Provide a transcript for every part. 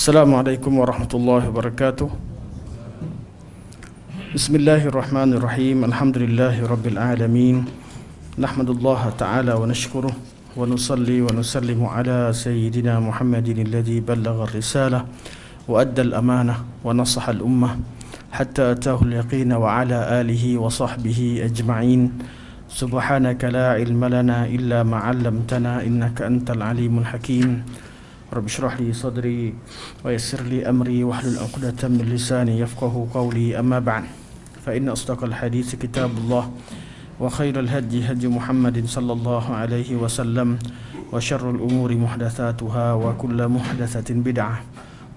Assalamualaikum warahmatullahi wabarakatuh. Bismillahirrahmanirrahim. Alhamdulillahi rabbil alamin. Nahmadullah ta'ala wa nashkuruh wa nusalli wa nusallimu ala sayyidina Muhammadin alladhi ballagha ar-risalah wa adda al-amanah wa nasaha al-ummah hatta atahu al-yaqina wa ala alihi wa sahbihi ajma'in. Subhanaka la ilma lana illa ma 'allamtana innaka antal alimul hakim. Rabbi shrah li sadri wa yassir li amri wahlul 'uqdatam min lisani yafqahu qawli, amma ba'd. Fa inna asdaqal hadits kitabullah wa khairal hadi hadi Muhammadin sallallahu alaihi wasallam wa syarrul umuri muhdatsatuha wa kullu muhdatsatin bid'ah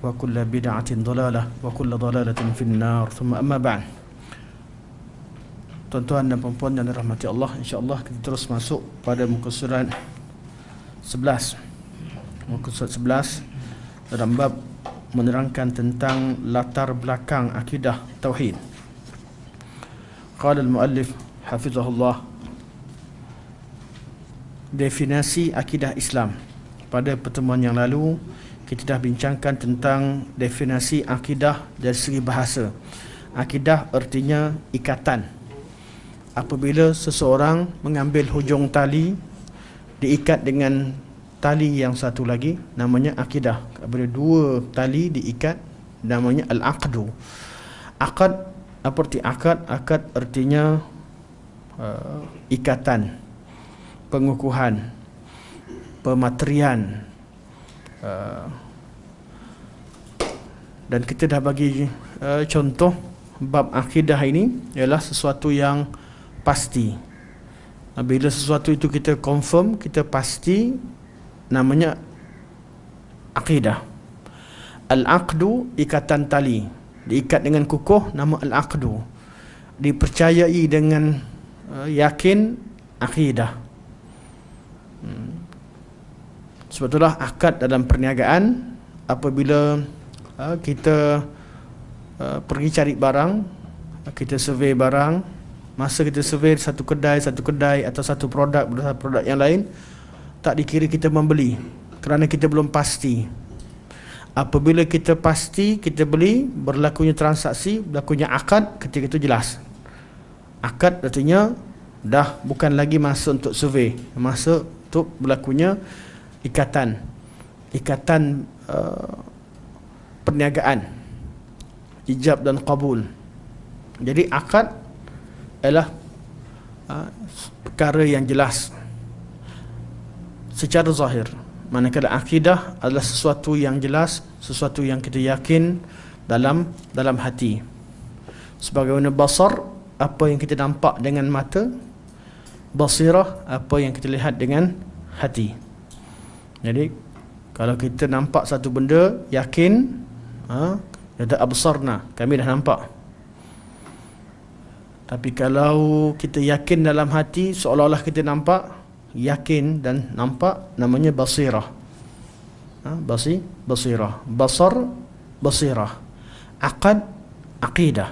wa kullu bid'atin dhalalah wa kullu dhalalatin finnar. Thumma amma ba'd. Tuan-tuan dan puan-puan yang dirahmati Allah, insya-Allah kita terus masuk pada muka surat 11. Muka surat 11 dalam bab menerangkan tentang latar belakang akidah tauhid. Qala al-muallif hafizahullah, definisi akidah Islam. Pada pertemuan yang lalu kita dah bincangkan tentang definisi akidah dari segi bahasa. Akidah artinya ikatan. Apabila seseorang mengambil hujung tali diikat dengan tali yang satu lagi, namanya akidah. Apabila dua tali diikat, namanya al-aqdu. Akad, apa arti akad? Akad artinya ikatan, pengukuhan, pematerian. Dan kita dah bagi contoh bab akidah ini ialah sesuatu yang pasti. Bila sesuatu itu kita confirm, kita pasti, namanya akidah. Al-aqdu, ikatan tali, diikat dengan kukuh, nama al-aqdu. Dipercayai dengan yakin, akidah. Sebab itulah akad dalam perniagaan. Apabila kita pergi cari barang, kita survey barang, masa kita survey satu kedai atau satu produk yang lain, tak dikira kita membeli kerana kita belum pasti. Apabila kita pasti, kita beli, berlakunya transaksi, berlakunya akad, ketika itu jelas. Akad artinya dah bukan lagi masa untuk survey, masa untuk berlakunya ikatan perniagaan, ijab dan qabul. Jadi akad adalah perkara yang jelas secara zahir, manakala akidah adalah sesuatu yang jelas, sesuatu yang kita yakin dalam hati. Sebagaimana basar, apa yang kita nampak dengan mata; basirah, apa yang kita lihat dengan hati. Jadi kalau kita nampak satu benda, yakin, kata absarna, kami dah nampak. Tapi kalau kita yakin dalam hati, seolah-olah kita nampak, yakin dan nampak, namanya basirah. Basirah. Basar, basirah. Aqad, aqidah.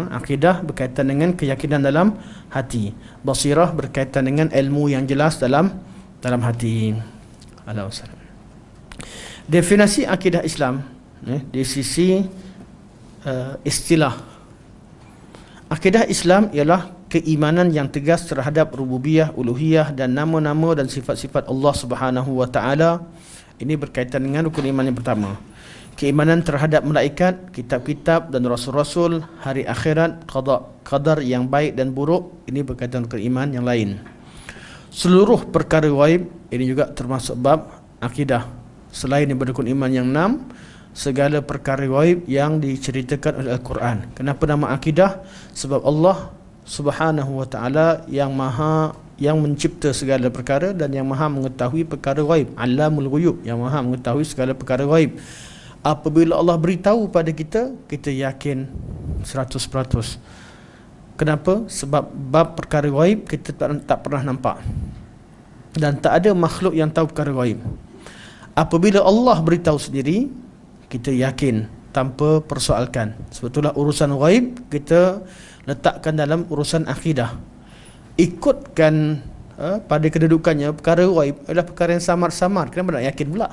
Aqidah berkaitan dengan keyakinan dalam hati. Basirah berkaitan dengan ilmu yang jelas dalam hati. Alhamdulillah. Definisi akidah Islam di sisi istilah. Akidah Islam ialah keimanan yang tegas terhadap rububiyah, uluhiyah dan nama-nama dan sifat-sifat Allah Subhanahu wa taala. Ini berkaitan dengan rukun iman yang pertama. Keimanan terhadap malaikat, kitab-kitab dan rasul-rasul, hari akhirat, qadar yang baik dan buruk, ini berkaitan dengan iman yang lain. Seluruh perkara ghaib, ini juga termasuk bab akidah. Selain daripada rukun iman yang 6, segala perkara ghaib yang diceritakan oleh Al-Quran. Kenapa nama akidah? Sebab Allah Subhanahu wa ta'ala yang mencipta segala perkara dan yang maha mengetahui perkara ghaib. Allamul ghuyub, yang maha mengetahui segala perkara ghaib. Apabila Allah beritahu pada kita, kita yakin 100%. Kenapa? Sebab bab perkara ghaib kita tak pernah nampak, dan tak ada makhluk yang tahu perkara ghaib. Apabila Allah beritahu sendiri, kita yakin tanpa persoalkan. Sebab itulah urusan ghaib kita letakkan dalam urusan akidah. Ikutkan pada kedudukannya. Perkara ghaib adalah perkara yang samar-samar. Kenapa nak yakin pula?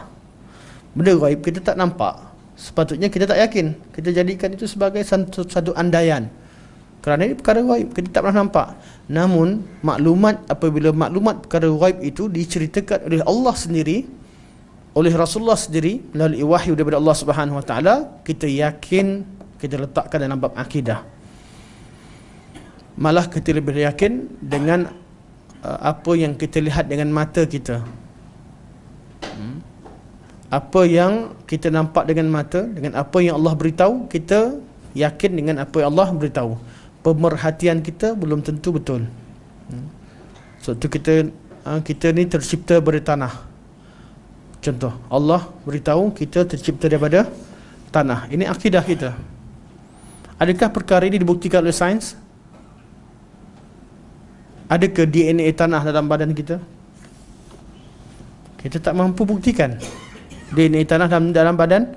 Benda ghaib kita tak nampak, sepatutnya kita tak yakin. Kita jadikan itu sebagai satu andaian. Kerana ini perkara ghaib, kita tak pernah nampak. Namun apabila maklumat perkara ghaib itu diceritakan oleh Allah sendiri, oleh Rasulullah sendiri melalui wahyu daripada Allah Subhanahu Wa Taala, kita yakin, kita letakkan dalam bab akidah. Malah kita lebih yakin dengan apa yang kita lihat dengan mata kita. Apa yang kita nampak dengan mata, dengan apa yang Allah beritahu, kita yakin dengan apa yang Allah beritahu. Pemerhatian kita belum tentu betul. Sebab tu kita ni tercipta dari tanah. Contoh, Allah beritahu kita tercipta daripada tanah. Ini akidah kita. Adakah perkara ini dibuktikan oleh sains? Adakah DNA tanah dalam badan kita? Kita tak mampu buktikan DNA tanah dalam badan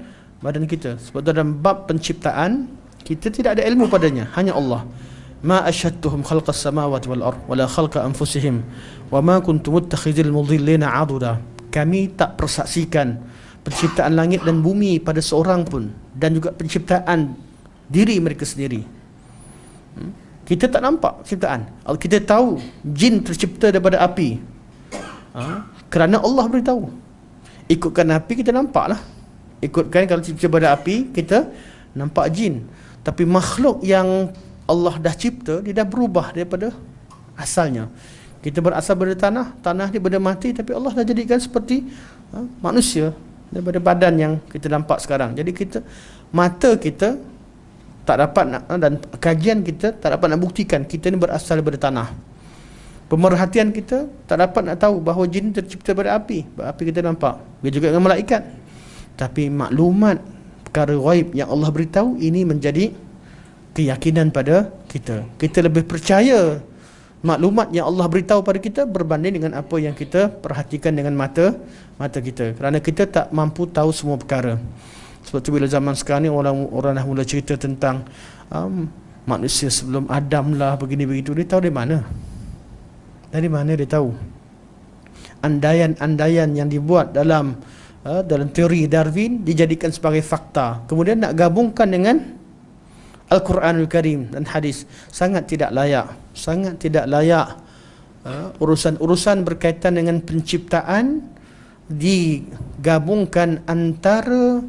kita. Sebab tu dalam bab penciptaan, kita tidak ada ilmu padanya, hanya Allah. Ma asyhadtuhum khalqas samawati wal ard wala khalqa anfusihim wa ma kuntum muttakhidhil mudhillina aduda. Kami tak persaksikan penciptaan langit dan bumi pada seorang pun, dan juga penciptaan diri mereka sendiri. Kita tak nampak ciptaan. Kita tahu jin tercipta daripada api, kerana Allah beritahu. Ikutkan api, kita nampak lah. Ikutkan kalau tercipta daripada api, kita nampak jin. Tapi makhluk yang Allah dah cipta, dia dah berubah daripada asalnya. Kita berasal dari tanah dia benda mati, tapi Allah dah jadikan seperti manusia daripada badan yang kita nampak sekarang. Jadi mata kita tak dapat dan kajian kita tak dapat nak buktikan kita ni berasal daripada tanah. Pemerhatian kita tak dapat nak tahu bahawa jin tercipta daripada api. Api kita nampak. Dia juga dengan malaikat. Tapi maklumat perkara ghaib yang Allah beritahu, ini menjadi keyakinan pada kita. Kita lebih percaya maklumat yang Allah beritahu pada kita berbanding dengan apa yang kita perhatikan dengan mata kita. Kerana kita tak mampu tahu semua perkara. Sebab tu bila zaman sekarang ni orang dah mula cerita tentang manusia sebelum Adam lah, begini begitu, dia tahu dari mana? Dari mana dia tahu? Andaian-andaian yang dibuat dalam teori Darwin dijadikan sebagai fakta, kemudian nak gabungkan dengan Al-Quranul Karim dan hadis. Sangat tidak layak. Urusan-urusan berkaitan dengan penciptaan digabungkan antara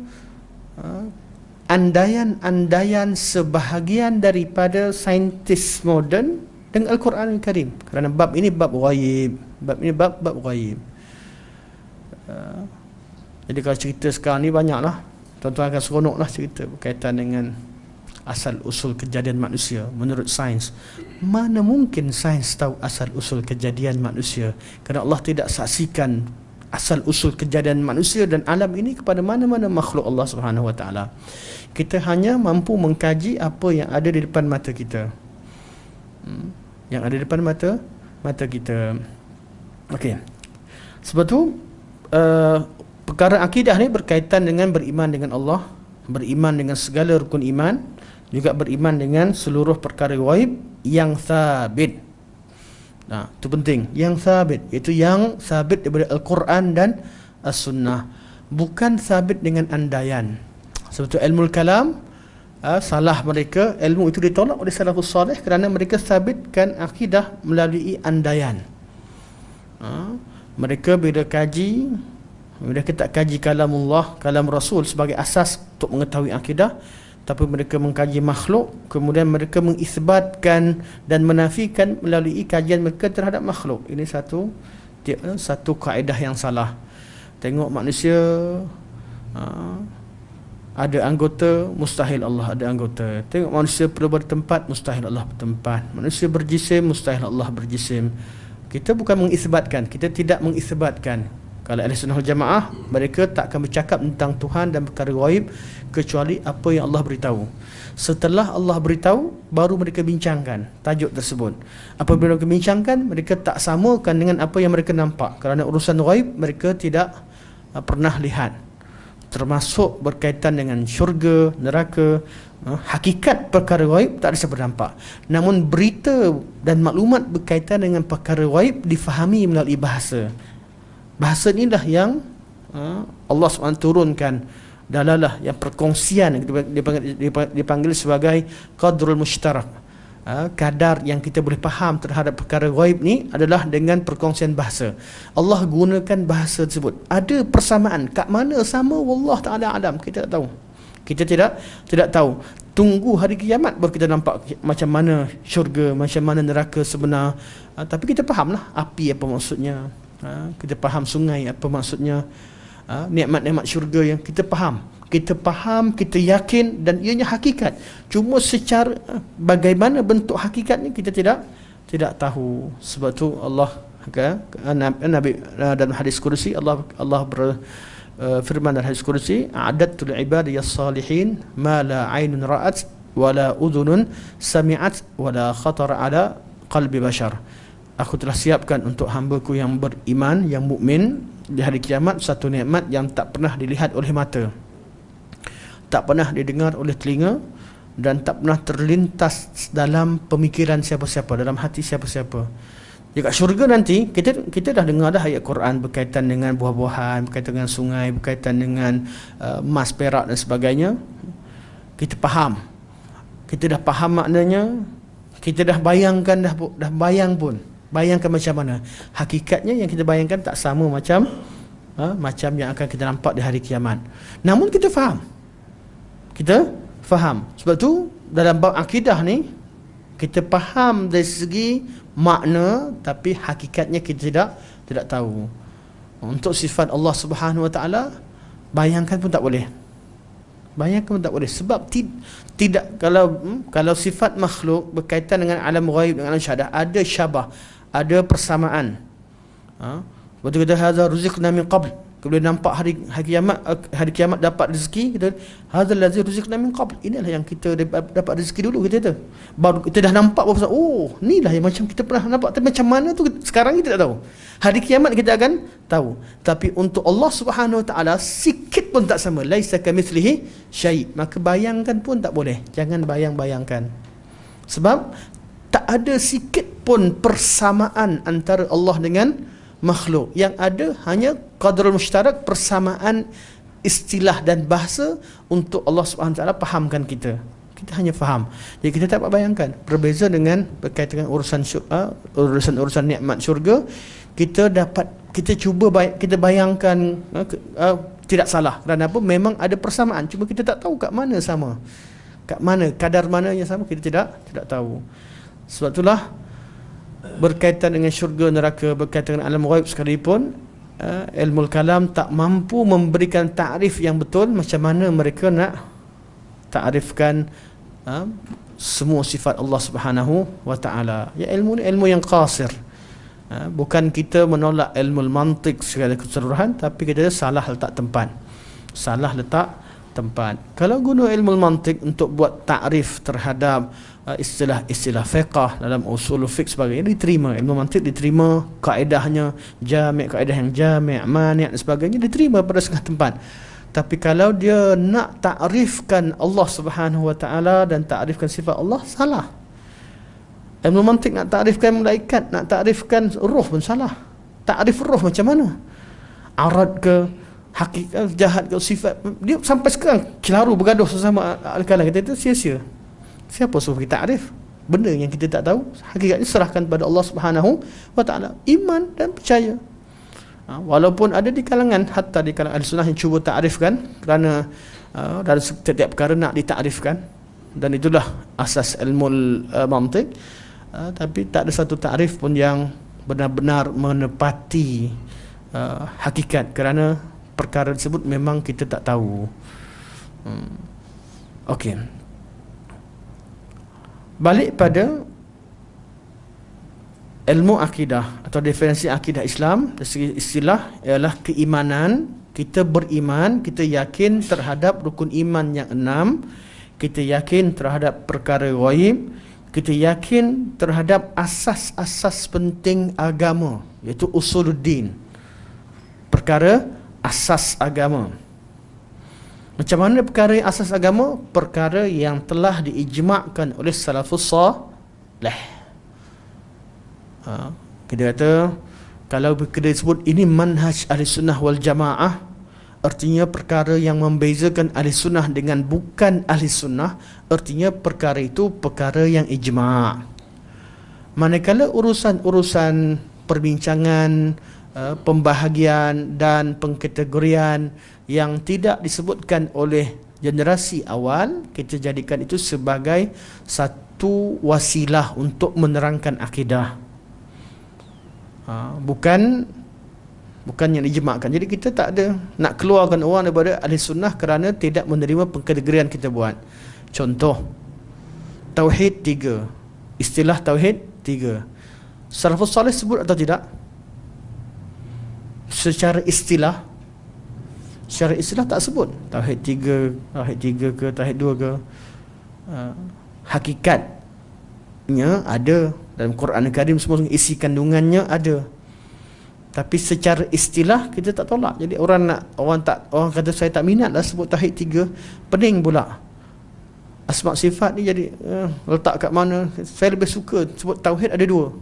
andaian-andaian sebahagian daripada saintis moden dengan Al-Quranul Karim. Kerana bab ini bab ghaib. Bab ghaib. Jadi kalau cerita sekarang ni banyaklah. Tuan-tuan akan seronoklah cerita berkaitan dengan asal usul kejadian manusia menurut sains. Mana mungkin sains tahu asal usul kejadian manusia? Kerana Allah tidak saksikan asal usul kejadian manusia dan alam ini kepada mana-mana makhluk Allah Subhanahu Wa Taala. Kita hanya mampu mengkaji apa yang ada di depan mata kita. Yang ada di depan mata kita. Okey. Sebab tu perkara akidah ni berkaitan dengan beriman dengan Allah, beriman dengan segala rukun iman, juga beriman dengan seluruh perkara ghaib yang sabit. Nah, itu penting, yang sabit, iaitu yang sabit daripada Al-Quran dan As-Sunnah, bukan sabit dengan andaian. Sebab itu ilmu kalam salah mereka, ilmu itu ditolak oleh salafus salih kerana mereka sabitkan akidah melalui andaian. Mereka bila kita tak kaji kalamullah, kalam Rasul sebagai asas untuk mengetahui akidah, tapi mereka mengkaji makhluk, kemudian mereka mengisbatkan dan menafikan melalui kajian mereka terhadap makhluk. Ini satu kaedah yang salah. Tengok manusia, ada anggota, mustahil Allah ada anggota. Tengok manusia perlu bertempat, mustahil Allah bertempat. Manusia berjisim, mustahil Allah berjisim. Kita bukan mengisbatkan, kita tidak mengisbatkan. Kalau Ahli Sunnah wal Jamaah, mereka tak akan bercakap tentang Tuhan dan perkara ghaib kecuali apa yang Allah beritahu. Setelah Allah beritahu, baru mereka bincangkan tajuk tersebut. Apabila mereka bincangkan, mereka tak samakan dengan apa yang mereka nampak. Kerana urusan ghaib mereka tidak pernah lihat, termasuk berkaitan dengan syurga, neraka. Hakikat perkara ghaib tak ada siapa nampak. Namun berita dan maklumat berkaitan dengan perkara ghaib difahami melalui bahasa. Bahasa inilah yang Allah SWT turunkan dalalah yang perkongsian, dipanggil sebagai qadrul mushtarak. Kadar yang kita boleh faham terhadap perkara ghaib ni adalah dengan perkongsian bahasa. Allah gunakan bahasa tersebut. Ada persamaan, kat mana sama, wallah taala alam, kita tak tahu. Kita tidak tahu. Tunggu hari kiamat baru kita nampak macam mana syurga, macam mana neraka sebenar. Tapi kita fahamlah api apa maksudnya. Kita faham sungai apa maksudnya. Nikmat-nikmat syurga yang kita faham. Kita faham, kita yakin, dan ianya hakikat. Cuma secara bagaimana bentuk hakikatnya kita tidak tahu. Sebab tu Allah Nabi dalam hadis kursi, Allah firman dalam hadis kursi, a'adadtu li'ibadiyas salihin ma la 'ainun ra'at wa la udhunun sami'at wa la khatara 'ala qalbi bashar. Aku telah siapkan untuk hamba-Ku yang beriman, yang mukmin di hari kiamat satu nikmat yang tak pernah dilihat oleh mata, tak pernah didengar oleh telinga, dan tak pernah terlintas dalam pemikiran siapa-siapa, dalam hati siapa-siapa. Dekat syurga nanti kita dah dengar dah ayat Quran berkaitan dengan buah-buahan, berkaitan dengan sungai, berkaitan dengan emas, perak dan sebagainya. Kita faham. Kita dah faham maknanya. Kita dah bayangkan, dah bayang pun. Bayangkan macam mana. Hakikatnya yang kita bayangkan tak sama macam macam yang akan kita nampak di hari kiamat. Namun kita faham. Kita faham. Sebab tu dalam bab akidah ni kita faham dari segi makna, tapi hakikatnya kita tidak tahu. Untuk sifat Allah Subhanahu Wa Taala, bayangkan pun tak boleh. Bayangkan pun tak boleh. Sebab tidak, kalau sifat makhluk berkaitan dengan alam ghaib, dengan alam syahadah, ada syabah, ada persamaan. Waktu kita hadza ruziqna min qabl, bila nampak hari kiamat dapat rezeki, kita hadzal ladzi ruziqna min qabl, inilah yang kita dapat rezeki dulu, kita tu. Baru kita dah nampak baru, oh, inilah yang macam kita pernah nampak, tapi macam mana tu sekarang kita tak tahu. Hari kiamat kita akan tahu. Tapi untuk Allah Subhanahu Wa Taala sikit pun tak sama. Laisa kamitslihi syai'. Maka bayangkan pun tak boleh. Jangan bayangkan. Sebab tak ada sikit pun persamaan antara Allah dengan makhluk. Yang ada hanya qadrul mushtarak, persamaan istilah dan bahasa untuk Allah Subhanahu Wa Taala fahamkan kita. Kita hanya faham. Jadi kita tak dapat bayangkan. Berbeza dengan berkaitan dengan urusan nikmat syurga, kita bayangkan tidak salah. Kerana apa? Memang ada persamaan. Cuma kita tak tahu kat mana sama. Kat mana, kadar mana yang sama, kita tidak tahu. Sebab itulah berkaitan dengan syurga, neraka, berkaitan dengan alam ghaib sekalipun, ilmu kalam tak mampu memberikan takrif yang betul macam mana mereka nak takrifkan semua sifat Allah Subhanahu Wa Taala. Ya, ilmu ni ilmu yang qasir. Bukan kita menolak ilmu mantik secara keseluruhan, tapi kita salah letak tempat. Kalau guna ilmu mantik untuk buat takrif terhadap istilah-istilah fiqh dalam usul fiqh sebagainya, diterima. Ilmu mantik diterima, kaedahnya kaedah yang jami', mani' dan sebagainya diterima pada setengah tempat. Tapi kalau dia nak takrifkan Allah Subhanahu Wa Taala dan takrifkan sifat Allah, salah. Ilmu mantik nak takrifkan malaikat, nak takrifkan roh pun salah. Takrif roh macam mana? Arad ke, hakikat, jahat ke, sifat, dia sampai sekarang kelaru bergaduh sesama al-kalam. Kita itu sia-sia. Siapa suruh kita takrif benda yang kita tak tahu? Hakikatnya serahkan kepada Allah Subhanahu Wa Taala. Iman dan percaya. Walaupun ada di kalangan, hatta di kalangan Ahlussunnah yang cuba takrifkan, kerana dari setiap perkara nak ditakrifkan, dan itulah asas ilmu mantik. Tapi tak ada satu takrif pun yang benar-benar menepati hakikat, kerana perkara tersebut memang kita tak tahu. Okey. Balik pada ilmu akidah atau definisi akidah Islam dari segi istilah ialah keimanan. Kita beriman, kita yakin terhadap rukun iman yang 6, kita yakin terhadap perkara ghaib, kita yakin terhadap asas-asas penting agama, iaitu usuluddin, perkara asas agama. Macam mana perkara asas agama? Perkara yang telah diijma'kan oleh salafus salih. Kita kata, kalau kita sebut ini manhaj ahli sunnah wal jamaah, artinya perkara yang membezakan ahli sunnah dengan bukan ahli sunnah, artinya perkara itu perkara yang ijma'. Manakala urusan-urusan perbincangan, pembahagian dan pengkategorian yang tidak disebutkan oleh generasi awal, kita jadikan itu sebagai satu wasilah untuk menerangkan akidah, bukan yang dijemakan. Jadi kita tak ada nak keluarkan orang daripada ahli sunnah kerana tidak menerima pengkategorian kita buat. Contoh, tauhid 3, istilah tauhid 3. Salafus salih sebut atau tidak? Secara istilah tak sebut. Tauhid 3 ke tauhid 2 ke, hakikatnya ada dalam Quran Karim, semua isi kandungannya ada. Tapi secara istilah kita tak tolak. Jadi orang kata saya tak minat lah sebut tauhid 3, pening pula. Asma' sifat ni jadi letak kat mana? Saya lebih suka sebut tauhid ada 2.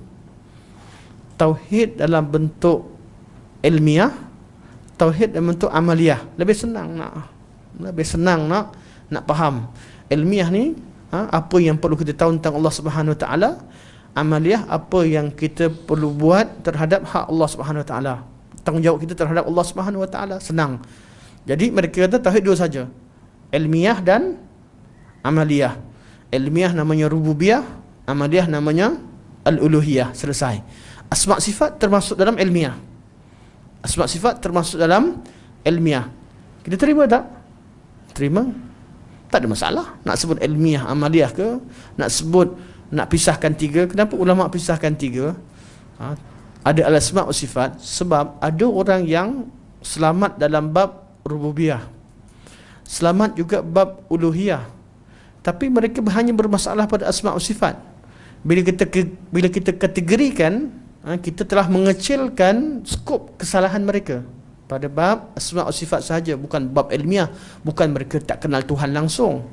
Tauhid dalam bentuk ilmiah, tauhid dalam bentuk amaliyah. Lebih senang nak faham. Ilmiah ni apa yang perlu kita tahu tentang Allah Subhanahu Wa Taala. Amaliyah, apa yang kita perlu buat terhadap hak Allah Subhanahu Wa Taala, tanggungjawab kita terhadap Allah Subhanahu Wa Taala. Senang. Jadi mereka kata tauhid 2 saja, ilmiah dan amaliyah. Ilmiah namanya rububiyah, amaliyah namanya al-uluhiyah. Selesai. Asma' sifat termasuk dalam ilmiah. Kita terima tak? Terima. Tak ada masalah. Nak sebut ilmiah, amaliyah ke, nak pisahkan 3. Kenapa ulama pisahkan 3? Ada al-asma' wa sifat. Sebab ada orang yang selamat dalam bab rububiyah, selamat juga bab uluhiyah, tapi mereka hanya bermasalah pada asma' wa sifat. Bila kita kategorikan, kita telah mengecilkan skop kesalahan mereka pada bab asma' wa sifat sahaja, bukan bab ilmiah. Bukan mereka tak kenal Tuhan langsung,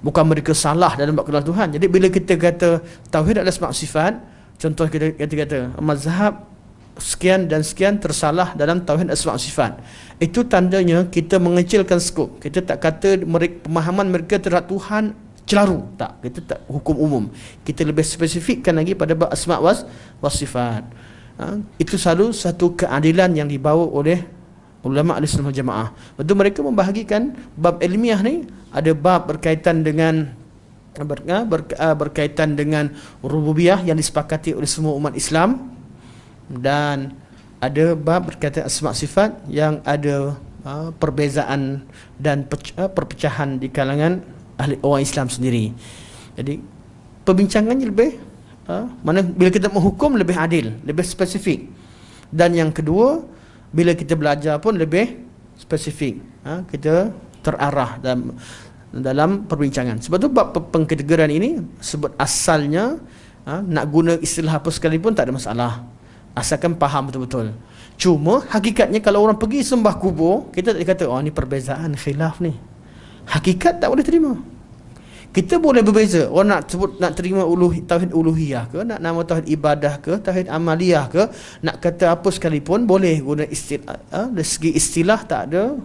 bukan mereka salah dalam bab kenal Tuhan. Jadi bila kita kata tauhid adalah asma' sifat, contoh kita kata mazhab sekian dan sekian tersalah dalam tauhid asma' sifat, itu tandanya kita mengecilkan skop. Kita tak kata pemahaman mereka terhadap Tuhan celaru, tak. Kita tak hukum umum, kita lebih spesifikkan lagi pada bab asma' wa sifat. Itu selalu satu keadilan yang dibawa oleh ulama Ahlussunnah wal Jamaah. Betul, mereka membahagikan bab ilmiah ni, ada bab berkaitan dengan rububiyah yang disepakati oleh semua umat Islam, dan ada bab berkaitan asma' sifat yang ada perbezaan dan perpecahan di kalangan ahli orang Islam sendiri. Jadi perbincangannya lebih bila kita menghukum lebih adil, lebih spesifik. Dan yang kedua, bila kita belajar pun lebih spesifik, kita terarah dalam perbincangan. Sebab tu bab pengkategorian ini sebut asalnya, nak guna istilah apa sekalipun tak ada masalah, asalkan faham betul-betul. Cuma hakikatnya kalau orang pergi sembah kubur, kita tak kata ni perbezaan khilaf ni. Hakikat tak boleh terima. Kita boleh berbeza. Orang nak terima tauhid uluhiyah ke, nak nama tauhid ibadah ke, tauhid amaliyah ke, nak kata apa sekalipun boleh guna istilah. Dari segi istilah tak ada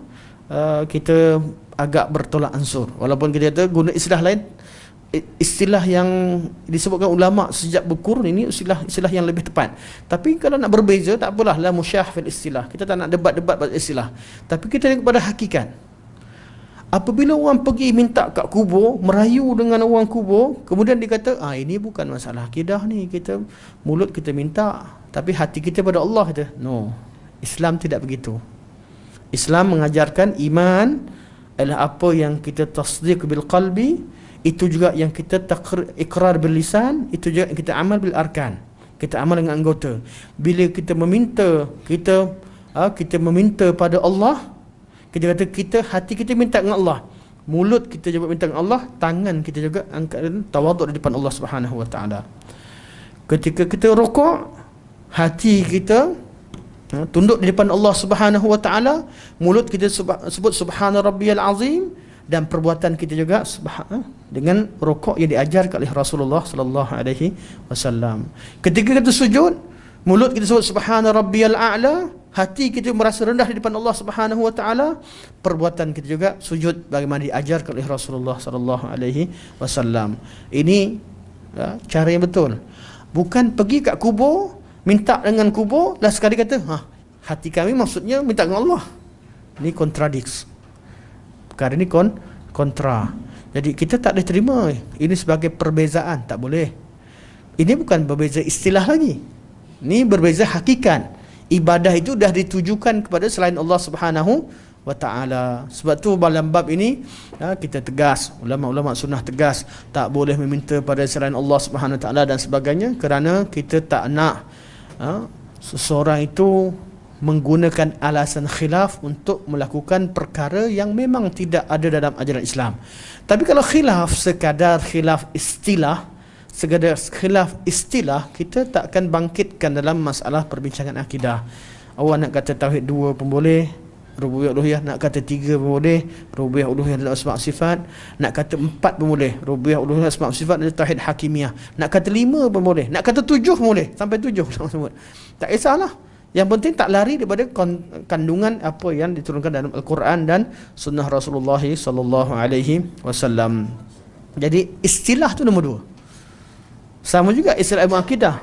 kita agak bertolak ansur. Walaupun kita kata guna istilah lain, istilah yang disebutkan ulama sejak berkurun ini istilah yang lebih tepat. Tapi kalau nak berbeza tak apalah, la musyah fil istilah. Kita tak nak debat-debat pada istilah, tapi kita tengok pada hakikat. Apabila orang pergi minta kat kubur, merayu dengan orang kubur, kemudian dia kata, ini bukan masalah akidah ni, kita mulut kita minta, tapi hati kita pada Allah. Kata, no, Islam tidak begitu. Islam mengajarkan iman adalah apa yang kita tasdiq bil qalbi, itu juga yang kita ikrar bil lisan, itu juga yang kita amal bil arkan. Kita amal dengan anggota. Bila kita meminta, kita meminta pada Allah, kita kata hati kita minta dengan Allah, mulut kita juga minta dengan Allah, tangan kita juga angkat tawaduk di depan Allah Subhanahu Wa Taala. Ketika kita rukuk, hati kita tunduk di depan Allah Subhanahu Wa Taala, mulut kita sebut subhana rabbiyal azim, dan perbuatan kita juga dengan rukuk yang diajarkan oleh Rasulullah sallallahu alaihi wasallam. Ketika kita sujud, mulut kita sebut subhana rabbiyal a'la, hati kita merasa rendah di depan Allah Subhanahu wa taala, perbuatan kita juga sujud bagaimana diajarkan oleh Rasulullah sallallahu alaihi wasallam. Ini cara yang betul. Bukan pergi kat kubur, minta dengan kubur, lah sekali kata, hati kami maksudnya minta dengan Allah. Ini kontradiksi. Perkara ini kontra. Jadi kita tak boleh terima ini sebagai perbezaan, tak boleh. Ini bukan berbeza istilah lagi. Ini berbeza hakikat. Ibadah itu dah ditujukan kepada selain Allah Subhanahu wa taala. Sebab tu dalam bab ini kita tegas, ulama-ulama sunnah tegas, tak boleh meminta pada selain Allah Subhanahu wa taala dan sebagainya, kerana kita tak nak seseorang itu menggunakan alasan khilaf untuk melakukan perkara yang memang tidak ada dalam ajaran Islam. Tapi kalau khilaf sekadar khilaf istilah, kita tak akan bangkitkan dalam masalah perbincangan akidah. Awak nak kata tauhid 2 pun boleh, rububiyah uluhiyah, nak kata 3 pun boleh, rububiyah uluhiyah dan asma' sifat, nak kata 4 pun boleh, rububiyah uluhiyah asma' sifat dan tauhid hakimiyah, nak kata 5 pun boleh, nak kata 7 pun boleh, sampai 7 tak kisahlah. Yang penting tak lari daripada kandungan apa yang diturunkan dalam Al-Quran dan sunnah Rasulullah sallallahu alaihi wasallam. Jadi istilah tu nombor 2. Sama juga istilah ilmu akidah.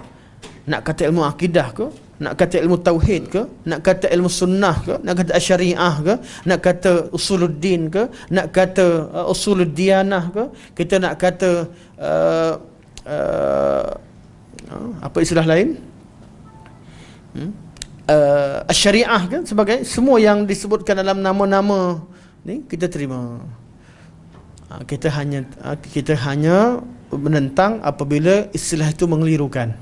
Nak kata ilmu akidah ke, nak kata ilmu tauhid ke, nak kata ilmu sunnah ke, nak kata syariah ke, nak kata usuluddin ke, nak kata usuludiyanah ke, kita nak kata apa istilah lain, syariah kan, sebagai semua yang disebutkan dalam nama-nama ni kita terima. Kita hanya menentang apabila istilah itu mengelirukan,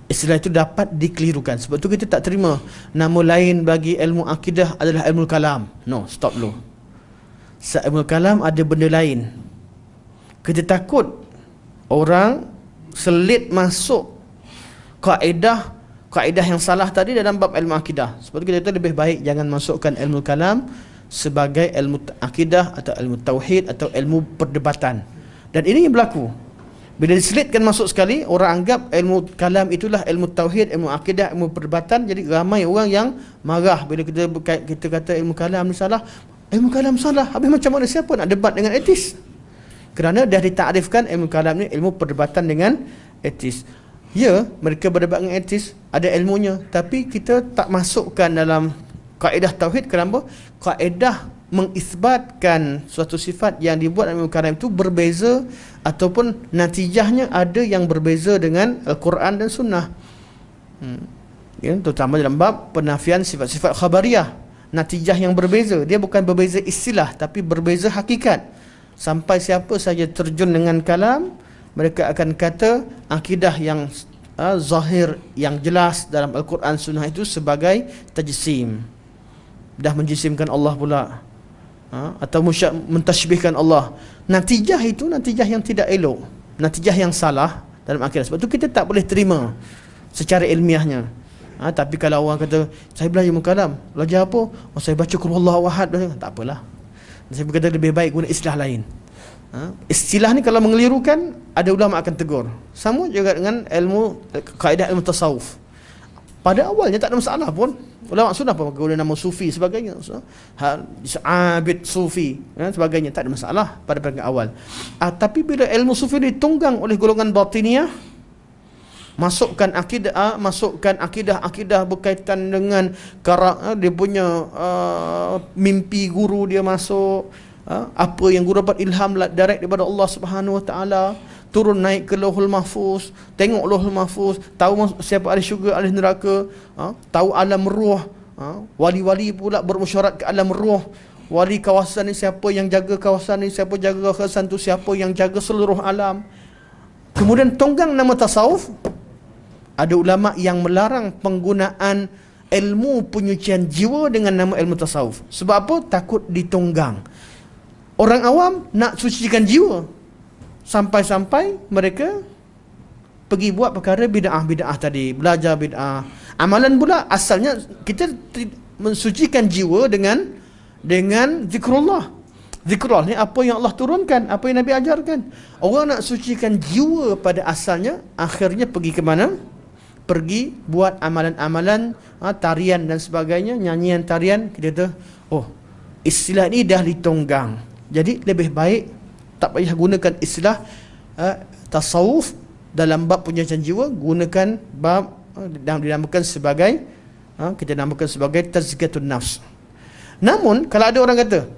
istilah itu dapat dikelirukan. Sebab tu kita tak terima nama lain bagi ilmu akidah adalah ilmu kalam. No, stop dulu. Ilmu kalam ada benda lain. Kita takut orang selit masuk kaedah yang salah tadi dalam bab ilmu akidah. Sebab itu kita kata lebih baik jangan masukkan ilmu kalam sebagai ilmu akidah atau ilmu tauhid atau ilmu perdebatan. Dan ini yang berlaku. Bila diselitkan masuk sekali, orang anggap ilmu kalam itulah ilmu tauhid, ilmu akidah, ilmu perdebatan. Jadi ramai orang yang marah bila kita kata ilmu kalam ni salah. Ilmu kalam salah. Habis macam mana siapa nak debat dengan etis? Kerana dah ditakrifkan ilmu kalam ni ilmu perdebatan dengan etis. Ya, mereka berdebat dengan etis, ada ilmunya, tapi kita tak masukkan dalam kaedah tauhid. Kerana kaedah mengisbatkan suatu sifat yang dibuat dalam kalam itu berbeza, ataupun natijahnya ada yang berbeza dengan Al-Quran dan Sunnah. Ya, terutama dalam bab penafian sifat-sifat khabariyah, natijah yang berbeza. Dia bukan berbeza istilah, tapi berbeza hakikat. Sampai siapa saja terjun dengan kalam, mereka akan kata akidah yang zahir, yang jelas dalam Al-Quran Sunnah itu sebagai tajsim. Dah menjisimkan Allah pula, atau mentashbihkan Allah. Natijah itu natijah yang tidak elok, natijah yang salah dalam akidah. Sebab tu kita tak boleh terima secara ilmiahnya. Tapi kalau orang kata saya belajar mukalam, belajar apa? Saya baca qul huwallahu ahad, tak apalah. Saya berkata lebih baik guna istilah lain. Istilah ni kalau mengelirukan, ada ulama akan tegur. Sama juga dengan kaedah ilmu tasawuf. Pada awalnya tak ada masalah pun. Ulama sunnah pun guna nama sufi sebagainya, abid sufi sebagainya, tak ada masalah pada peringkat awal. Tapi bila ilmu sufi ditunggang oleh golongan batiniyah, masukkan akidah berkaitan dengan dia punya mimpi guru dia masuk, apa yang guru dapat ilham direct daripada Allah Subhanahu wa taala, turun naik ke Lauhul Mahfuz, tengok Lauhul Mahfuz, tahu siapa ahli syurga, ahli neraka, tahu alam ruh, wali-wali pula bermusyarat ke alam ruh, wali kawasan ni siapa yang jaga kawasan ni, siapa jaga kawasan tu, siapa yang jaga seluruh alam. Kemudian tonggang nama tasawuf. Ada ulama yang melarang penggunaan ilmu penyucian jiwa dengan nama ilmu tasawuf. Sebab apa? Takut ditonggang. Orang awam nak sucikan jiwa, sampai-sampai mereka pergi buat perkara bid'ah tadi, belajar bid'ah. Amalan pula asalnya kita mensucikan jiwa dengan zikrullah. Zikrullah ni apa yang Allah turunkan, apa yang Nabi ajarkan. Orang nak sucikan jiwa pada asalnya, akhirnya pergi ke mana? pergi buat amalan-amalan, tarian dan sebagainya, nyanyian tarian, kita kata, oh, istilah ni dah ditonggang. Jadi lebih baik tak payah gunakan istilah tasawuf dalam bab penjagaan jiwa, gunakan bab yang dinamakan sebagai kita namakan sebagai tazkiyatun nafs. Namun kalau ada orang kata,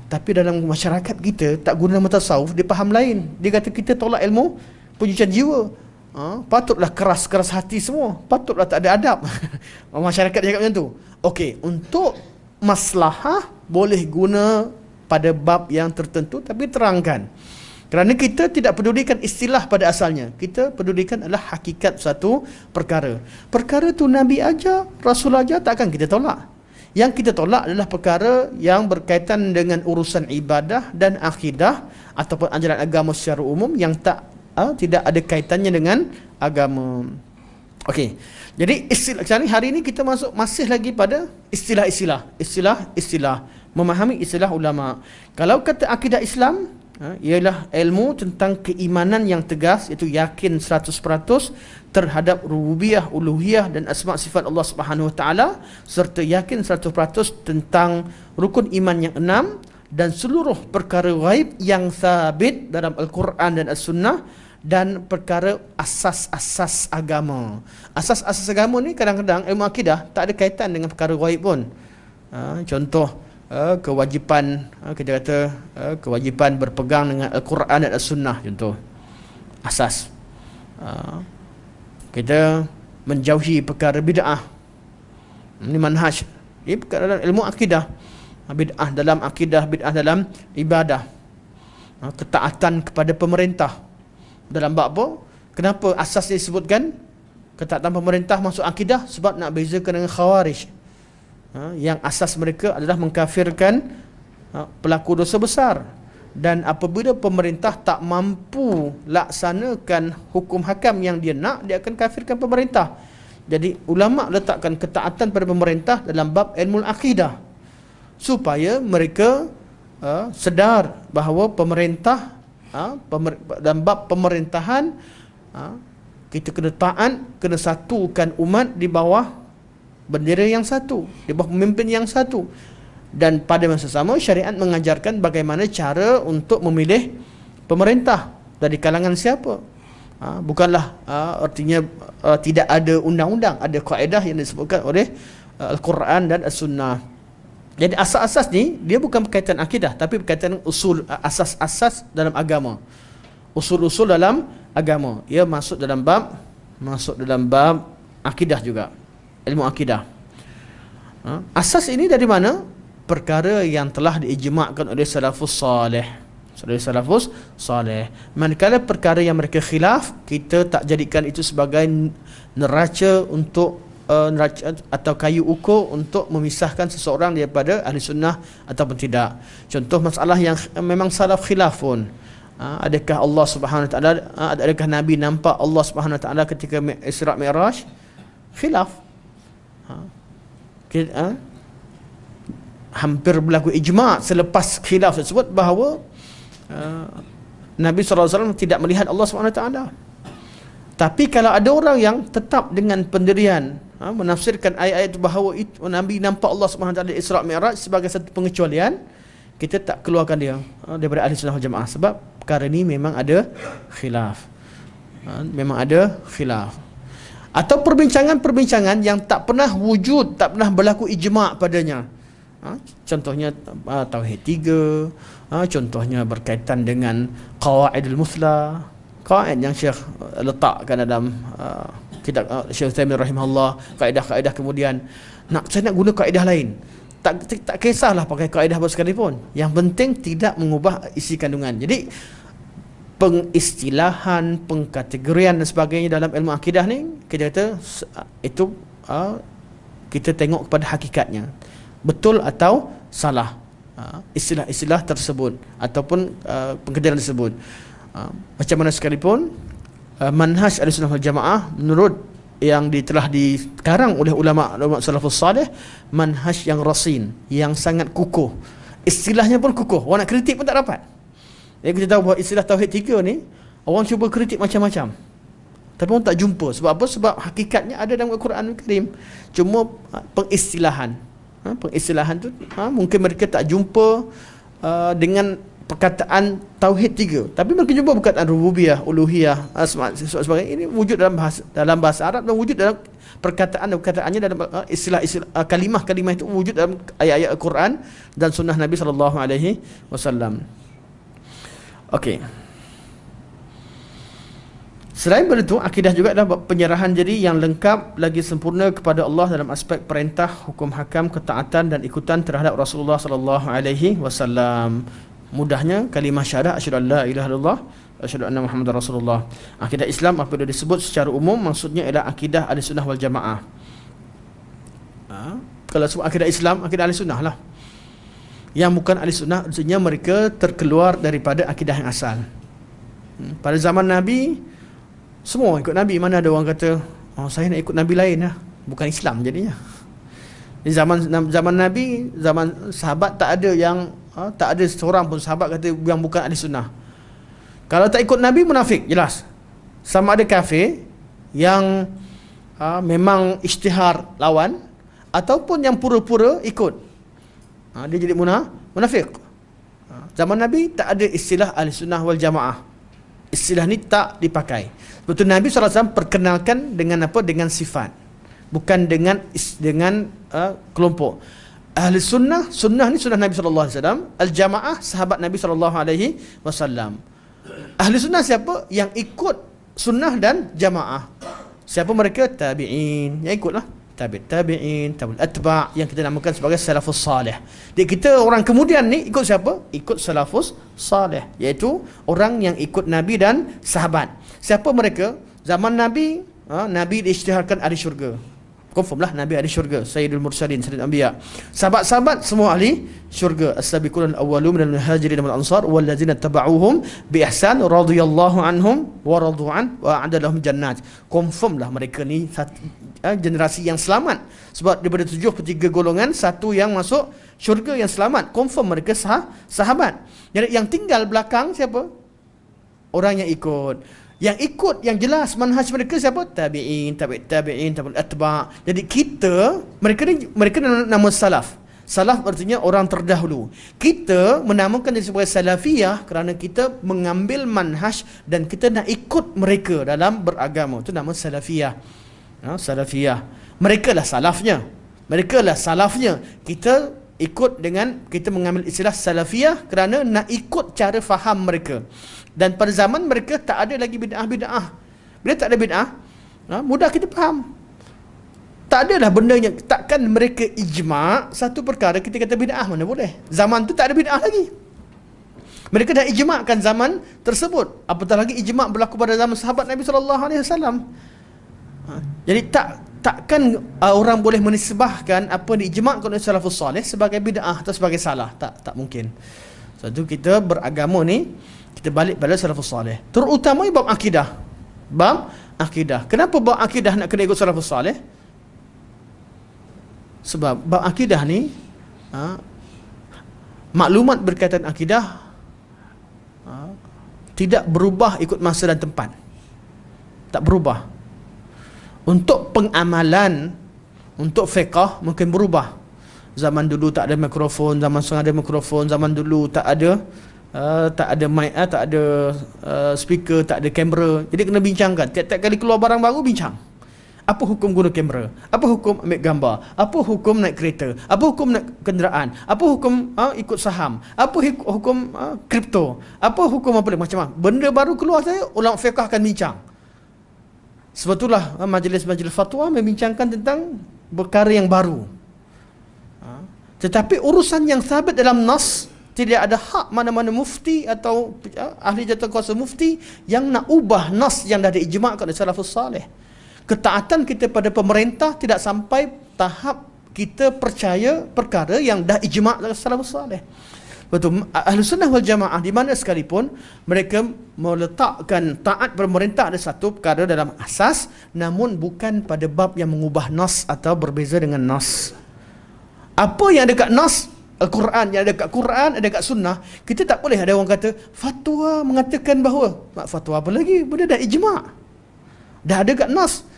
tapi dalam masyarakat kita tak guna nama tasawuf, dia faham lain. Dia kata kita tolak ilmu penjagaan jiwa. Patutlah keras-keras hati semua, patutlah tak ada adab. Masyarakat cakap macam tu. Okey, untuk maslahah boleh guna pada bab yang tertentu, tapi terangkan. Kerana kita tidak pedulikan istilah pada asalnya, kita pedulikan adalah hakikat satu perkara. Perkara tu Nabi ajar, Rasul ajar, takkan kita tolak. Yang kita tolak adalah perkara yang berkaitan dengan urusan ibadah dan akidah ataupun ajaran agama secara umum yang tidak ada kaitannya dengan agama. Okey. Jadi istilah hari ini kita masih lagi pada istilah, memahami istilah ulama. Kalau kata akidah Islam, ialah ilmu tentang keimanan yang tegas, iaitu yakin 100% terhadap rububiyah, uluhiyah dan asma' sifat Allah Subhanahu Wa Taala, serta yakin 100% tentang rukun iman yang 6 dan seluruh perkara ghaib yang sabit dalam Al-Quran dan As-Sunnah, dan perkara asas-asas agama. Asas-asas agama ni kadang-kadang ilmu akidah tak ada kaitan dengan perkara ghaib pun. Contoh kewajipan, kita kata kewajipan berpegang dengan Al-Quran dan As-Sunnah, contoh asas. Kita menjauhi perkara bid'ah, ini manhaj, ini perkara dalam ilmu akidah. Bid'ah dalam akidah, bid'ah dalam ibadah, ketaatan kepada pemerintah dalam bab apa? Kenapa asas disebutkan ketaatan pemerintah masuk akidah? Sebab nak bezakan dengan Khawarij, yang asas mereka adalah mengkafirkan pelaku dosa besar. Dan apabila pemerintah tak mampu laksanakan hukum hakam yang dia nak, dia akan kafirkan pemerintah. Jadi ulama letakkan ketaatan pada pemerintah dalam bab ilmu akidah, supaya mereka sedar bahawa pemerintah, dalam bab pemerintahan, kita kena taat, kena satukan umat di bawah bendera yang satu, di bawah pemimpin yang satu. Dan pada masa sama syariat mengajarkan bagaimana cara untuk memilih pemerintah dari kalangan siapa. Bukanlah artinya tidak ada undang-undang, ada kaedah yang disebutkan oleh Al-Quran dan As-Sunnah. Jadi asas-asas ni dia bukan berkaitan akidah, tapi berkaitan usul, asas-asas dalam agama, usul-usul dalam agama. Ia masuk dalam bab akidah juga, ilmu akidah. Asas ini dari mana? Perkara yang telah diijma'kan oleh salafus salih. Manakala perkara yang mereka khilaf, kita tak jadikan itu sebagai neraca untuk neraca atau kayu ukur untuk memisahkan seseorang daripada ahli sunnah ataupun tidak. Contoh masalah yang memang salaf khilaf pun, adakah Allah Subhanahu Wa Taala, adakah Nabi nampak Allah Subhanahu Wa Taala ketika Isra' Mi'raj? Khilaf. Hampir berlaku ijma' selepas khilaf tersebut bahawa Nabi SAW tidak melihat Allah SWT. Tapi kalau ada orang yang tetap dengan pendirian menafsirkan ayat-ayat itu bahawa Nabi nampak Allah SWT di Isra' Mi'raj sebagai satu pengecualian, kita tak keluarkan dia daripada ahli sunnah wal jamaah, sebab perkara ini memang ada khilaf. Atau perbincangan-perbincangan yang tak pernah wujud, tak pernah berlaku ijma' padanya. Contohnya Tauhid 3, contohnya berkaitan dengan Qawaidul Musla, kaedah yang Syekh letakkan dalam kitab Syekh Utsaimin rahimahullah, kaedah-kaedah. Kemudian saya nak guna kaedah lain, tak kisahlah pakai kaedah apa sekalipun, yang penting tidak mengubah isi kandungan. Jadi pengistilahan, pengkategorian dan sebagainya dalam ilmu akidah ni, kita kata itu kita tengok kepada hakikatnya, betul atau salah istilah-istilah tersebut ataupun pengkategorian tersebut. Macam mana sekalipun, manhaj Ahlussunnah wal Jamaah menurut yang telah dikarang oleh ulama salafus salih, manhaj yang rasin, yang sangat kukuh. Istilahnya pun kukuh, orang nak kritik pun tak dapat. Kita tahu bahawa istilah Tauhid 3 ni orang cuba kritik macam-macam. Tapi orang tak jumpa. Sebab apa? Sebab hakikatnya ada dalam Al-Quran Al-Karim. Cuma pengistilahan. Pengistilahan tu mungkin mereka tak jumpa dengan perkataan tauhid 3, tapi mereka jumpa perkataan rububiyah, uluhiyah, asma' sebagainya. Ini wujud dalam bahasa Arab dan wujud dalam perkataannya dalam istilah kalimah-kalimah itu wujud dalam ayat-ayat Al-Quran dan sunnah Nabi sallallahu alaihi wasallam. Okey. Selain daripada itu, akidah juga adalah penyerahan diri yang lengkap lagi sempurna kepada Allah dalam aspek perintah, hukum hakam, ketaatan dan ikutan terhadap Rasulullah sallallahu alaihi wasallam. Mudahnya kalimah syahadat asyhadu an la ilaha illallah asyhadu anna muhammadar rasulullah. Akidah Islam apabila disebut secara umum maksudnya ialah akidah Ahlussunnah wal Jamaah. Kalau sebut akidah Islam, akidah Ahlussunnah lah. Yang bukan Ahlussunnah maksudnya mereka terkeluar daripada akidah yang asal. Pada zaman Nabi semua ikut Nabi. Mana ada orang kata, oh saya nak ikut Nabi lain lah, bukan Islam jadinya. Di zaman Nabi, zaman sahabat tak ada yang tak ada seorang pun sahabat kata yang bukan ahli sunnah. Kalau tak ikut Nabi, munafik, jelas. Sama ada kafir yang memang isytihar lawan, ataupun yang pura-pura ikut, dia jadi munafik. Zaman Nabi tak ada istilah ahli sunnah wal jamaah. Istilah ni tak dipakai. Betul, Nabi SAW perkenalkan dengan apa? Dengan sifat, bukan dengan kelompok. Ahli sunnah, sunnah ni sunnah Nabi SAW. Al-jamaah, sahabat Nabi SAW. Ahli sunnah siapa? Yang ikut sunnah dan jamaah. Siapa mereka? Tabi'in. Yang ikutlah tabi'in, tabi'ul atba', yang kita namakan sebagai salafus salih. Jadi kita orang kemudian ni ikut siapa? Ikut salafus salih, iaitu orang yang ikut Nabi dan sahabat. Siapa mereka? Zaman Nabi, Nabi diisytiharkan ahli syurga. Confirmlah Nabi ahli syurga, Sayyidul Mursalin, Sayyidul Anbiya. Sahabat-sahabat semua ahli syurga. As-sabiqun al-awwalun minal muhajirin wal ansar wallazina tabauhum bi ihsan radhiyallahu anhum wa radu an wa a'adda lahum jannat. Confirmlah mereka ni generasi yang selamat. Sebab daripada 73 golongan, satu yang masuk syurga yang selamat. Confirm mereka sahabat. Jadi yang tinggal belakang siapa? Orang yang ikut. Yang ikut, yang jelas manhaj mereka siapa? Tabi'in, tabi'in, tabi'ul atba'. Jadi kita, mereka nama salaf. Salaf artinya orang terdahulu. Kita menamakan diri sebagai salafiyah kerana kita mengambil manhaj dan kita nak ikut mereka dalam beragama. Itu nama salafiyah. Salafiyah. Mereka lah salafnya. Mereka lah salafnya. Kita ikut dengan, kita mengambil istilah salafiyah kerana nak ikut cara faham mereka. Dan pada zaman mereka tak ada lagi bid'ah-bid'ah. Bila tak ada bid'ah, mudah kita faham. Tak adalah benda yang, takkan mereka ijma' satu perkara kita kata bid'ah, mana boleh. Zaman tu tak ada bid'ah lagi. Mereka dah ijma'kan zaman tersebut. Apatah lagi ijma' berlaku pada zaman sahabat Nabi SAW. Jadi takkan orang boleh menisbahkan apa yang diijma'kan oleh salafus salih sebagai bid'ah atau sebagai salah. Tak mungkin. Satu, kita beragama ni kita balik pada salafus salih. Terutama bab akidah. Bab akidah. Kenapa bab akidah nak kena ikut salafus salih? Sebab bab akidah ni maklumat berkaitan akidah tidak berubah ikut masa dan tempat. Tak berubah. Untuk pengamalan, untuk fiqh mungkin berubah. Zaman dulu tak ada mikrofon, zaman sekarang ada mikrofon, zaman dulu tak ada mic, tak ada speaker, tak ada kamera. Jadi kena bincangkan. Tiap-tiap kali keluar barang baru, bincang. Apa hukum guna kamera? Apa hukum ambil gambar? Apa hukum naik kereta? Apa hukum naik kenderaan? Apa hukum ikut saham? Apa hukum kripto? Apa hukum apa lagi? Macam-macam. Benda baru keluar saya, ulama fiqh akan bincang. Sebab itulah majlis-majlis fatwa membincangkan tentang perkara yang baru. Tetapi urusan yang sabit dalam nas, tidak ada hak mana-mana mufti atau ahli jawatankuasa mufti yang nak ubah nas yang dah diijma'kan oleh salafus salih. Ketaatan kita pada pemerintah tidak sampai tahap kita percaya perkara yang dah ijma' oleh salafus salih. Betul. Ahlussunnah wal Jamaah di mana sekalipun mereka meletakkan taat pemerintah ada satu perkara dalam asas, namun bukan pada bab yang mengubah nas atau berbeza dengan nas. Apa yang ada kat nas Al-Quran, yang ada kat Quran, ada kat sunnah, kita tak boleh ada orang kata fatwa mengatakan bahawa. Fatwa apa lagi? Benda dah ijma'. dah ada kat nas.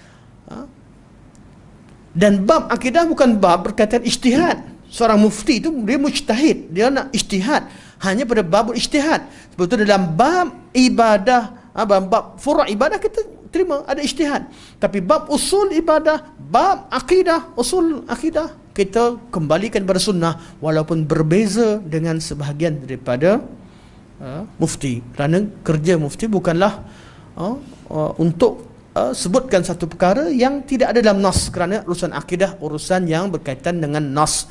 Dan bab akidah bukan bab berkaitan ijtihad. Seorang mufti itu dia mujtahid, dia nak ijtihad hanya pada bab ijtihad. Sebab itu dalam bab ibadah, bab furu' ibadah kita terima ada ijtihad. Tapi bab usul ibadah, bab akidah, usul akidah kita kembalikan kepada sunnah walaupun berbeza dengan sebahagian daripada mufti. Kerana kerja mufti bukanlah untuk sebutkan satu perkara yang tidak ada dalam nas, kerana urusan akidah urusan yang berkaitan dengan nas.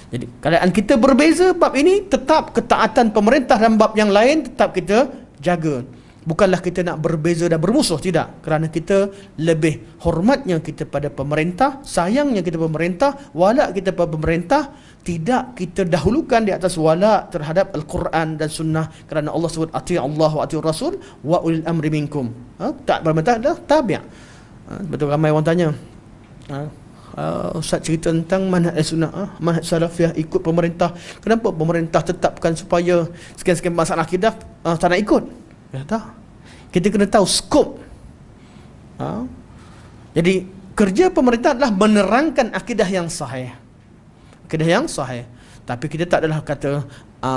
Jadi keadaan kita berbeza bab ini, tetap ketaatan pemerintah dalam bab yang lain tetap kita jaga. Bukanlah kita nak berbeza dan bermusuh, tidak. Kerana kita lebih hormatnya kita pada pemerintah, sayangnya kita pemerintah, wala kita pada pemerintah, tidak kita dahulukan di atas wala terhadap Al-Quran dan Sunnah. Kerana Allah sebut ati' Allah wa ati' Rasul wa ulil amri minkum. Tak pemerintah dah tabi'. Betul, ramai orang tanya, Ustaz cerita tentang manhaj Sunnah, manhaj Salafiyah ikut pemerintah. Kenapa pemerintah tetapkan supaya sekian-sekian masalah akidah tak nak ikut? Ya tak. Kita kena tahu skop. Jadi kerja pemerintah adalah menerangkan akidah yang sahih. Akidah yang sahih. Tapi kita tak adalah kata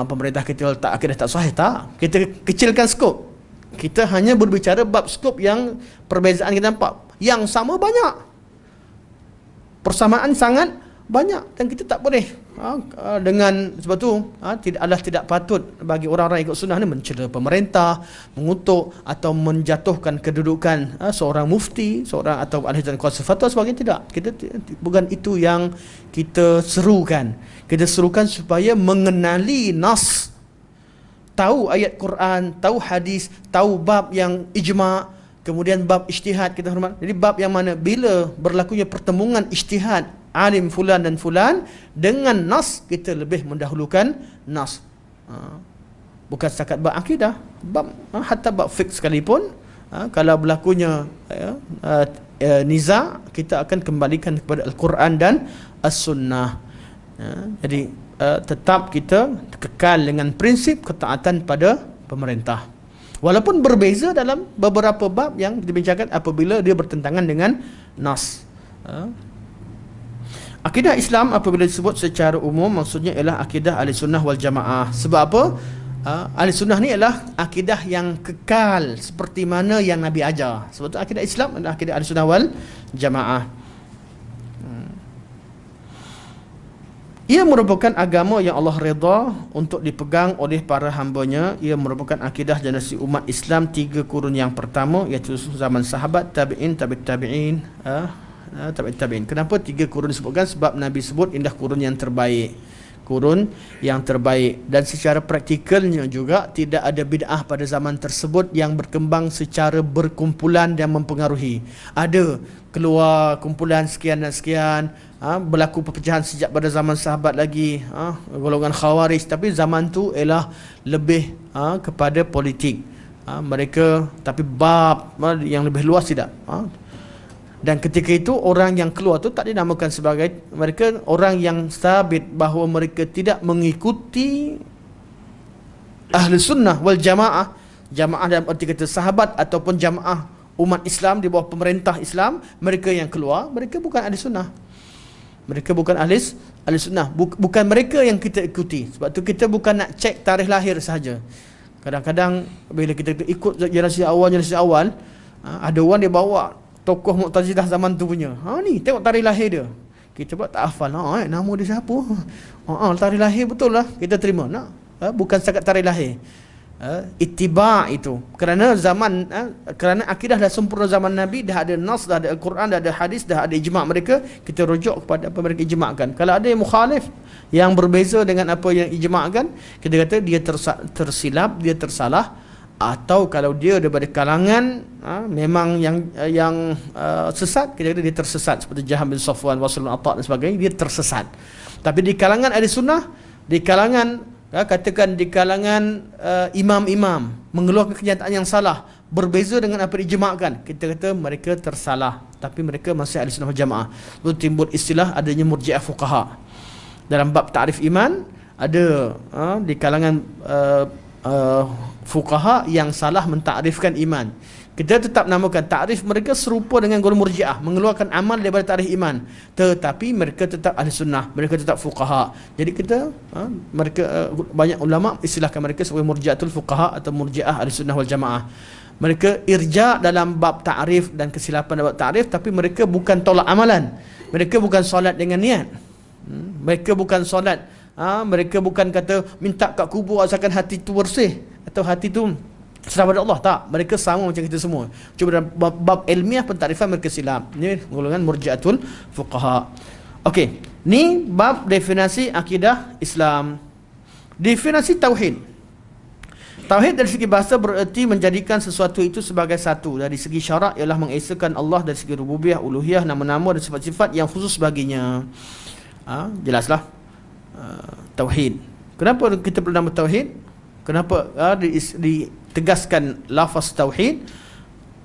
pemerintah kita letak akidah tak sahih, tak. Kita kecilkan skop. Kita hanya berbicara bab skop yang perbezaan kita nampak. Yang sama banyak. Persamaan sangat banyak, dan kita tak boleh dengan sebab tu tidak patut bagi orang-orang ikut sunnah ni mencela pemerintah, mengutuk atau menjatuhkan kedudukan seorang mufti, seorang atau ahli kuasa fatwa sebagainya. Tidak, kita bukan itu yang kita serukan. Kita serukan supaya mengenali nas, tahu ayat Quran, tahu hadis, tahu bab yang ijma', kemudian bab ijtihad kita hormat. Jadi bab yang mana bila berlakunya pertemuan ijtihad alim fulan dan fulan dengan nas, kita lebih mendahulukan nas. Bukan setakat bab akidah, bab hatta bab fiqh sekalipun, kalau berlakunya niza', kita akan kembalikan kepada Al-Quran dan As-Sunnah. Jadi tetap kita kekal dengan prinsip ketaatan pada pemerintah. Walaupun berbeza dalam beberapa bab yang dibincangkan apabila dia bertentangan dengan nas. Akidah Islam apabila disebut secara umum maksudnya ialah akidah ahli sunnah wal jamaah. Sebab apa? Ahli sunnah ni ialah akidah yang kekal seperti mana yang Nabi ajar. Sebab tu akidah Islam adalah akidah ahli sunnah wal jamaah. Ia merupakan agama yang Allah redha untuk dipegang oleh para hambanya. Ia merupakan akidah generasi umat Islam 3 kurun yang pertama, iaitu zaman sahabat, tabi'in, tabi'in, tabi'in. Kenapa 3 kurun disebutkan? Sebab Nabi sebut indah kurun yang terbaik. Kurun yang terbaik. Dan secara praktikalnya juga tidak ada bid'ah pada zaman tersebut yang berkembang secara berkumpulan dan mempengaruhi. Ada keluar kumpulan sekian dan sekian, berlaku perpecahan sejak pada zaman sahabat lagi, golongan khawarij, tapi zaman tu ialah lebih kepada politik. Mereka tapi bab yang lebih luas tidak. Dan ketika itu orang yang keluar tu tak dinamakan sebagai, mereka orang yang sabit bahawa mereka tidak mengikuti ahli sunnah wal jamaah. Jamaah dalam arti kata sahabat ataupun jamaah umat Islam di bawah pemerintah Islam. Mereka yang keluar, mereka bukan ahli sunnah. Mereka bukan ahli sunnah. Bukan mereka yang kita ikuti. Sebab tu kita bukan nak cek tarikh lahir sahaja. Kadang-kadang bila kita ikut generasi awal, ada orang dia bawa tokoh Mu'tazilah zaman tu punya. Ni tengok tarikh lahir dia. Kita buat tak hafal. Nama dia siapa? Tarikh lahir betul lah. Kita terima. Bukan setakat tarikh lahir. Ittiba' itu. Kerana zaman kerana akidah dah sempurna zaman Nabi, dah ada nas, dah ada Al-Quran, dah ada hadis, dah ada ijma' mereka, kita rujuk kepada apa mereka ijma'kan. Kalau ada yang mukhalif, yang berbeza dengan apa yang ijma'kan, kita kata dia tersilap, dia tersalah. Atau kalau dia daripada kalangan memang yang sesat, kita kata dia tersesat, seperti Jaham bin Safwan, Wasil bin Atta' dan sebagainya, dia tersesat. Tapi di kalangan ahli sunnah, di kalangan katakan di kalangan imam-imam mengeluarkan kenyataan yang salah, berbeza dengan apa dijemaahkan, kita kata mereka tersalah, tapi mereka masih ahli sunnah wal jamaah. Lalu timbul istilah adanya murji'ah fuqaha. Dalam bab ta'rif iman ada di kalangan fuqaha yang salah mentakrifkan iman. Kita tetap namakan takrif mereka serupa dengan golongan Murji'ah, mengeluarkan amal daripada tarikh iman, tetapi mereka tetap ahli sunnah, mereka tetap fuqaha. Jadi kita mereka banyak ulama istilahkan mereka sebagai Murji'atul fuqaha atau Murji'ah ahli sunnah wal jamaah. Mereka irja dalam bab takrif dan kesilapan dalam bab takrif, tapi mereka bukan tolak amalan. Mereka bukan solat dengan niat. Mereka bukan solat, mereka bukan kata minta kat kubur asalkan hati tu bersih atau hati tu serah pada Allah. Tak, mereka sama macam kita semua. Cuma dalam bab ilmiah pentarifan mereka silap. Ini golongan Murji'atul fuqaha. Okey, ni bab definisi akidah Islam. Definisi tauhid. Tauhid dari segi bahasa bererti menjadikan sesuatu itu sebagai satu. Dari segi syarak ialah mengesakan Allah dari segi rububiyah, uluhiyah, nama-nama dan sifat-sifat yang khusus baginya. Jelaslah tauhid. Kenapa kita perlu nama tauhid? Kenapa ditegaskan lafaz tauhid?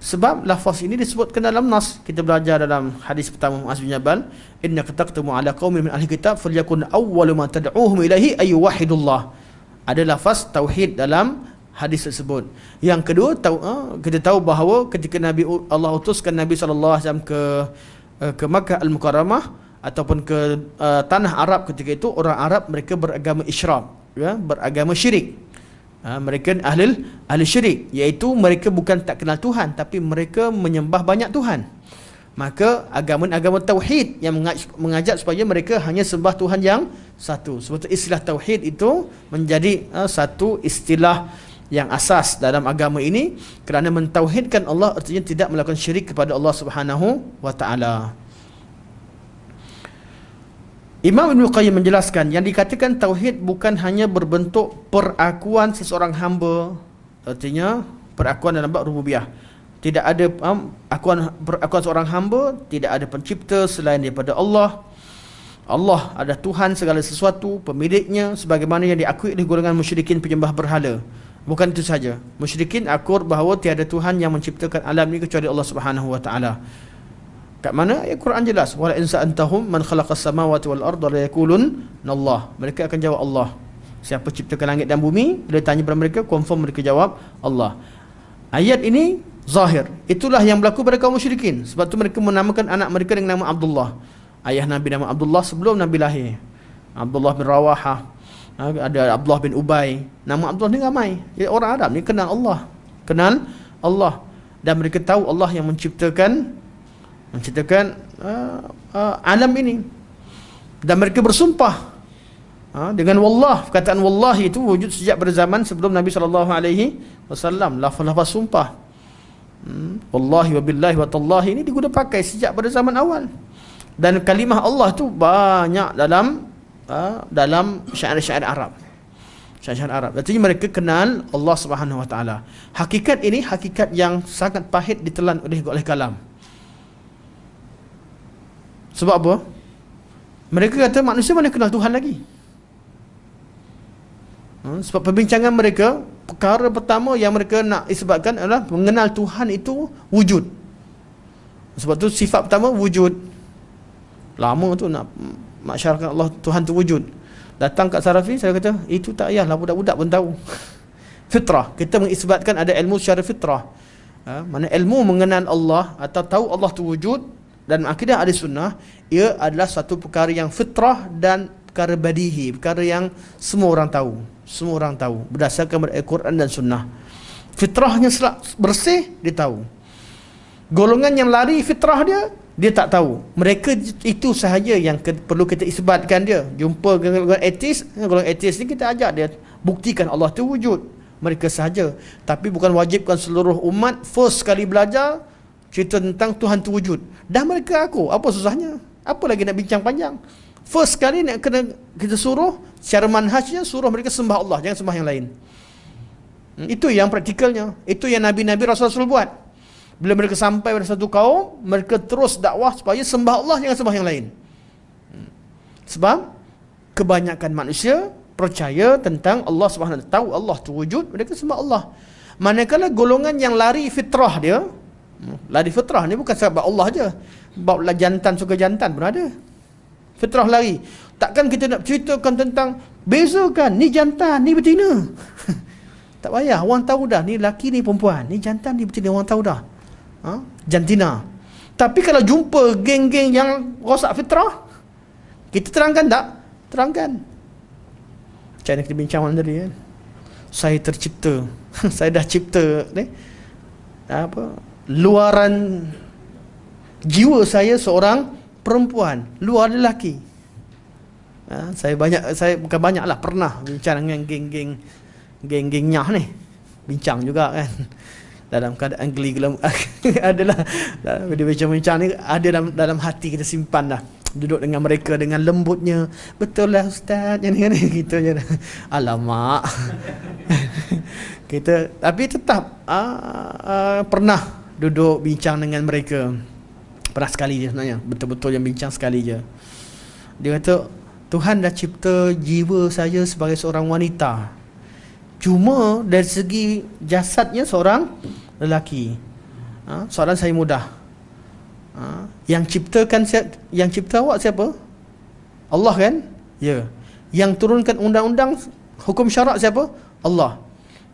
Sebab lafaz ini disebutkan dalam nas. Kita belajar dalam hadis pertama Muaz bin Jabal, innaka taqtamu ala qaumin min ahli kitab falyakun awwalu ma tad'uuhum ilaihi ay wahidullah. Ada lafaz tauhid dalam hadis tersebut. Yang kedua, kita tahu bahawa ketika Allah utuskan Nabi sallallahu alaihi wasallam ke Makkah Al-Mukarramah ataupun ke tanah Arab ketika itu, orang Arab mereka beragama isyrak, beragama syirik. Mereka ahli syirik, iaitu mereka bukan tak kenal Tuhan, tapi mereka menyembah banyak Tuhan. Maka agama tauhid yang mengajak supaya mereka hanya sembah Tuhan yang satu. Sebab itu istilah tauhid itu menjadi satu istilah yang asas dalam agama ini, kerana mentauhidkan Allah artinya tidak melakukan syirik kepada Allah Subhanahu wa taala. Imam Ibn Qayyim menjelaskan yang dikatakan tauhid bukan hanya berbentuk perakuan seseorang hamba, artinya perakuan dalam bab rububiyah. Tidak ada perakuan seorang hamba, tidak ada pencipta selain daripada Allah. Allah ada Tuhan segala sesuatu, pemiliknya, sebagaimana yang diakui oleh golongan musyrikin penyembah berhala. Bukan itu saja, musyrikin akur bahawa tiada Tuhan yang menciptakan alam ini kecuali Allah Subhanahu wa taala. Kat mana ayat Quran jelas, wala in sa'antahum man khalaqas samawati wal arda la yaqulun Allah. Mereka akan jawab Allah. Siapa ciptakan langit dan bumi? Bila tanya kepada mereka, confirm mereka jawab Allah. Ayat ini zahir. Itulah yang berlaku pada kaum musyrikin. Sebab tu mereka menamakan anak mereka dengan nama Abdullah. Ayah Nabi nama Abdullah sebelum Nabi lahir. Abdullah bin Rawahah. Ada Abdullah bin Ubay. Nama Abdullah ni ramai. Jadi orang Arab ni kenal Allah. Kenal Allah. Dan mereka tahu Allah yang menciptakan alam ini. Dan mereka bersumpah dengan wallah. Perkataan wallahi itu wujud sejak pada zaman sebelum Nabi SAW. Lafaz sumpah, wallahi wa billahi wa tallahi, ini digunakan pakai sejak pada zaman awal. Dan kalimah Allah tu banyak dalam syair-syair Arab. Syair-syair Arab. Artinya mereka kenal Allah Subhanahu wa taala. Hakikat ini hakikat yang sangat pahit ditelan oleh kalam. Sebab apa? Mereka kata manusia mana kenal Tuhan lagi. Sebab perbincangan mereka, perkara pertama yang mereka nak isbatkan adalah mengenal Tuhan itu wujud. Sebab tu sifat pertama wujud. Lama tu nak masyarakat Allah Tuhan tu wujud. Datang kat Sarafi, saya kata itu tak payahlah, budak-budak pun tahu. Fitrah, kita mengisbatkan ada ilmu secara fitrah. Mana ilmu mengenal Allah atau tahu Allah tu wujud, dan akidah ahli sunnah, ia adalah satu perkara yang fitrah dan perkara badihi, perkara yang semua orang tahu. Semua orang tahu berdasarkan Al-Quran dan sunnah. Fitrahnya bersih, dia tahu. Golongan yang lari fitrah dia tak tahu. Mereka itu sahaja yang perlu kita isbatkan dia. Jumpa golongan ateis ni, kita ajak dia buktikan Allah tu wujud. Mereka sahaja. Tapi bukan wajibkan seluruh umat first sekali belajar cerita tentang Tuhan tu wujud. Dah mereka aku, apa susahnya? Apa lagi nak bincang panjang? First sekali nak kena kita suruh secara manhajnya, suruh mereka sembah Allah, jangan sembah yang lain. Itu yang praktikalnya. Itu yang Nabi-Nabi Rasul-Rasul buat. Bila mereka sampai pada satu kaum, mereka terus dakwah supaya sembah Allah, jangan sembah yang lain. Sebab kebanyakan manusia percaya tentang Allah Subhanahu wa taala, tahu Allah tu wujud, mereka sembah Allah. Manakala golongan yang lari fitrah dia, lari fitrah ni bukan sebab Allah je. Bab jantan suka jantan pun ada. Fitrah lari. Takkan kita nak ceritakan tentang bezakan ni jantan, ni betina. Tak payah, orang tahu dah ni laki ni perempuan, ni jantan ni betina, orang tahu dah. Jantina. Tapi kalau jumpa geng-geng yang rosak fitrah, kita terangkan tak? Terangkan. Macam mana kita bincang malam tadi kan? Saya tercipta saya dah cipta ni luaran jiwa saya seorang perempuan, luar lelaki. Saya bukan banyak lah, pernah bincang dengan geng-geng nyah ni, bincang juga kan, dalam keadaan geli gelam adalah bila bincang-bincang ni ada dalam hati kita simpan dah, duduk dengan mereka dengan lembutnya, betul lah ustaz yang ni gitu je. Alamak. Kita tapi tetap pernah duduk bincang dengan mereka. Pernah sekali je sebenarnya, betul-betul yang bincang sekali je. Dia kata Tuhan dah cipta jiwa saya sebagai seorang wanita, cuma dari segi jasadnya seorang lelaki. Soalan saya mudah. Yang cipta awak siapa? Allah kan? Ya. Yang turunkan undang-undang hukum syarak siapa? Allah.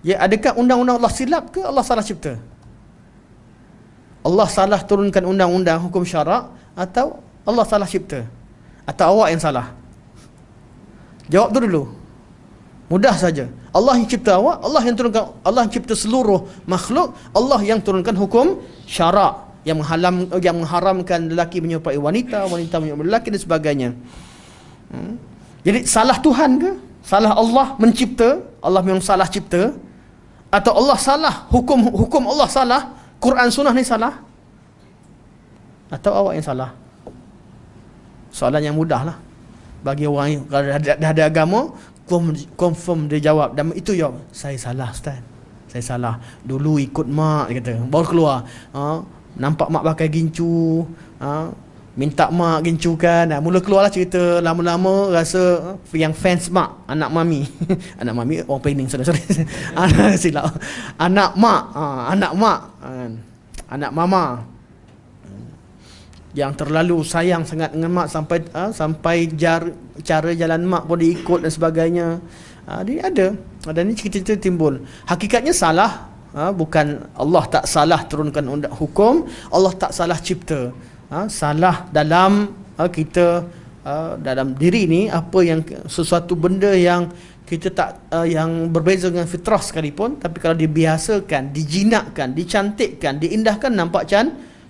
Ya, adakah undang-undang Allah silap ke Allah salah cipta? Allah salah turunkan undang-undang hukum syarak atau Allah salah cipta? Atau awak yang salah? Jawab tu dulu. Mudah saja. Allah yang cipta awak, Allah yang turunkan, Allah yang cipta seluruh makhluk, Allah yang turunkan hukum syarak yang mengharamkan lelaki menyerupai wanita, wanita menyerupai lelaki dan sebagainya. Jadi salah Tuhan ke? Salah Allah mencipta? Allah memang salah cipta? Atau Allah salah hukum Allah salah? Quran sunnah ni salah? Atau awak yang salah? Soalan yang mudah lah bagi orang yang kalau dah ada agama, confirm dia jawab, dan itu jawab, saya salah ustaz, saya salah, dulu ikut mak, dia kata, baru keluar nampak mak pakai gincu, minta mak gincukan, mula keluarlah cerita. Lama-lama rasa yang fans mak, anak mami anak mami orang Pening, sorry silap, anak mak, anak mama yang terlalu sayang sangat dengan mak sampai cara jalan mak pun diikut dan sebagainya. Dia ada dan ni cerita-cerita timbul. Hakikatnya salah, bukan Allah tak salah turunkan undang hukum, Allah tak salah cipta. Salah dalam kita dalam diri ni, apa yang sesuatu benda yang kita tak yang berbeza dengan fitrah sekalipun, tapi kalau dibiasakan, dijinakkan, dicantikkan, diindahkan, nampak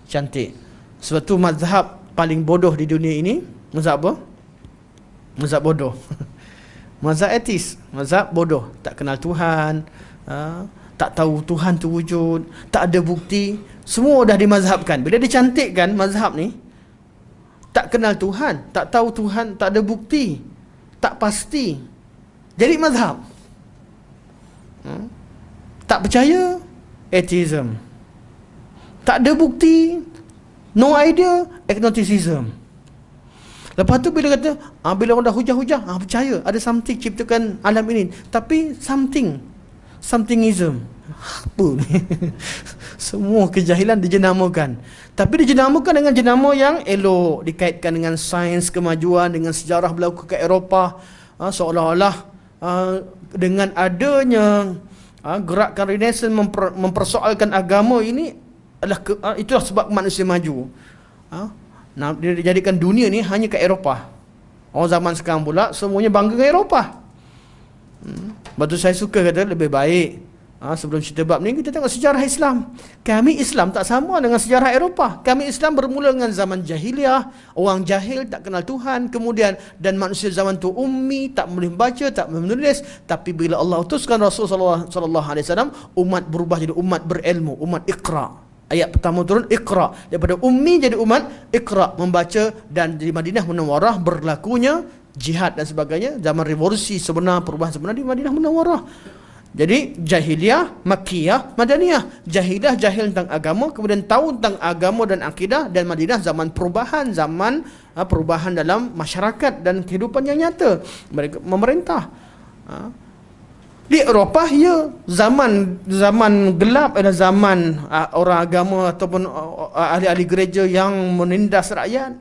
cantik. Sebab tu mazhab paling bodoh di dunia ini, mazhab apa? Mazhab bodoh. Mazhab etis, mazhab bodoh, tak kenal Tuhan, tak tahu Tuhan tu wujud, tak ada bukti, semua dah dimazhabkan. Bila dicantikkan mazhab ni, tak kenal Tuhan, tak tahu Tuhan, tak ada bukti, tak pasti, jadi mazhab. Tak percaya, atheism. Tak ada bukti, no idea, agnosticism. Lepas tu bila kata bila orang dah hujah-hujah, percaya ada something ciptakan alam ini, tapi somethingism. Apa ni? Semua kejahilan dijenamakan, tapi dijenamakan dengan jenama yang elok, dikaitkan dengan sains, kemajuan, dengan sejarah berlaku ke Eropah, seolah-olah dengan adanya gerakan Renaissance mempersoalkan agama ini itulah sebab manusia maju. Dia dijadikan dunia ni hanya ke Eropah. Orang zaman sekarang pula semuanya bangga dengan Eropah. Lepas tu saya suka kata lebih baik sebelum cerita bab ni kita tengok sejarah Islam. Kami Islam tak sama dengan sejarah Eropah. Kami Islam bermula dengan zaman jahiliah, orang jahil, tak kenal Tuhan, kemudian dan manusia zaman tu ummi, tak boleh baca, tak boleh menulis. Tapi bila Allah utuskan Rasulullah sallallahu alaihi wasallam, umat berubah jadi umat berilmu, umat Iqra. Ayat pertama turun Iqra, daripada ummi jadi umat Iqra, membaca. Dan di Madinah Munawwarah berlakunya jihad dan sebagainya, zaman revolusi sebenar, perubahan sebenar di Madinah Munawwarah. Jadi jahiliyah, Makkiyah, Madaniyah. Jahiliyah jahil tentang agama, kemudian tahu tentang agama dan akidah. Dan Madinah zaman perubahan, zaman perubahan dalam masyarakat dan kehidupan yang nyata. Mereka memerintah. Di Eropah ya zaman gelap, adalah zaman orang agama ataupun ahli-ahli gereja yang menindas rakyat,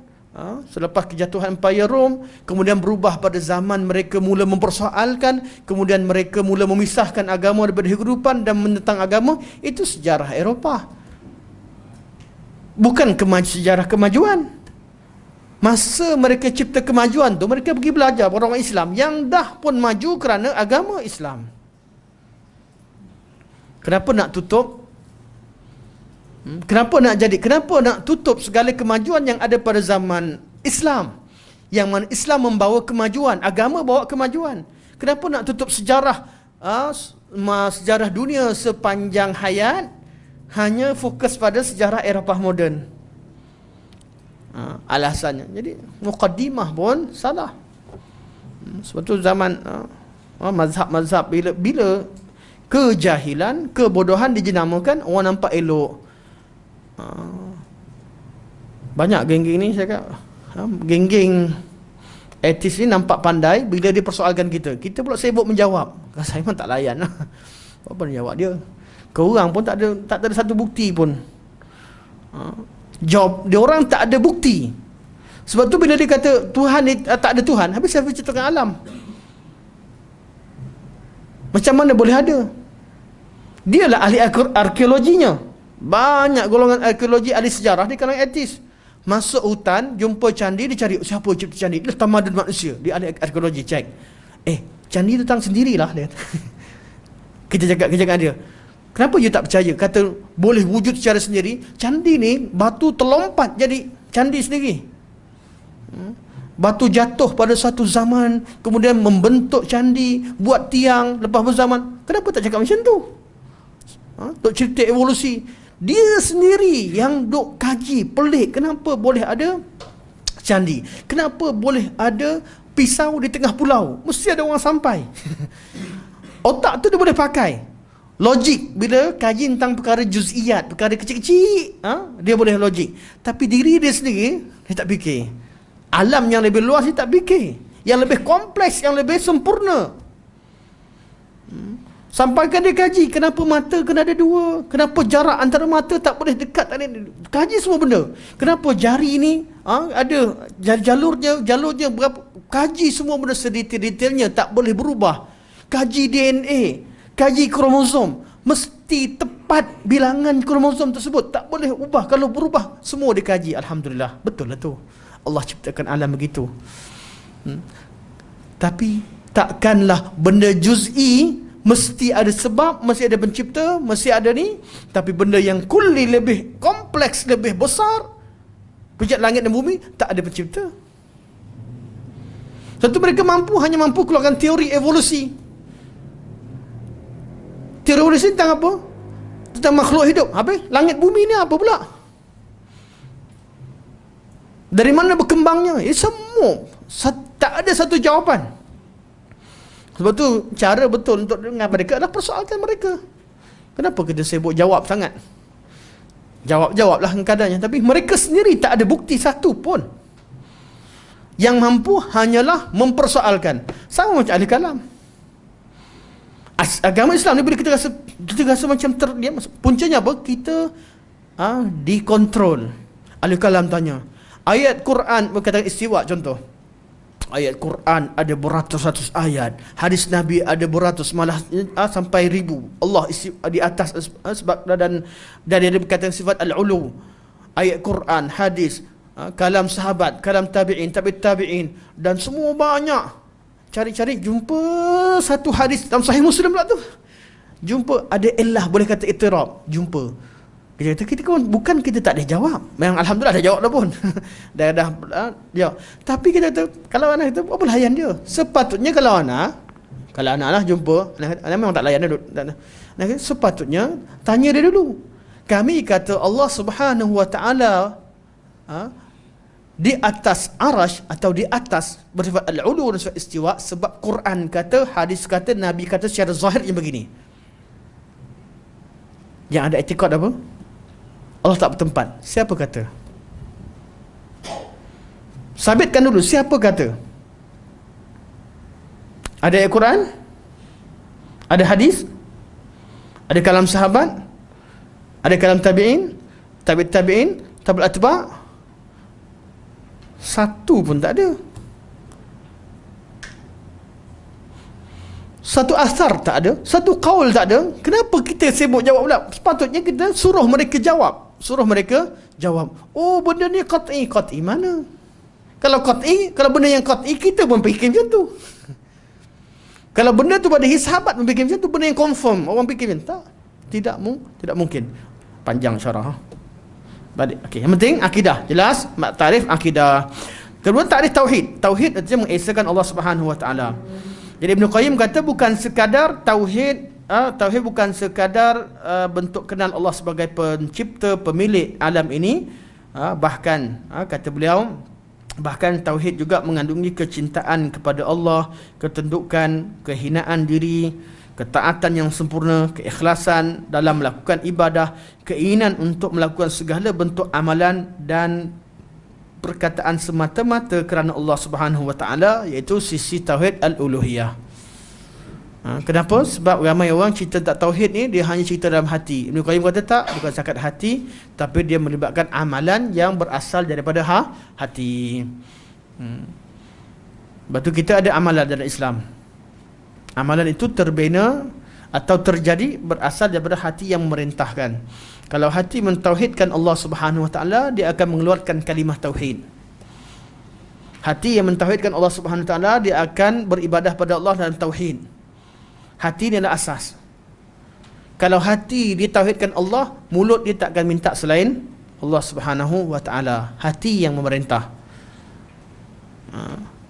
Selepas kejatuhan Empire Rom, kemudian berubah pada zaman mereka mula mempersoalkan, kemudian mereka mula memisahkan agama daripada kehidupan dan menentang agama. Itu sejarah Eropah, bukan sejarah kemajuan. Masa mereka cipta kemajuan tu, mereka pergi belajar orang Islam yang dah pun maju kerana agama Islam. Kenapa nak tutup? Kenapa nak tutup segala kemajuan yang ada pada zaman Islam, yang mana Islam membawa kemajuan, agama bawa kemajuan? Kenapa nak tutup sejarah sejarah dunia sepanjang hayat hanya fokus pada sejarah Eropah moden? Alasannya, jadi muqaddimah pun salah. Sebab tu zaman mazhab bila kejahilan, kebodohan dijenamakan, orang nampak elok. Banyak geng-geng ni saya kata, geng-geng etis ni nampak pandai bila dia persoalkan kita pula sibuk menjawab. Saya pun tak layan. Apa nak jawab dia? Kau orang pun tak ada satu bukti pun. Jawab dia orang tak ada bukti. Sebab tu bila dia kata Tuhan ni tak ada Tuhan, habis siapa ciptakan alam? Macam mana boleh ada? Dialah ahli arkeologinya. Banyak golongan arkeologi, ahli sejarah di kalangan etis. Masuk hutan, jumpa candi, dia cari siapa cipta candi. Dia tamadun manusia. Dia ahli arkeologi, cek. Candi tu datang sendirilah dia. Kita jaga dia. Kenapa you tak percaya? Kata boleh wujud secara sendiri. Candi ni batu terlompat jadi candi sendiri. Batu jatuh pada satu zaman, kemudian membentuk candi, buat tiang lepas berzaman. Kenapa tak cakap macam tu? Duk cerita evolusi. Dia sendiri yang duk kaji, pelik. Kenapa boleh ada candi? Kenapa boleh ada pisau di tengah pulau? Mesti ada orang sampai. Otak tu dia boleh pakai. Logik bila kaji tentang perkara juz'iyat, perkara kecil-kecil, dia boleh logik. Tapi diri dia sendiri, dia tak fikir. Alam yang lebih luas dia tak fikir. Yang lebih kompleks, yang lebih sempurna. Sampaikan dia kaji, kenapa mata kena ada dua? Kenapa jarak antara mata tak boleh dekat? Kaji semua benda. Kenapa jari ni ada jalurnya berapa? Kaji semua benda sedetail-detailnya, tak boleh berubah. Kaji DNA, kaji kromosom, mesti tepat bilangan kromosom tersebut, tak boleh ubah. Kalau berubah, semua dikaji. Alhamdulillah, betul lah tu, Allah ciptakan alam begitu. Tapi takkanlah benda juz'i mesti ada sebab, mesti ada pencipta, mesti ada ni. Tapi benda yang kulli, lebih kompleks, lebih besar, pijak langit dan bumi, tak ada pencipta. Satu mereka hanya mampu keluarkan teori evolusi. Teori evolusi tentang apa? Tentang makhluk hidup. Habis langit bumi ni apa pula? Dari mana berkembangnya? Semua tak ada satu jawapan. Sebab tu cara betul untuk dengar mereka adalah persoalkan mereka. Kenapa kita sibuk jawab sangat? Jawab-jawablah kadangnya, tapi mereka sendiri tak ada bukti satu pun. Yang mampu hanyalah mempersoalkan. Sama macam ahli kalam. Agama Islam ni bila kita rasa macam puncanya apa? Kita dikontrol. Ahli kalam tanya, ayat Quran berkata istiwa, contoh. Ayat Quran ada beratus-ratus ayat, hadis Nabi ada beratus, malah sampai ribu. Allah di atas sebab dan dia berkata sifat al-ulu. Ayat Quran, hadis, kalam sahabat, kalam tabi'in, tabi'in, dan semua banyak. Cari-cari jumpa satu hadis dalam Sahih Muslim pula tu. Jumpa ada illah, boleh kata itirab, jumpa. Kita bukan kita tak ada jawab. Memang alhamdulillah ada jawab dah pun. dah jawab. Tapi kita kata kalau anak kita apa layan dia? Sepatutnya kalau anak lah jumpa, anak memang tak layan dia. Sepatutnya tanya dia dulu. Kami kata Allah Subhanahu Wa Taala di atas arash atau di atas bersifat al-ulu dan sifat istiwa, sebab Quran kata, hadis kata, Nabi kata secara zahirnya begini. Yang ada etikad apa? Allah tak bertempat. Siapa kata? Sabitkan dulu, siapa kata? Ada ayat Quran? Ada hadis? Ada kalam sahabat? Ada kalam tabi'in? Tabi'in? Tabi'ul atba'? Satu pun tak ada. Satu asar tak ada, satu qaul tak ada. Kenapa kita sibuk jawab pula? Sepatutnya kita suruh mereka jawab. Suruh mereka jawab. Oh, benda ni qat'i. Qat'i mana? Kalau qat'i, kalau benda yang qat'i, kita pun fikir macam tu. Kalau benda tu pada sahabat pun fikir macam tu. Benda yang confirm, orang fikir macam tu. Tidak mungkin. Panjang syarah. Balik. Okey, yang penting akidah. Jelas? Tarikh akidah. Kedua, tarikh tauhid. Tauhid artinya mengesakan Allah Subhanahu Wa Taala. Jadi Ibn Qayyim kata bukan sekadar tauhid, tauhid bukan sekadar bentuk kenal Allah sebagai pencipta, pemilik alam ini, bahkan kata beliau, bahkan tauhid juga mengandungi kecintaan kepada Allah, ketundukan, kehinaan diri, ketaatan yang sempurna, keikhlasan dalam melakukan ibadah, keinginan untuk melakukan segala bentuk amalan dan perkataan semata-mata kerana Allah Subhanahu Wa Taala, iaitu sisi tauhid al-uluhiyah. Kenapa? Sebab ramai orang cerita tak tauhid ni dia hanya cerita dalam hati. Ibn Qayyim kata tak, bukan setakat hati, tapi dia melibatkan amalan yang berasal daripada hati. Lepas tu kita ada amalan dalam Islam. Amalan itu terbina atau terjadi berasal daripada hati yang memerintahkan. Kalau hati mentauhidkan Allah Subhanahu Wa Taala, dia akan mengeluarkan kalimah tauhid. Hati yang mentauhidkan Allah Subhanahu Wa Taala, dia akan beribadah pada Allah dalam tauhid. Hati ni adalah asas. Kalau hati ditauhidkan Allah, mulut dia tak akan minta selain Allah Subhanahu Wa Taala. Hati yang memerintah.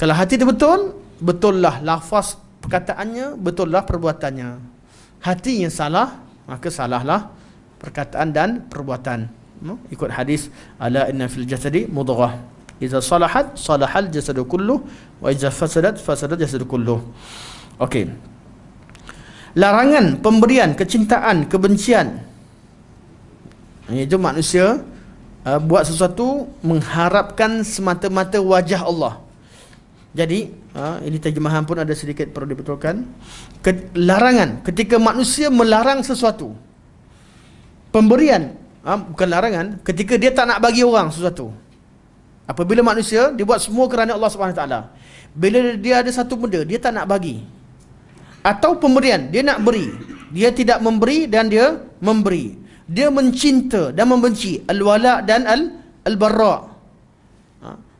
Kalau hati itu betul, betullah lafaz perkataannya, betullah perbuatannya. Hati yang salah, maka salahlah perkataan dan perbuatan. Ikut hadis, ala inna fil jasadi mudghah, idza salahat salahal jasadu kulluh, wa idza fasadat fasadat jasadu kulluh. Okey. Larangan pemberian, kecintaan, kebencian, iaitu manusia buat sesuatu mengharapkan semata-mata wajah Allah. Jadi ini terjemahan pun ada sedikit perlu dibetulkan. Larangan, ketika manusia melarang sesuatu. Pemberian, bukan larangan, ketika dia tak nak bagi orang sesuatu. Apabila manusia dia buat semua kerana Allah Subhanahu Wa Taala, bila dia ada satu benda dia tak nak bagi, atau pemberian dia nak beri, dia tidak memberi dan dia memberi, dia mencinta dan membenci, al-wala dan al-barra,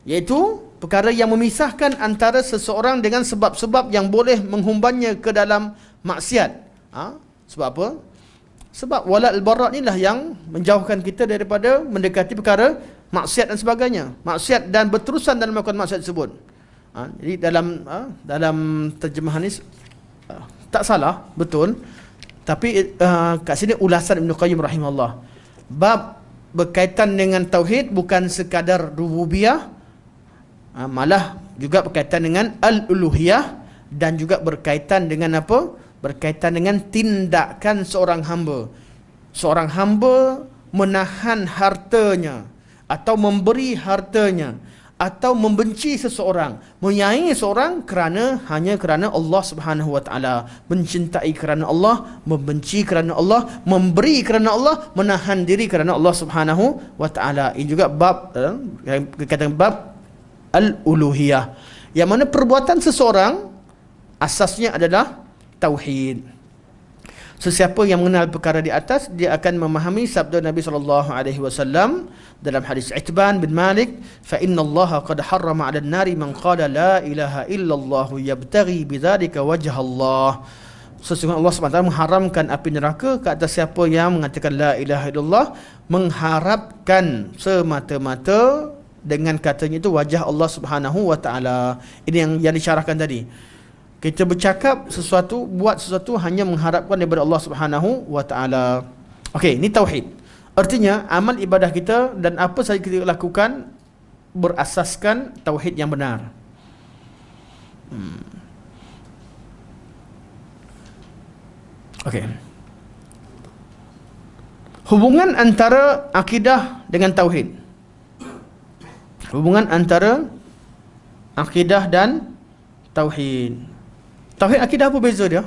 iaitu perkara yang memisahkan antara seseorang dengan sebab-sebab yang boleh menghumbannya ke dalam maksiat. Sebab apa? Sebab wala al-barra inilah yang menjauhkan kita daripada mendekati perkara maksiat dan sebagainya. Maksiat dan berterusan dalam melakukan maksiat tersebut. Jadi dalam terjemahan ini tak salah, betul. Tapi kat sini ulasan Ibn Qayyim rahimahullah. Bab berkaitan dengan tauhid bukan sekadar rububiyah, malah juga berkaitan dengan al-uluhiyah, dan juga berkaitan dengan apa? Berkaitan dengan tindakan seorang hamba. Seorang hamba menahan hartanya, atau memberi hartanya, atau membenci seseorang, menyayangi seseorang hanya kerana Allah Subhanahu Wa Taala, mencintai kerana Allah, membenci kerana Allah, memberi kerana Allah, menahan diri kerana Allah Subhanahu Wa Taala. Ini juga bab berkaitan bab al-uluhiyah, yang mana perbuatan seseorang asasnya adalah tauhid. Sesiapa yang mengenal perkara di atas, dia akan memahami sabda Nabi SAW dalam hadis Itban bin Malik, fa inna Allah qad harrama 'ala an-nari man qala la ilaha illallah yabtaghi bidzalika wajha Allah. Sesungguhnya Allah SWT mengharamkan api neraka ke atas siapa yang mengatakan la ilaha illallah, mengharapkan semata-mata dengan katanya itu wajah Allah Subhanahu Wa Taala. Ini yang disyarahkan tadi. Kita bercakap sesuatu, buat sesuatu hanya mengharapkan daripada Allah Subhanahu Wa Taala. Okey, ini tauhid. Artinya amal ibadah kita dan apa sahaja kita lakukan berasaskan tauhid yang benar. Okey. Hubungan antara akidah dengan tauhid. Hubungan antara akidah dan tauhid. Tauhid akidah apa beza dia?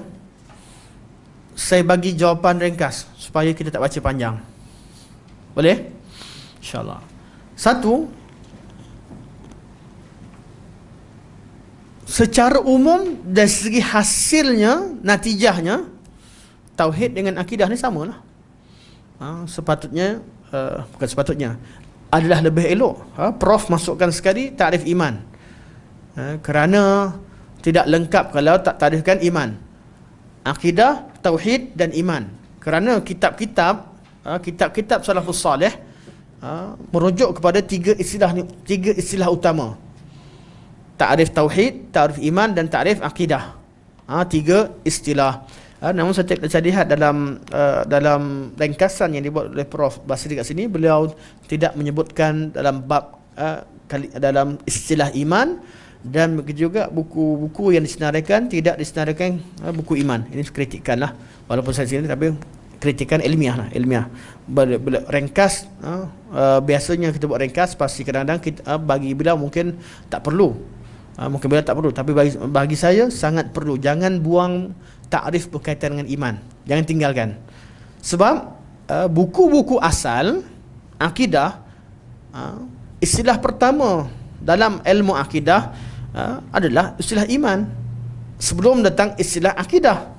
Saya bagi jawapan ringkas supaya kita tak baca panjang. Boleh? InsyaAllah. Satu, secara umum dari segi hasilnya, natijahnya, tauhid dengan akidah ni samalah. Sepatutnya bukan sepatutnya, adalah lebih elok. Prof masukkan sekali takrif iman. Kerana tidak lengkap kalau tak takrifkan iman. Akidah, tauhid dan iman. Kerana kitab-kitab salafus salih merujuk kepada tiga istilah utama. Takrif tauhid, takrif iman dan takrif akidah. Tiga istilah. Namun saya lihat dalam ringkasan yang dibuat oleh Prof Basri kat sini, beliau tidak menyebutkan dalam bab dalam istilah iman, dan begitu juga buku-buku yang disenaraikan tidak disenaraikan buku iman. Ini kritikan lah, walaupun saya sini tapi kritikan ilmiah lah, ilmiah. Ringkas, biasanya kita buat ringkas, pasti kadang-kadang bagi beliau mungkin tak perlu. Mungkin beliau tak perlu, tapi bagi saya sangat perlu. Jangan buang takrif berkaitan dengan iman, jangan tinggalkan. Sebab buku-buku asal akidah, istilah pertama dalam ilmu akidah adalah istilah iman, sebelum datang istilah akidah.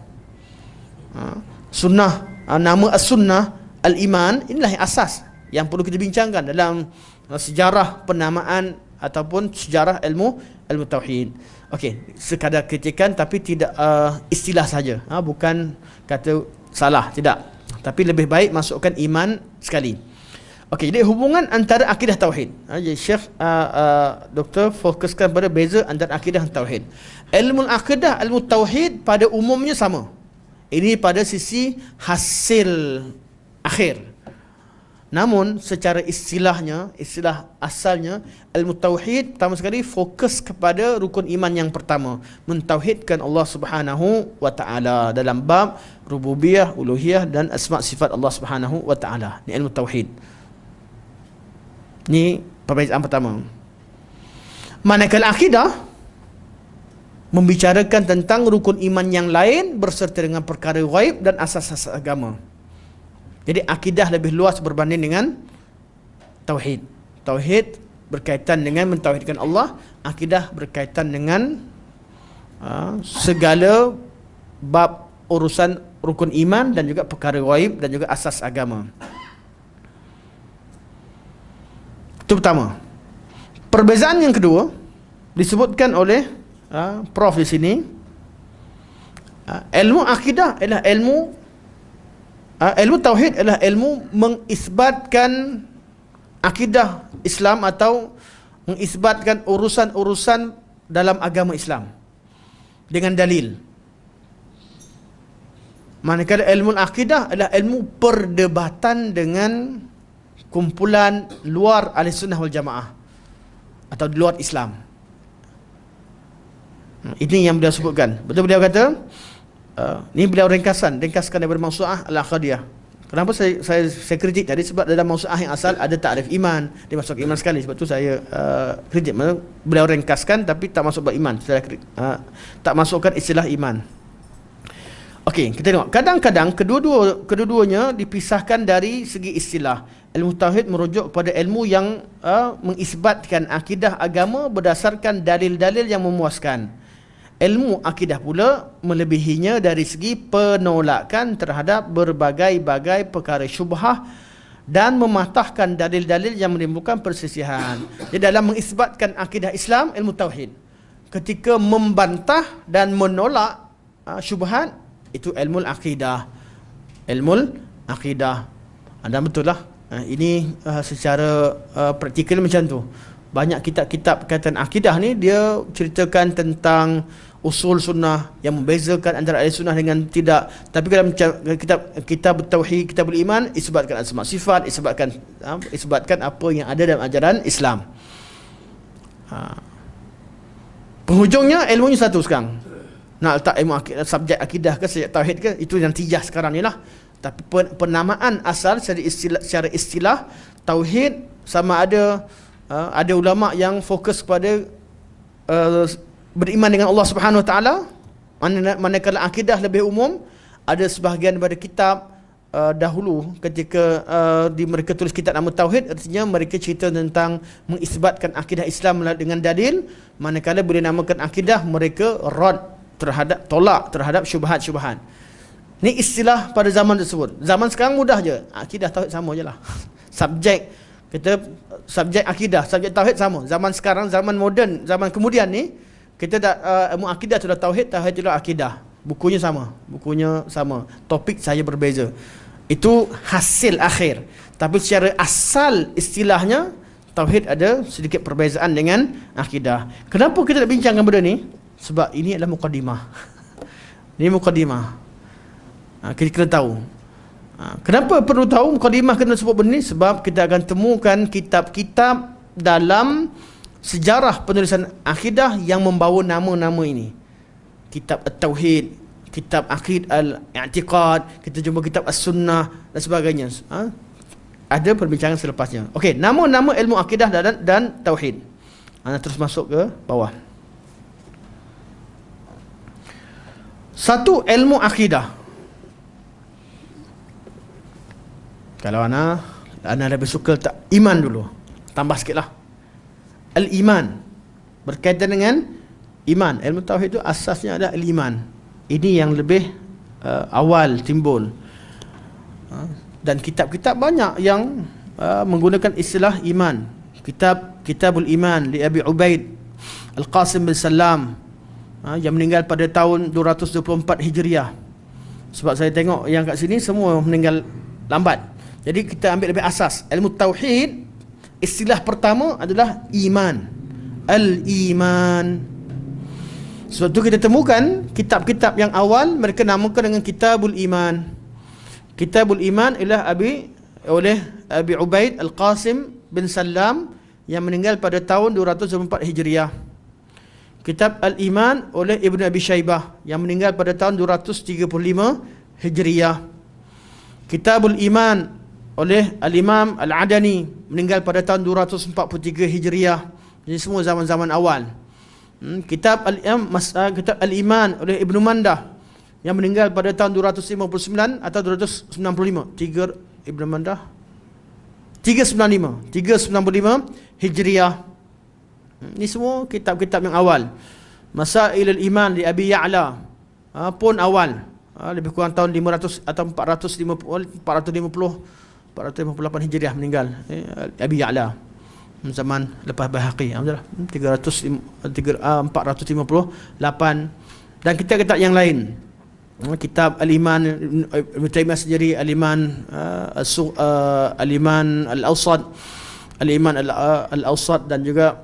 Sunnah, nama as-sunnah, al-iman, inilah yang asas yang perlu kita bincangkan dalam sejarah penamaan ataupun sejarah ilmu tauhid. Okey, sekadar kritikan tapi tidak istilah saja. Bukan kata salah, tidak. Tapi lebih baik masukkan iman sekali. Okey, jadi hubungan antara akidah tauhid. Jadi Syekh Doktor fokuskan pada beza antara akidah dan tauhid. Ilmu akidah, ilmu tauhid pada umumnya sama. Ini pada sisi hasil akhir. Namun secara istilahnya, istilah asalnya, ilmu tauhid pertama sekali fokus kepada rukun iman yang pertama, mentauhidkan Allah Subhanahu wa taala dalam bab rububiyah, uluhiyah dan asma sifat Allah Subhanahu wa taala. Ini ilmu tauhid. Ini perbezaan pertama. Manakala akidah membicarakan tentang rukun iman yang lain berserta dengan perkara ghaib dan asas-asas agama. Jadi akidah lebih luas berbanding dengan tauhid. Tauhid berkaitan dengan mentauhidkan Allah, akidah berkaitan dengan segala bab urusan rukun iman dan juga perkara ghaib dan juga asas agama. Itu pertama. Perbezaan yang kedua disebutkan oleh Prof di sini. Ilmu akidah adalah ilmu tauhid adalah ilmu mengisbatkan akidah Islam atau mengisbatkan urusan-urusan dalam agama Islam dengan dalil. Manakala ilmu akidah adalah ilmu perdebatan dengan kumpulan luar Ahlussunnah wal Jamaah atau di luar Islam. Ini yang beliau sebutkan. Betul beliau kata, ini beliau ringkaskan daripada Mawsu'ah Al-Aqdiyah. Kenapa saya kritik tadi? Sebab dalam Mawsu'ah yang asal ada takrif iman, dia masuk iman sekali. Sebab tu saya kritik. Beliau ringkaskan tapi tak masuk bab iman. Saya tak masukkan istilah iman. Okey, kita tengok. Kadang-kadang kedua-duanya dipisahkan dari segi istilah. Ilmu tauhid merujuk kepada ilmu yang mengisbatkan akidah agama berdasarkan dalil-dalil yang memuaskan. Ilmu akidah pula melebihinya dari segi penolakan terhadap berbagai-bagai perkara syubhah dan mematahkan dalil-dalil yang menimbulkan perselisihan. Jadi dalam mengisbatkan akidah Islam, ilmu tauhid. Ketika membantah dan menolak syubhat, itu ilmu akidah. Ilmu akidah. Dan betul lah. Ini secara praktikal macam tu. Banyak kitab-kitab berkaitan akidah ni dia ceritakan tentang usul sunnah yang membezakan antara ahli sunnah dengan tidak. Tapi dalam kitab tauhid, kitab iman, isbatkan asma sifat, isbatkan apa yang ada dalam ajaran Islam. Penghujungnya ilmunya satu sekarang. Nak letak ilmu subjek akidah ke subjek tauhid ke, itu yang tijah sekarang ni lah. Tapi penamaan asal secara istilah tauhid sama ada ulama yang fokus kepada beriman dengan Allah Subhanahu Wa Taala, manakala akidah lebih umum. Ada sebahagian daripada kitab dahulu ketika mereka tulis kitab nama Tauhid, artinya mereka cerita tentang mengisbatkan akidah Islam dengan dalil, manakala bila namakan akidah mereka tolak terhadap syubhat-syubhat. Ni istilah pada zaman tersebut. Zaman sekarang mudah je, akidah tauhid sama je lah. Subjek akidah, subjek tauhid sama. Zaman sekarang, zaman moden, zaman kemudian ni kita dah ilmu akidah sudah tauhid, tauhid sudah akidah. Bukunya sama, topik saya berbeza. Itu hasil akhir. Tapi secara asal istilahnya tauhid ada sedikit perbezaan dengan akidah. Kenapa kita nak bincangkan benda ni? Sebab ini adalah mukadimah. Ini mukadimah. Kita kena tahu. Kenapa perlu tahu mukadimah kena sebut benda ni? Sebab kita akan temukan kitab-kitab dalam sejarah penulisan akidah yang membawa nama-nama ini. Kitab At-Tauhid, kitab Aqid Al-I'tiqad, kita jumpa kitab As-Sunnah dan sebagainya. Ada perbincangan selepasnya. Okey, nama-nama ilmu akidah dan tauhid. Terus masuk ke bawah. Satu, ilmu akidah. Kalau ana lebih suka tak iman dulu. Tambah sikitlah. Al-iman berkaitan dengan iman. Ilmu tauhid itu asasnya adalah al-iman. Ini yang lebih awal timbul. Dan kitab-kitab banyak yang menggunakan istilah iman. Kitabul Iman li Abi Ubaid Al-Qasim bin Salam, yang meninggal pada tahun 224 Hijriah. Sebab saya tengok yang kat sini semua meninggal lambat. Jadi kita ambil lebih asas. Ilmu tauhid, istilah pertama adalah iman. Al-iman. Sebab tu kita temukan kitab-kitab yang awal mereka namakan dengan Kitabul Iman. Kitabul Iman ialah oleh Abi Ubaid Al-Qasim bin Salam yang meninggal pada tahun 224 Hijriah. Kitab Al-Iman oleh Ibn Abi Shaybah yang meninggal pada tahun 235 Hijriah. Kitabul Iman oleh Al-Imam Al-Adani meninggal pada tahun 243 Hijriah. Jadi semua zaman-zaman awal. Kitab Al-Iman oleh Ibnu Mandah yang meninggal pada tahun 259 atau 295. Ibnu Mandah 395 Hijriah. Ini semua kitab-kitab yang awal. Masail al-Iman di Abi Ya'la pun awal. Lebih kurang tahun 500 atau 458 Hijriah meninggal. Abi Ya'la zaman lepas Baihaqi. Alhamdulillah 458. Dan kitab-kitab yang lain. Kitab Al-Iman Ibn Taymiyah sendiri, Al-Iman Al-Iman Al-Awsat, Al-Iman Al-Awsat, dan juga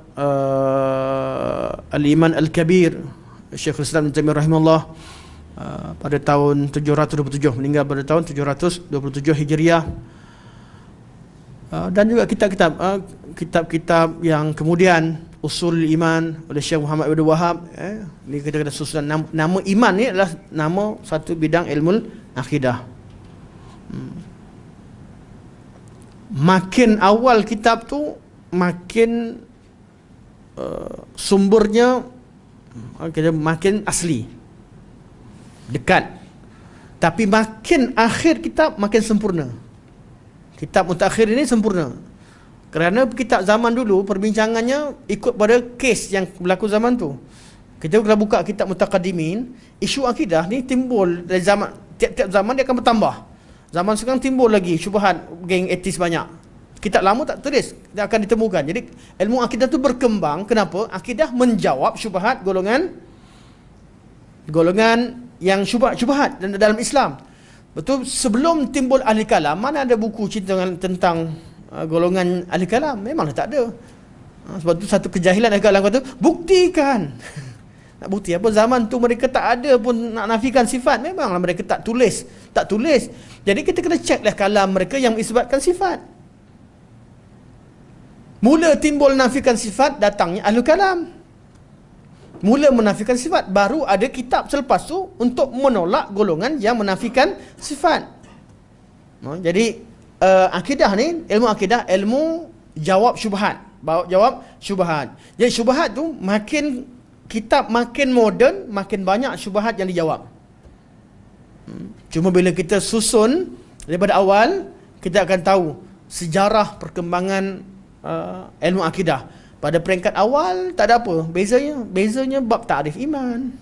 Al-Iman Al-Kabir Syekhul Islam Ibn Taymiyah rahimahullah pada tahun 727, meninggal pada tahun 727 Hijriah. Dan juga kitab-kitab yang kemudian, Usul Iman oleh Syekh Muhammad bin Wahab. Ini kita kata susunan nama iman ni adalah nama satu bidang ilmu akidah. Makin awal kitab tu makin sumbernya makin asli, dekat. Tapi makin akhir kitab makin sempurna. Kitab mutakhir ini sempurna. Kerana kitab zaman dulu perbincangannya ikut pada kes yang berlaku zaman tu. Kita kalau buka kitab mutaqaddimin, isu akidah ni timbul dari zaman, tiap-tiap zaman dia akan bertambah. Zaman sekarang timbul lagi syubhat, geng etis banyak. Kitab lama tak tulis, dia akan ditemukan. Jadi ilmu akidah tu berkembang. Kenapa? Akidah menjawab syubhat golongan yang syubhat dalam Islam. Betul, sebelum timbul ahli kalam, mana ada buku cerita tentang golongan ahli kalam? Memanglah tak ada. Sebab tu satu kejahilan ahli kalam kata, buktikan. Nak bukti apa? Zaman tu mereka tak ada pun nak nafikan sifat. Memanglah mereka tak tulis. Jadi kita kena ceklah kalam mereka yang mengisbatkan sifat. Mula timbul nafikan sifat, datangnya ahli kalam. Mula menafikan sifat, baru ada kitab selepas tu untuk menolak golongan yang menafikan sifat. Jadi akidah ni, ilmu akidah, ilmu jawab syubhat. Jadi syubhat tu makin kitab makin moden, makin banyak syubhat yang dijawab. Cuma bila kita susun Daripada awal kita akan tahu sejarah perkembangan ilmu akidah. Pada peringkat awal tak ada apa. Bezanya bab takrif iman.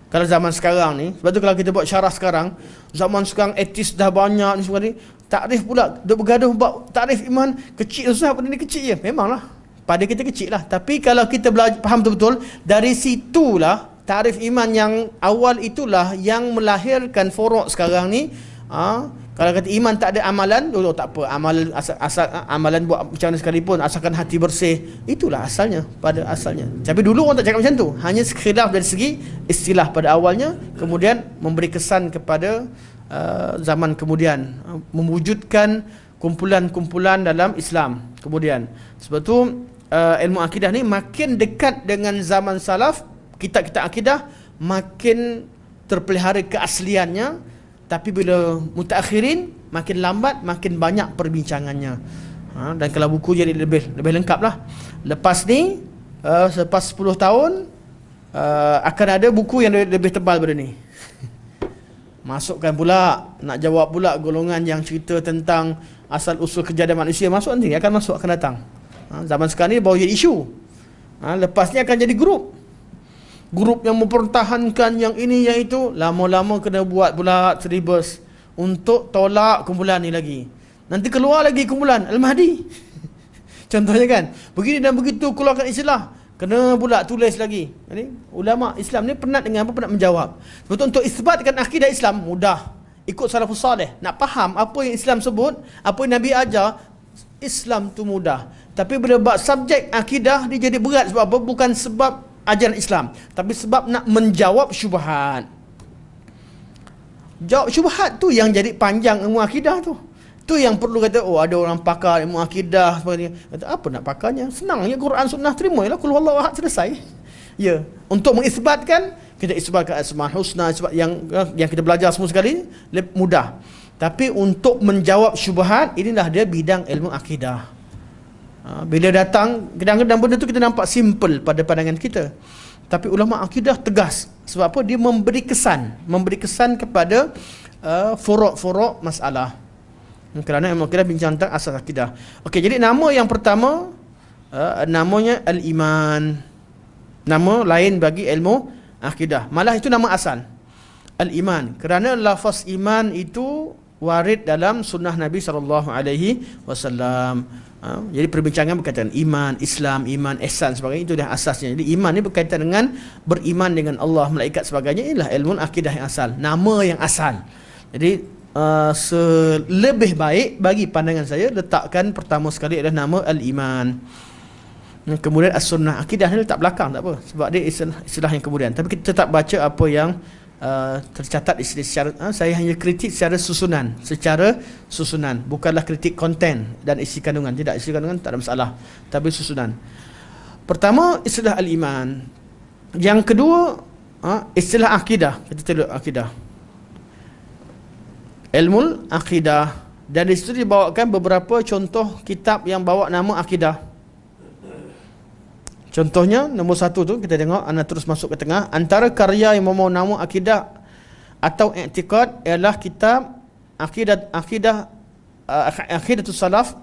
Kalau zaman sekarang ni, sebab tu kalau kita buat syarah sekarang, zaman sekarang etis dah banyak ni semua ni, takrif pula duk bergaduh bab takrif iman, kecil susah benda ni kecil je. Memanglah pada kita kecil lah. Tapi kalau kita belajar faham betul-betul, dari situlah takrif iman yang awal itulah yang melahirkan furuk sekarang ni. Kalau kata iman tak ada amalan, tak apa, amalan buat macam mana sekalipun asalkan hati bersih, itulah asalnya, pada asalnya. Tapi dulu orang tak cakap macam tu, hanya khilaf dari segi istilah pada awalnya, kemudian memberi kesan kepada zaman kemudian, mewujudkan kumpulan-kumpulan dalam Islam kemudian. Sebab tu ilmu akidah ni makin dekat dengan zaman salaf, kitab-kitab akidah makin terpelihara keasliannya. Tapi bila mutaakhirin, makin lambat, makin banyak perbincangannya. Dan kalau buku jadi lebih lengkap lah. Lepas ni, selepas 10 tahun, akan ada buku yang lebih tebal daripada ni. Masukkan pula, nak jawab pula golongan yang cerita tentang asal usul kejadian manusia. Masuk nanti, akan datang. Zaman sekarang ni baru jadi isu. Lepas ni akan jadi grup yang mempertahankan yang ini yang itu. Lama-lama kena buat pula syllabus untuk tolak kumpulan ni lagi. Nanti keluar lagi kumpulan Al-Mahdi. Contohnya kan, begini dan begitu keluarkan istilah, kena pula tulis lagi. Jadi ulama Islam ni penat dengan apa? Penat menjawab. Betul, untuk isbatkan akidah Islam mudah. Ikut salafus salih. Nak faham apa yang Islam sebut, apa yang Nabi ajar, Islam tu mudah. Tapi bila bab subjek akidah dia jadi berat. Sebab apa? Bukan sebab ajaran Islam, tapi sebab nak menjawab syubhat. Jawab syubhat tu yang jadi panjang ilmu akidah tu. Tu yang perlu kata, oh ada orang pakar ilmu akidah sebagainya. Kata, apa nak pakarnya? Senang je, Quran Sunnah terima je lah, qul huwallahu ahad, selesai. Ya, untuk mengisbatkan, kita isbatkan asmaul husna, isbat yang kita belajar semua sekali, mudah. Tapi untuk menjawab syubhat, inilah dia bidang ilmu akidah. Bila datang, kadang-kadang benda tu kita nampak simple pada pandangan kita, tapi ulama akidah tegas. Sebab apa? Dia memberi kesan kepada furuk-furuk masalah. Kerana ilmu akidah bincang tentang asas akidah. Okey, jadi nama yang pertama namanya al-iman. Nama lain bagi ilmu akidah. Malah itu nama asal, al-iman. Kerana lafaz iman itu warid dalam sunnah Nabi SAW. Jadi perbincangan berkaitan iman, Islam, iman, ihsan sebagainya, itu dah asasnya. Jadi iman ni berkaitan dengan beriman dengan Allah, malaikat sebagainya. Inilah ilmu akidah yang asal, nama yang asal. Jadi lebih baik bagi pandangan saya letakkan pertama sekali adalah nama al-iman. Kemudian as-sunnah, akidah ni letak belakang, tak apa, sebab dia istilah yang kemudian. Tapi kita tetap baca apa yang tercatat di sini secara, saya hanya kritik secara susunan, bukanlah kritik konten dan isi kandungan. Tidak, isi kandungan tak ada masalah, tapi susunan. Pertama, istilah al-iman. Yang kedua, istilah akidah. Kita tengok akidah, ilmu akidah, dan di situ dibawakan beberapa contoh kitab yang bawa nama akidah. Contohnya, nombor 1 tu kita tengok, anda terus masuk ke tengah. Antara karya yang membawa nama akidah atau i'tiqad ialah kitab Aqidatus Salaf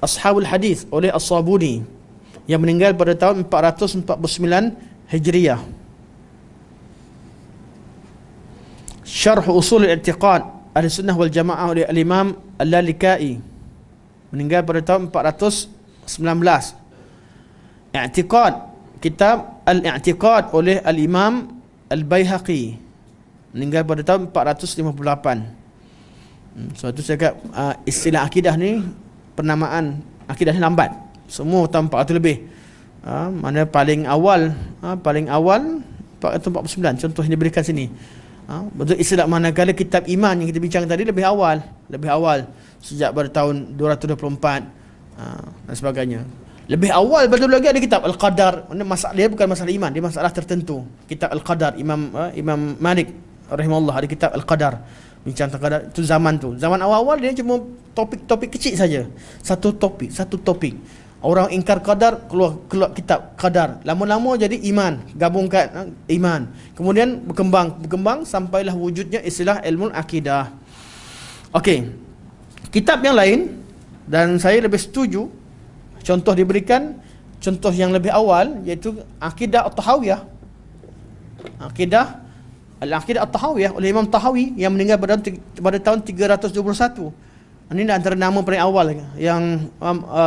Ashabul Hadis oleh As-Sabuni yang meninggal pada tahun 449 Hijriah. Syarh Usul Al-I'tiqad Ahlussunnah wal Jamaah oleh Al-Imam Al-Lalikai, meninggal pada tahun 419. I'tiqad, kitab Al-I'tiqad oleh Al-Imam Al-Baihaqi, meninggal pada tahun 458. Sebab tu saya kata istilah akidah ni, penamaan akidah ni lambat. Semua tahun 400 lebih. Mana paling awal 449 contoh yang diberikan sini. Betul, istilah manakala kitab iman yang kita bincang tadi lebih awal sejak pada tahun 224 dan sebagainya. Lebih awal betul lagi ada kitab Al-Qadar. Masalah dia bukan masalah iman, dia masalah tertentu. Kitab Al-Qadar, Imam Malik rahimahullah ada kitab Al-Qadar, bincang tentang qadar. Itu zaman awal-awal dia cuma topik-topik kecil saja. Satu topik. Orang ingkar qadar, keluar kitab qadar. Lama-lama jadi iman, gabungkan iman. Kemudian berkembang sampailah wujudnya istilah ilmu akidah. Okey. Kitab yang lain, dan saya lebih setuju contoh diberikan, contoh yang lebih awal, iaitu Akidah At-Tahawiyah. Al-Aqidah At-Tahawiyah oleh Imam Tahawi yang meninggal pada tahun 321. Ini antara nama paling awal yang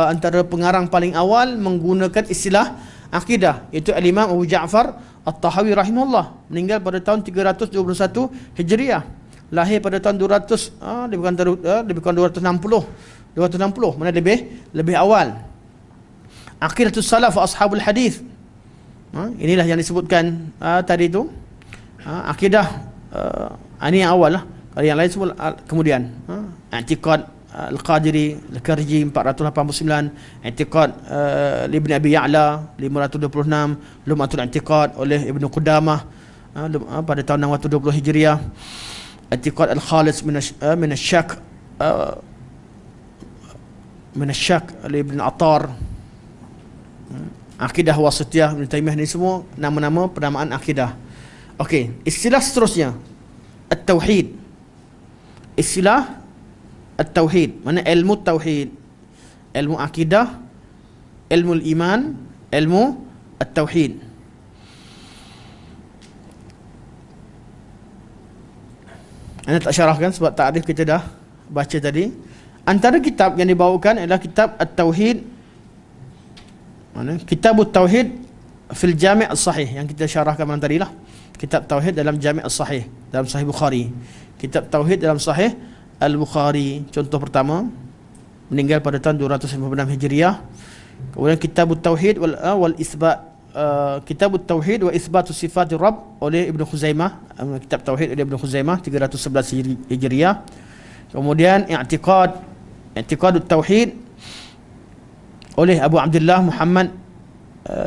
antara pengarang paling awal menggunakan istilah akidah, iaitu Al-Imam Abu Ja'far At-Tahawi rahimahullah, meninggal pada tahun 321 Hijriah. Lahir pada tahun 200 lebih kurang 260, mana lebih awal. Aqidatus Salaf wa Ashabul Hadis. Inilah yang disebutkan tadi itu. Akidah ini yang awal lah. Kalau yang lain semua kemudian. I'tiqad Al-Qadiri Al-Karji 489, I'tiqad Ibn Abi Ya'la 526, Lum'atul I'tiqad oleh Ibn Qudamah pada tahun 620 Hijriah, I'tiqad Al-Khalis min Asy-Syak oleh Ibn Attar, Akidah Wasitiyah Ibn Taimiyah. Ini semua nama-nama penamaan akidah. Okey, istilah seterusnya At-Tauhid. Istilah At-Tauhid, mana ilmu Tauhid, ilmu akidah, ilmu iman, ilmu At-Tauhid. Anda tak syarahkan sebab ta'rif kita dah baca tadi. Antara kitab yang dibawakan adalah kitab At-Tauhid, mana Kitabut Tauhid fil Jami' As-Sahih yang kita syarahkan malam tadi lah. Kitab Tauhid dalam Jami' As-Sahih, dalam Sahih Bukhari. Kitab Tauhid dalam Sahih Al-Bukhari, contoh pertama, meninggal pada tahun 256 Hijriah. Kemudian Kitabut Tauhid wal Isbat, Kitabut Tauhid wa Isbatus Sifatir Rabb oleh Ibnu Khuzaimah, Kitab Tauhid oleh Ibnu Khuzaimah 311 Hijriah. Kemudian I'tiqadut Tauhid oleh Abu Abdullah Muhammad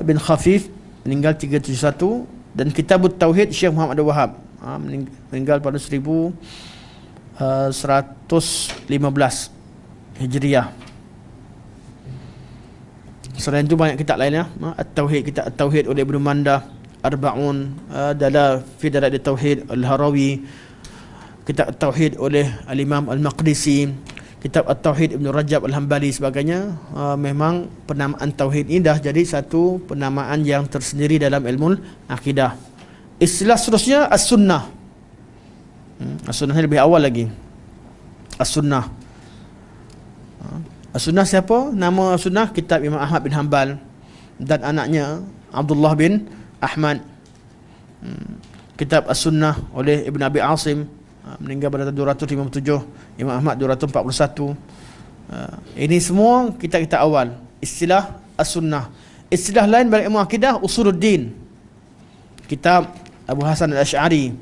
bin Khafif, meninggal 371. Dan Kitabut Tauhid Syekh Muhammad Abdul Wahab, meninggal pada 1115 Hijriah. Selain itu banyak kitab lainnya. At-Tauhid, kitab At-Tauhid oleh Ibnu Mandah, Arba'un fi Dalal Tauhid Al-Harawi, kitab At-Tauhid oleh Al-Imam Al-Maqdisi, kitab At-Tauhid Ibnu Rajab Al-Hambali sebagainya. Memang penamaan tauhid ini dah jadi satu penamaan yang tersendiri dalam ilmu akidah. Istilah seterusnya As-Sunnah. As-Sunnah lebih awal lagi. As-Sunnah. As-Sunnah siapa? Nama As-Sunnah kitab Imam Ahmad bin Hanbal dan anaknya Abdullah bin Ahmad. Kitab As-Sunnah oleh Ibn Abi Asim, meninggal pada tahun 257, Imam Ahmad 241. Ini semua kitab-kitab awal. Istilah As-Sunnah. Istilah lain bagi ilmu akidah Usuluddin. Kitab Abu Hasan Al-Asy'ari,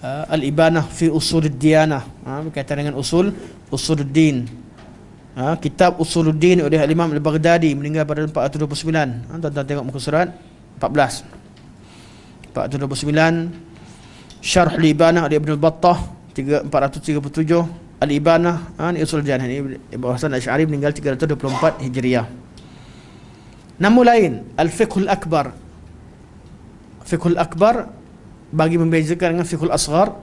Al-Ibanah fi Usulid Diyanah, berkaitan dengan Usuluddin. Kitab Usuluddin oleh Imam Al-Baghdadi, meninggal pada 429. Tuan-tuan tengok muka surat 14. 429. Syarh Al-Ibanah oleh Ibn Battah 437. Al-Ibanah ni Usul Diyanah, ini Abu Hasan Al-Asy'ari, meninggal 324 Hijriah. Nama lain Al-Fiqhul Akbar. Fiqhul Akbar bagi membezakan dengan Fiqhul Asghar.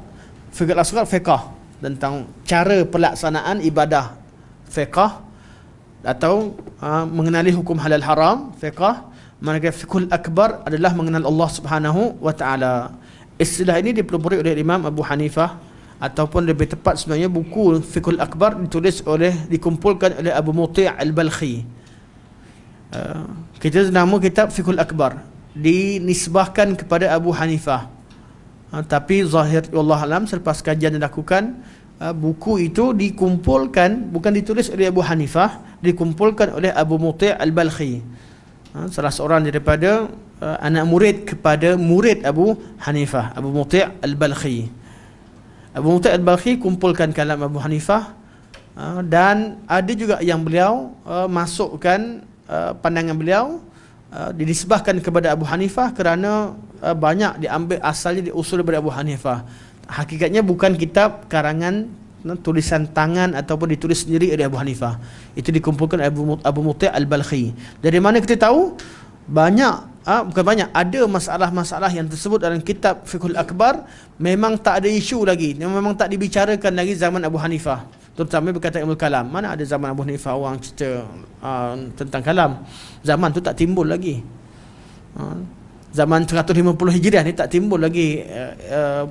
Fiqhul Asghar fiqh tentang cara pelaksanaan ibadah, fiqh atau mengenali hukum halal haram, fiqh. Manakala Fiqhul Akbar adalah mengenal Allah Subhanahu wa taala. Istilah ini dipelopori oleh Imam Abu Hanifah, ataupun lebih tepat sebenarnya buku Fiqhul Akbar dikumpulkan oleh Abu Muti' Al-Balkhi. Kita nama kitab Fiqhul Akbar dinisbahkan kepada Abu Hanifah. Tapi zahir Allah alam, selepas kajian dilakukan, buku itu dikumpulkan, bukan ditulis oleh Abu Hanifah, dikumpulkan oleh Abu Muti' Al-Balkhi, salah seorang daripada anak murid kepada murid Abu Hanifah, Abu Muti' Al-Balkhi. Abu Muti' Al-Balkhi kumpulkan kalam Abu Hanifah, dan ada juga yang beliau masukkan pandangan beliau, dinisbahkan kepada Abu Hanifah kerana banyak diambil asalnya diusul daripada Abu Hanifah. Hakikatnya bukan kitab karangan tulisan tangan ataupun ditulis sendiri oleh Abu Hanifah. Itu dikumpulkan Abu Muti' Al-Balkhi. Dari mana kita tahu? Bukan banyak, ada masalah-masalah yang tersebut dalam kitab Fiqhul Akbar memang tak ada isu lagi, memang tak dibicarakan lagi zaman Abu Hanifah, terutama berkaitan ilmu kalam. Mana ada zaman Abu Hanifah orang cerita tentang kalam? Zaman tu tak timbul lagi. Zaman 150 Hijriah ni tak timbul lagi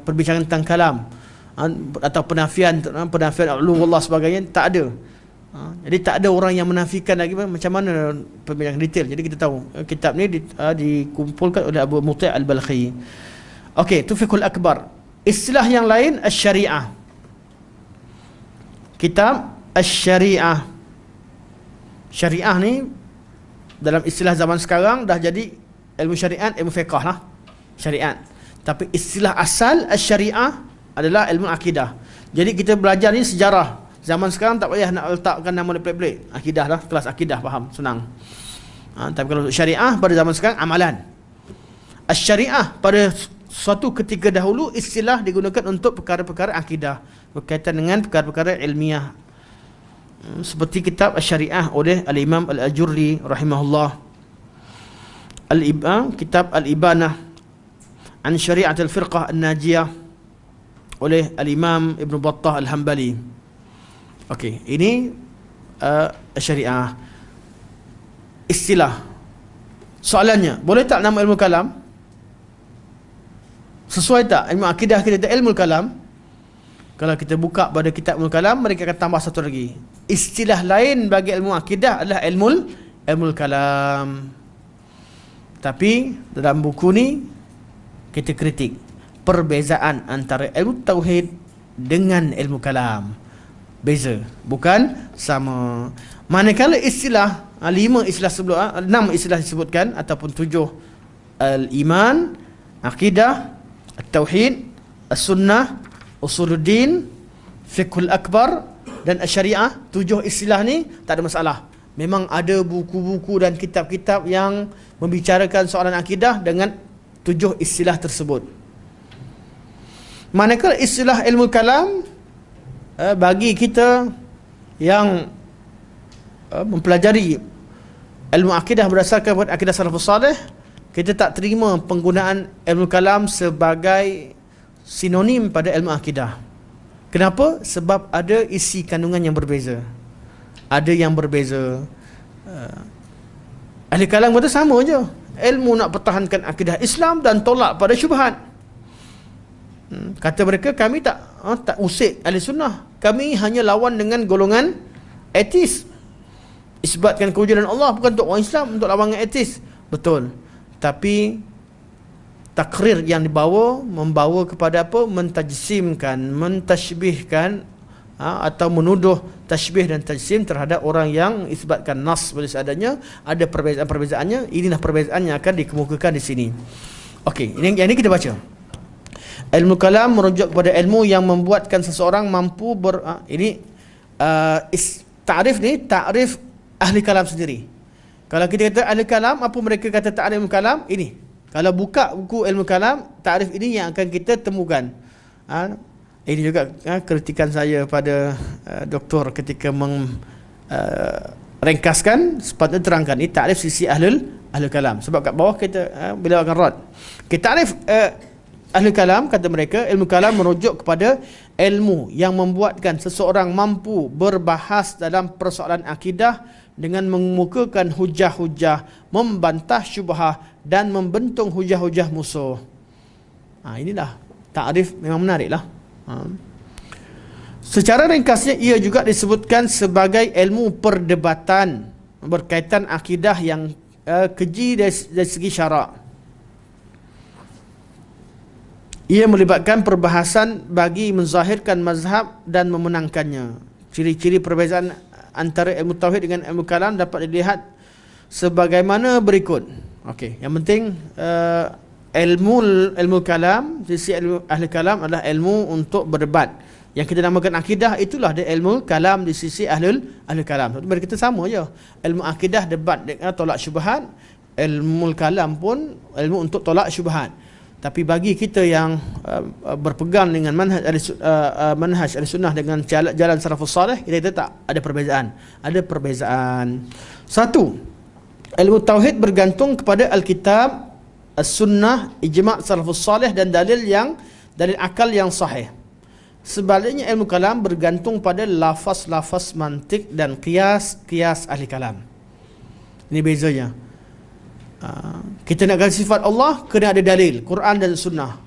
perbincangan tentang kalam atau penafian ulumullah sebagainya, tak ada. Jadi tak ada orang yang menafikan lagi macam mana perbincangan detail. Jadi kita tahu kitab ni dikumpulkan oleh Abu Muti' Al-Balkhi. Okey, itu Fiqhul Akbar. Istilah yang lain Asy-Syari'ah. Kitab Asy-Syari'ah. Syariah ni dalam istilah zaman sekarang dah jadi ilmu syariat, ilmu fiqh lah, syariat. Tapi istilah asal Asy-Syari'ah adalah ilmu akidah. Jadi kita belajar ni sejarah. Zaman sekarang tak payah nak letakkan nama dia pelik-pelik. Akidah lah, kelas akidah, faham, senang. Tapi kalau syariah pada zaman sekarang amalan. Asy-Syari'ah pada suatu ketika dahulu istilah digunakan untuk perkara-perkara akidah berkaitan dengan perkara-perkara ilmiah. Seperti kitab Asy-Syari'ah oleh Al-Imam Al-Ajurri rahimahullah. Kitab Al-Ibanah an Syari'at Al-Firqah An-Najiyah oleh Al-Imam Ibn Battah Al-Hambali. Okey, ini Syariah. Istilah. Soalannya, boleh tak nama ilmu kalam? Sesuai tak ilmu akidah kita ilmu kalam? Kalau kita buka pada kitab ilmu kalam, mereka akan tambah satu lagi. Istilah lain bagi ilmu akidah adalah ilmu kalam. Tapi dalam buku ni kita kritik perbezaan antara ilmu tauhid dengan ilmu kalam. Beza, bukan sama. Manakala istilah 5 istilah sebelum 6 istilah disebutkan ataupun 7, al-iman, akidah, at-tauhid, as-sunnah, usuluddin, fiqhul akbar dan asy-syariah. 7 istilah ni tak ada masalah. Memang ada buku-buku dan kitab-kitab yang membicarakan soalan akidah dengan 7 istilah tersebut. Manakala istilah ilmu kalam bagi kita yang mempelajari ilmu akidah berdasarkan akidah salafus salih, kita tak terima penggunaan ilmu kalam sebagai sinonim pada ilmu akidah. Kenapa? Sebab ada isi kandungan yang berbeza. Ada yang berbeza. Ahli kalam kata sama je. Ilmu nak pertahankan akidah Islam dan tolak pada syubhat. Kata mereka, kami tak usik ahli sunnah. Kami hanya lawan dengan golongan etis. Isbatkan kewujudan Allah bukan untuk orang Islam, untuk lawan dengan etis. Betul. Tapi takrir yang membawa kepada apa? Mentajsimkan, mentashbihkan atau menuduh tashbih dan tajsim terhadap orang yang isbatkan nas seperti seadanya. Ada perbezaan-perbezaannya. Inilah perbezaan yang akan dikemukakan di sini. Okey, ini kita baca. Ilmu kalam merujuk kepada ilmu yang membuatkan seseorang mampu ta'rif ni, ta'rif ahli kalam sendiri. Kalau kita kata ahli kalam, apa mereka kata ta'rif ilmu kalam? Ini. Kalau buka buku ilmu kalam, ta'rif ini yang akan kita temukan. Ini juga kritikan saya pada doktor ketika ringkaskan, sepatutnya terangkan ini ta'rif sisi ahli kalam. Sebab kat bawah kita bila akan rad. Kita ta'rif ahli kalam, kata mereka, ilmu kalam merujuk kepada ilmu yang membuatkan seseorang mampu berbahas dalam persoalan akidah dengan mengemukakan hujah-hujah, membantah syubhah dan membentung hujah-hujah musuh. Inilah ta'rif, memang menariklah. Secara ringkasnya ia juga disebutkan sebagai ilmu perdebatan berkaitan akidah yang keji dari segi syarak. Ia melibatkan perbahasan bagi menzahirkan mazhab dan memenangkannya. Ciri-ciri perbezaan antara ilmu tauhid dengan ilmu kalam dapat dilihat sebagaimana berikut. Okey, yang penting ilmu kalam, sisi ilmu ahli kalam adalah ilmu untuk berdebat. Yang kita namakan akidah, itulah dia ilmu kalam di sisi ahli kalam. Mereka kita sama je. Ilmu akidah debat dengan tolak syubhat, ilmu kalam pun ilmu untuk tolak syubhat. Tapi bagi kita yang berpegang dengan manhaj al-sunnah dengan jalan salafus salih, kita tak ada perbezaan. Ada perbezaan. Satu, ilmu tauhid bergantung kepada Alkitab, as-sunnah, ijma' salafus salih dan dalil akal yang sahih. Sebaliknya ilmu kalam bergantung pada lafaz-lafaz mantik dan qiyas ahli kalam. Ini bezanya. Kita nak ganti sifat Allah, kena ada dalil Quran dan sunnah.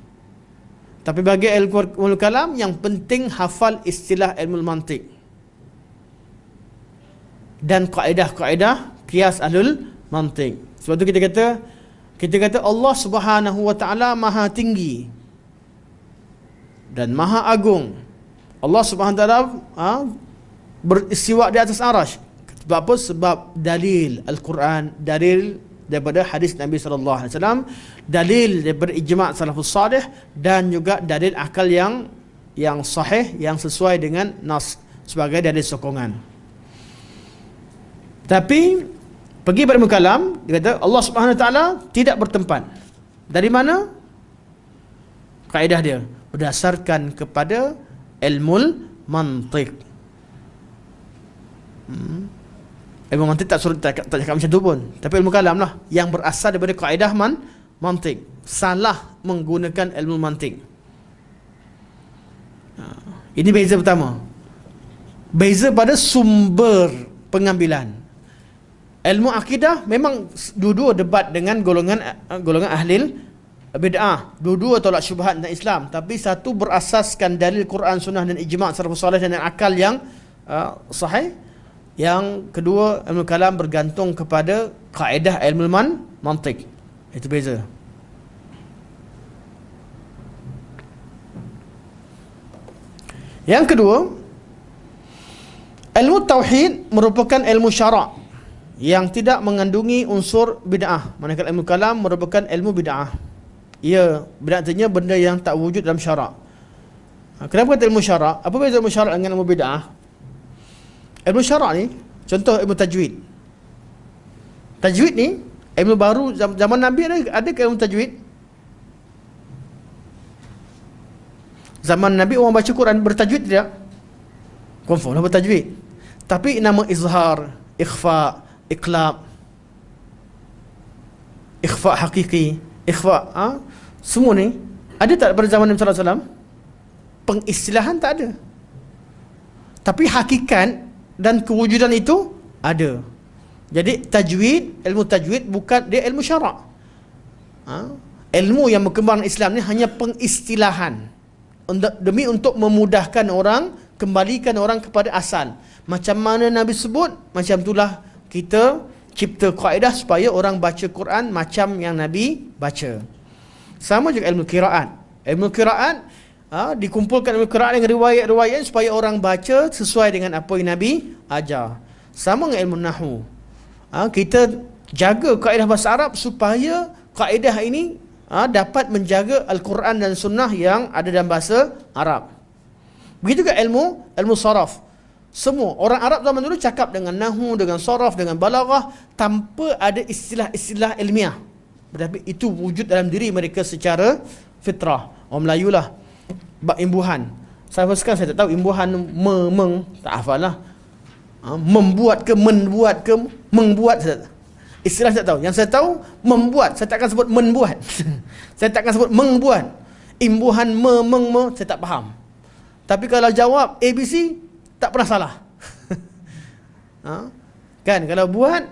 Tapi bagi ilmu kalam, yang penting hafal istilah ilmu mantik dan kaedah-kaedah qiyas ahlul mantik. Sebab tu kita kata Allah Subhanahu wa taala maha tinggi dan maha agung. Allah Subhanahu wa taala beristiwa di atas arasy. Sebab apa? Sebab dalil Al-Quran, dalil daripada hadis Nabi sallallahu alaihi wasallam, dalil daripada ijma' salafus salih dan juga dalil akal yang sahih, yang sesuai dengan nas sebagai dalil sokongan. Tapi pergi pada ilmu kalam, dia kata Allah Subhanahu wa taala tidak bertempat. Dari mana? Kaedah dia berdasarkan kepada ilmu mantiq. Ilmu mantiq tak cakap macam tu pun. Tapi ilmu kalam lah yang berasal daripada kaedah mantiq. Salah menggunakan ilmu mantiq. Ini beza pertama. Beza pada sumber pengambilan. Ilmu akidah memang dua-dua debat dengan golongan ahli bid'ah. Dua-dua tolak syubhat tentang Islam. Tapi satu berasaskan dalil Quran, sunnah dan ijma' salafus salih dan akal yang sahih. Yang kedua, ilmu kalam bergantung kepada kaedah ilmu mantiq. Itu beza. Yang kedua, ilmu tauhid merupakan ilmu syarak yang tidak mengandungi unsur bid'ah. Manakala ilmu kalam merupakan ilmu bid'ah. Ia berartinya benda yang tak wujud dalam syarak. Kenapa kata ilmu syarak? Apa beza ilmu syarak dengan ilmu bid'ah? Ilmu syarak ni, contoh ilmu tajwid. Tajwid ni ilmu baru zaman Nabi ada ke ilmu tajwid? Zaman Nabi orang baca Quran bertajwid tidak? Confirm lah bertajwid. Tapi nama izhar, ikhfa, iqlab, ikhfa hakiki, ikhfa, semua ni ada tak pada zaman Nabi sallallahu alaihi wasallam? Pengistilahan tak ada. Tapi hakikat dan kewujudan itu ada. Jadi tajwid, ilmu tajwid bukan dia ilmu syarak. Ilmu yang berkembang Islam ni hanya pengistilahan demi untuk memudahkan orang, kembalikan orang kepada asal. Macam mana Nabi sebut, macam itulah kita cipta kaedah supaya orang baca Quran macam yang Nabi baca. Sama juga ilmu qiraat. Ilmu qiraat dikumpulkan ilmu qiraat dengan riwayat-riwayat supaya orang baca sesuai dengan apa yang Nabi ajar. Sama dengan ilmu nahwu. Kita jaga kaedah bahasa Arab supaya kaedah ini dapat menjaga Al-Quran dan Sunnah yang ada dalam bahasa Arab. Begitu juga ilmu saraf. Semua orang Arab zaman dulu cakap dengan nahwu, dengan saraf, dengan balaghah tanpa ada istilah-istilah ilmiah. Tetapi itu wujud dalam diri mereka secara fitrah. Orang Melayu lah. Bab imbuhan. Sampai sekarang saya tak tahu imbuhan meng tak hafal lah. Membuat ke menbuat ke membuat istilah saya tak tahu. Yang saya tahu membuat, saya takkan sebut menbuat. Saya takkan sebut mengbuat. Imbuhan meng saya tak faham. Tapi kalau jawab ABC tak pernah salah. Kan kalau buat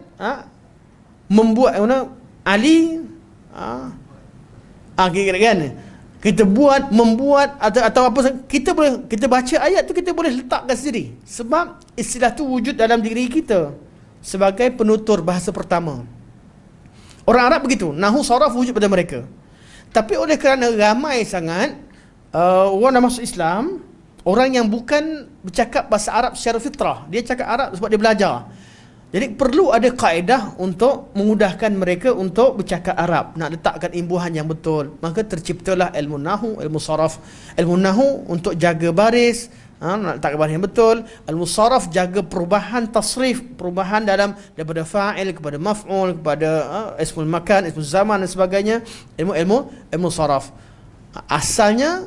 membuat mana Ali kira kan kita buat, membuat atau apa, kita baca ayat tu kita boleh letakkan sendiri. Sebab istilah tu wujud dalam diri kita sebagai penutur bahasa pertama. Orang Arab begitu, nahwu saraf wujud pada mereka. Tapi oleh kerana ramai sangat orang dah masuk Islam, orang yang bukan bercakap bahasa Arab secara fitrah, dia cakap Arab sebab dia belajar. Jadi perlu ada kaedah untuk memudahkan mereka untuk bercakap Arab, nak letakkan imbuhan yang betul. Maka terciptalah ilmu nahwu, ilmu saraf. Ilmu nahwu untuk jaga baris, nak letak baris yang betul. Al-musarraf jaga perubahan tasrif, perubahan dalam daripada fa'il kepada maf'ul, kepada ismul makan, ismul zaman dan sebagainya. Ilmu saraf asalnya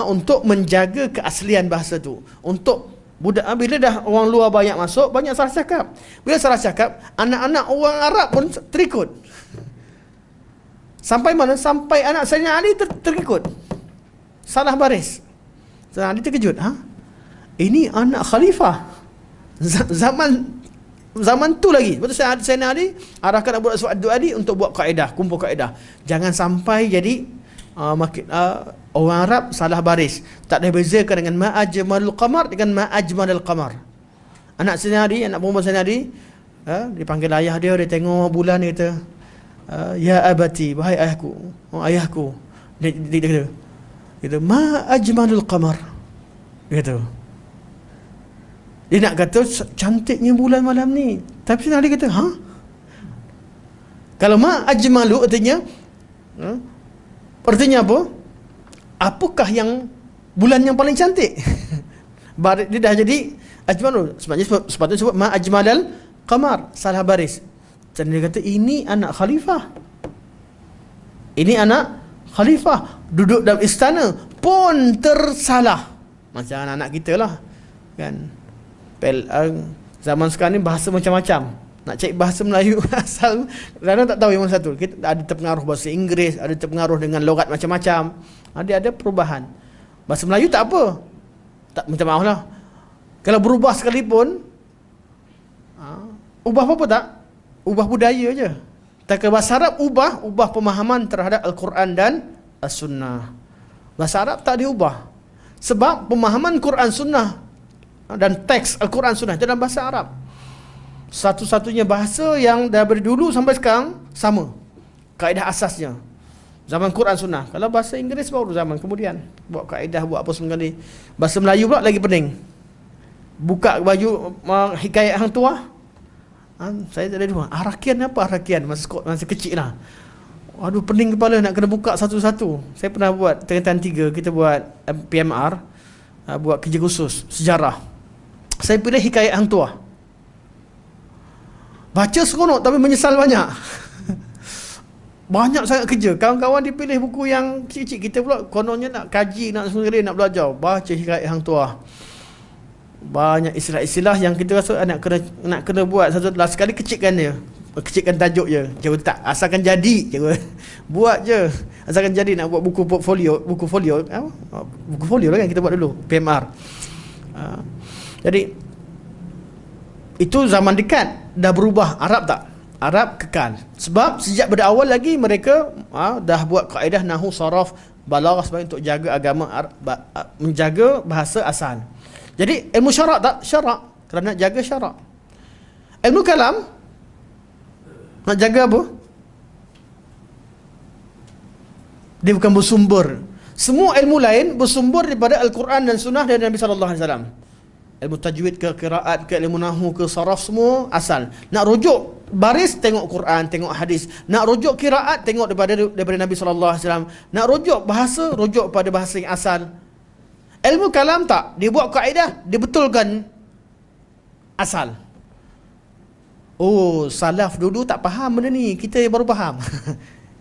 untuk menjaga keaslian bahasa tu. Untuk budak, bila dah orang luar banyak masuk, banyak salah cakap. Bila salah cakap, anak-anak orang Arab pun terikut. Sampai mana? Sampai anak Sayyidina Ali terikut. Salah baris. Sayyidina Ali terkejut. Ini anak khalifah. Zaman tu lagi. Betul, Sayyidina Ali arahkan Abu Aswad Ad-Du'ali untuk buat kaedah, kumpul kaedah. Jangan sampai jadi orang Arab salah baris. Tak ada bezakan dengan ma'ajmalul qamar dengan ma'ajmalul qamar. Anak Sayyidina Ali, anak perempuan Sayyidina Ali, dipanggil ayah dia tengok bulan, dia kata, ya abati, wahai ayahku, ayahku. Dia kata, ma'ajmalul qamar. Dia kata, dia nak kata cantiknya bulan malam ni. Tapi Sayyidina Ali kata, kalau ma'ajmalu artinya apa? Apakah yang bulan yang paling cantik? Dia dah jadi ajmalu. Sepatutnya sebut ma ajmalal qamar, salah baris. Dan dia kata ini anak khalifah. Ini anak khalifah duduk dalam istana pun tersalah. Macam anak-anak kita lah. Kan? Zaman sekarang ni bahasa macam-macam. Nak cek bahasa Melayu asal kadang tak tahu yang mana satu. Kita ada terpengaruh bahasa Inggeris, ada terpengaruh dengan logat macam-macam. Ada perubahan. Bahasa Melayu tak apa. Tak, minta maaf lah. Kalau berubah sekalipun, ubah apa tak? Ubah budaya je. Tak ke bahasa Arab ubah pemahaman terhadap Al-Quran dan As-Sunnah. Bahasa Arab tak diubah. Sebab pemahaman Quran Sunnah dan teks Al-Quran Sunnah dalam bahasa Arab. Satu-satunya bahasa yang daripada dulu sampai sekarang sama. Kaedah asasnya zaman Quran Sunnah. Kalau bahasa Inggeris baru zaman kemudian buat kaedah, buat apa semua kali. Bahasa Melayu pula lagi pening. Buka baju hikayat hang tua. Saya tak ada dua. Arakian apa arakian? Masa kecil lah. Aduh, pening kepala nak kena buka satu-satu. Saya pernah buat tingkatan 3, kita buat PMR, buat kerja khusus sejarah. Saya pilih hikayat hang tua. Baca seronok tapi menyesal banyak. Banyak sangat kerja. Kawan-kawan dipilih buku yang kecil-kecil. Kita pula kononnya nak kaji, nak sendiri, nak belajar. Baca hikayat hang tua. Banyak istilah-istilah yang kita rasa nak kena buat satu last sekali, kecilkan dia. Kecilkan tajuk je. Cikgu tak, asalkan jadi cikgu. Buat je. Asalkan jadi nak buat buku portfolio, buku folio lah kan kita buat dulu, PMR. Jadi itu zaman dekat dah berubah. Arab tak? Arab kekal. Sebab sejak pada awal lagi mereka dah buat kaedah nahu, saraf, balaghah sebagai untuk jaga agama, menjaga bahasa asal. Jadi ilmu syarak tak? Syarak kerana nak jaga syarak. Ilmu kalam nak jaga apa? Dia bukan bersumber. Semua ilmu lain bersumber daripada Al-Quran dan Sunnah dari Nabi sallallahu alaihi wasallam. Ilmu tajwid ke, qiraat ke, ilmu nahwu ke, saraf, semua asal. Nak rujuk baris, tengok Quran, tengok hadis. Nak rujuk qiraat, tengok daripada Nabi sallallahu alaihi wasallam. Nak rujuk bahasa, rujuk pada bahasa yang asal. Ilmu kalam tak, dia buat kaedah, dia betulkan asal. Oh, salaf dulu tak faham benda ni, kita yang baru faham.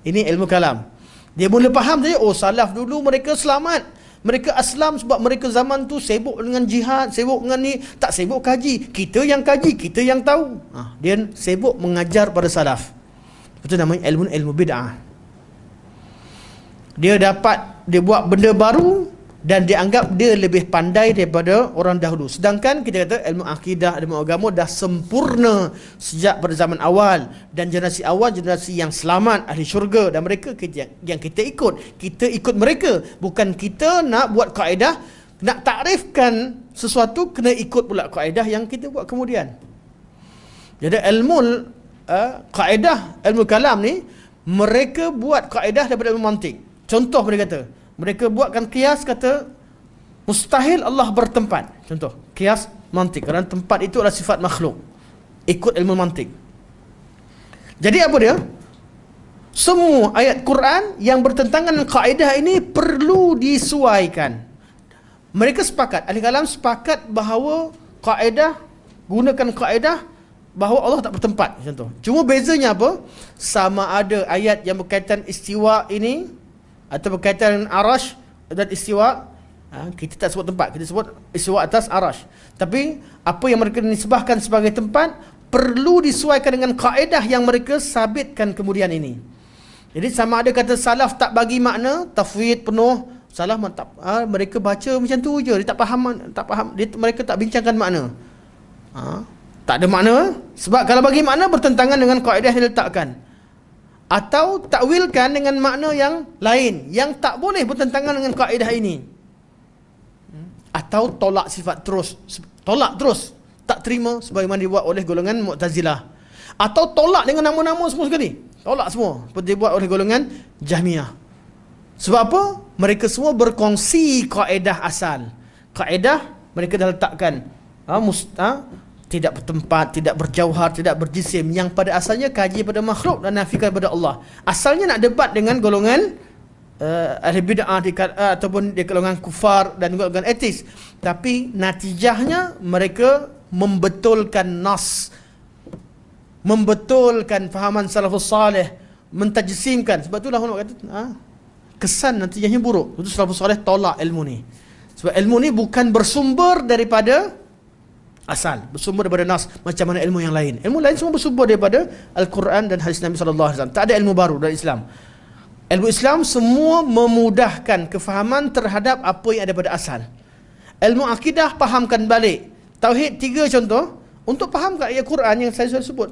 Ini ilmu kalam. Dia mula faham saja, oh salaf dulu mereka selamat. Mereka aslam sebab mereka zaman tu sibuk dengan jihad, sibuk dengan ni, tak sibuk kaji. Kita yang kaji, kita yang tahu. Dia sibuk mengajar pada salaf. Itu namanya ilmu bid'ah. Dia buat benda baru dan dianggap dia lebih pandai daripada orang dahulu. Sedangkan kita kata ilmu akidah, ilmu agama dah sempurna sejak pada zaman awal, dan generasi awal generasi yang selamat, ahli syurga, dan mereka yang kita ikut mereka. Bukan kita nak buat kaedah, nak takrifkan sesuatu kena ikut pula kaedah yang kita buat kemudian. Jadi ilmu kaedah, ilmu kalam ni mereka buat kaedah daripada ilmu mantik. Contoh mereka kata, mereka buatkan kias, kata mustahil Allah bertempat. Contoh, kias mantik, kerana tempat itu adalah sifat makhluk. Ikut ilmu mantik. Jadi apa dia? Semua ayat Quran yang bertentangan dengan kaedah ini perlu disuaikan. Mereka sepakat, ahli kalam sepakat bahawa gunakan kaedah bahawa Allah tak bertempat, contoh. Cuma bezanya apa? Sama ada ayat yang berkaitan istiwa ini atau berkaitan dengan arash dan istiwa, kita tak sebut tempat, kita sebut istiwa atas arash. Tapi apa yang mereka nisbahkan sebagai tempat perlu disesuaikan dengan kaedah yang mereka sabitkan kemudian ini. Jadi sama ada kata salaf tak bagi makna tafwid penuh, salaf tak, mereka baca macam tu je, dia tak faham, mereka tak bincangkan makna. Tak ada makna, sebab kalau bagi makna bertentangan dengan kaedah yang diletakkan, atau takwilkan dengan makna yang lain yang tak boleh bertentangan dengan kaedah ini, atau tolak sifat terus, tak terima sebagaimana dibuat oleh golongan Mu'tazilah, atau tolak dengan nama-nama semua sekali, tolak semua seperti dibuat oleh golongan Jahmiyah. Sebab apa? Mereka semua berkongsi kaedah asal. Kaedah mereka dah letakkan tidak bertempat, tidak berjauhar, tidak berjisim, yang pada asalnya kaji pada makhluk dan nafikan pada Allah. Asalnya nak debat dengan golongan ahli bid'ah ataupun di golongan kufar dan golongan etis, tapi natijahnya mereka membetulkan nas, membetulkan fahaman salafus salih, mentajsimkan. Sebab itulah ulama kata kesan natijahnya buruk. Itu salafus salih tolak ilmu ni. Sebab ilmu ni bukan bersumber daripada asal, bersumber daripada nas, macam mana ilmu yang lain. Ilmu lain semua bersumber daripada Al-Quran dan hadis Nabi SAW. Tak ada ilmu baru dari Islam. Ilmu Islam semua memudahkan kefahaman terhadap apa yang ada pada asal. Ilmu akidah fahamkan balik. Tauhid 3 contoh untuk fahamkan ayat Quran yang saya sudah sebut,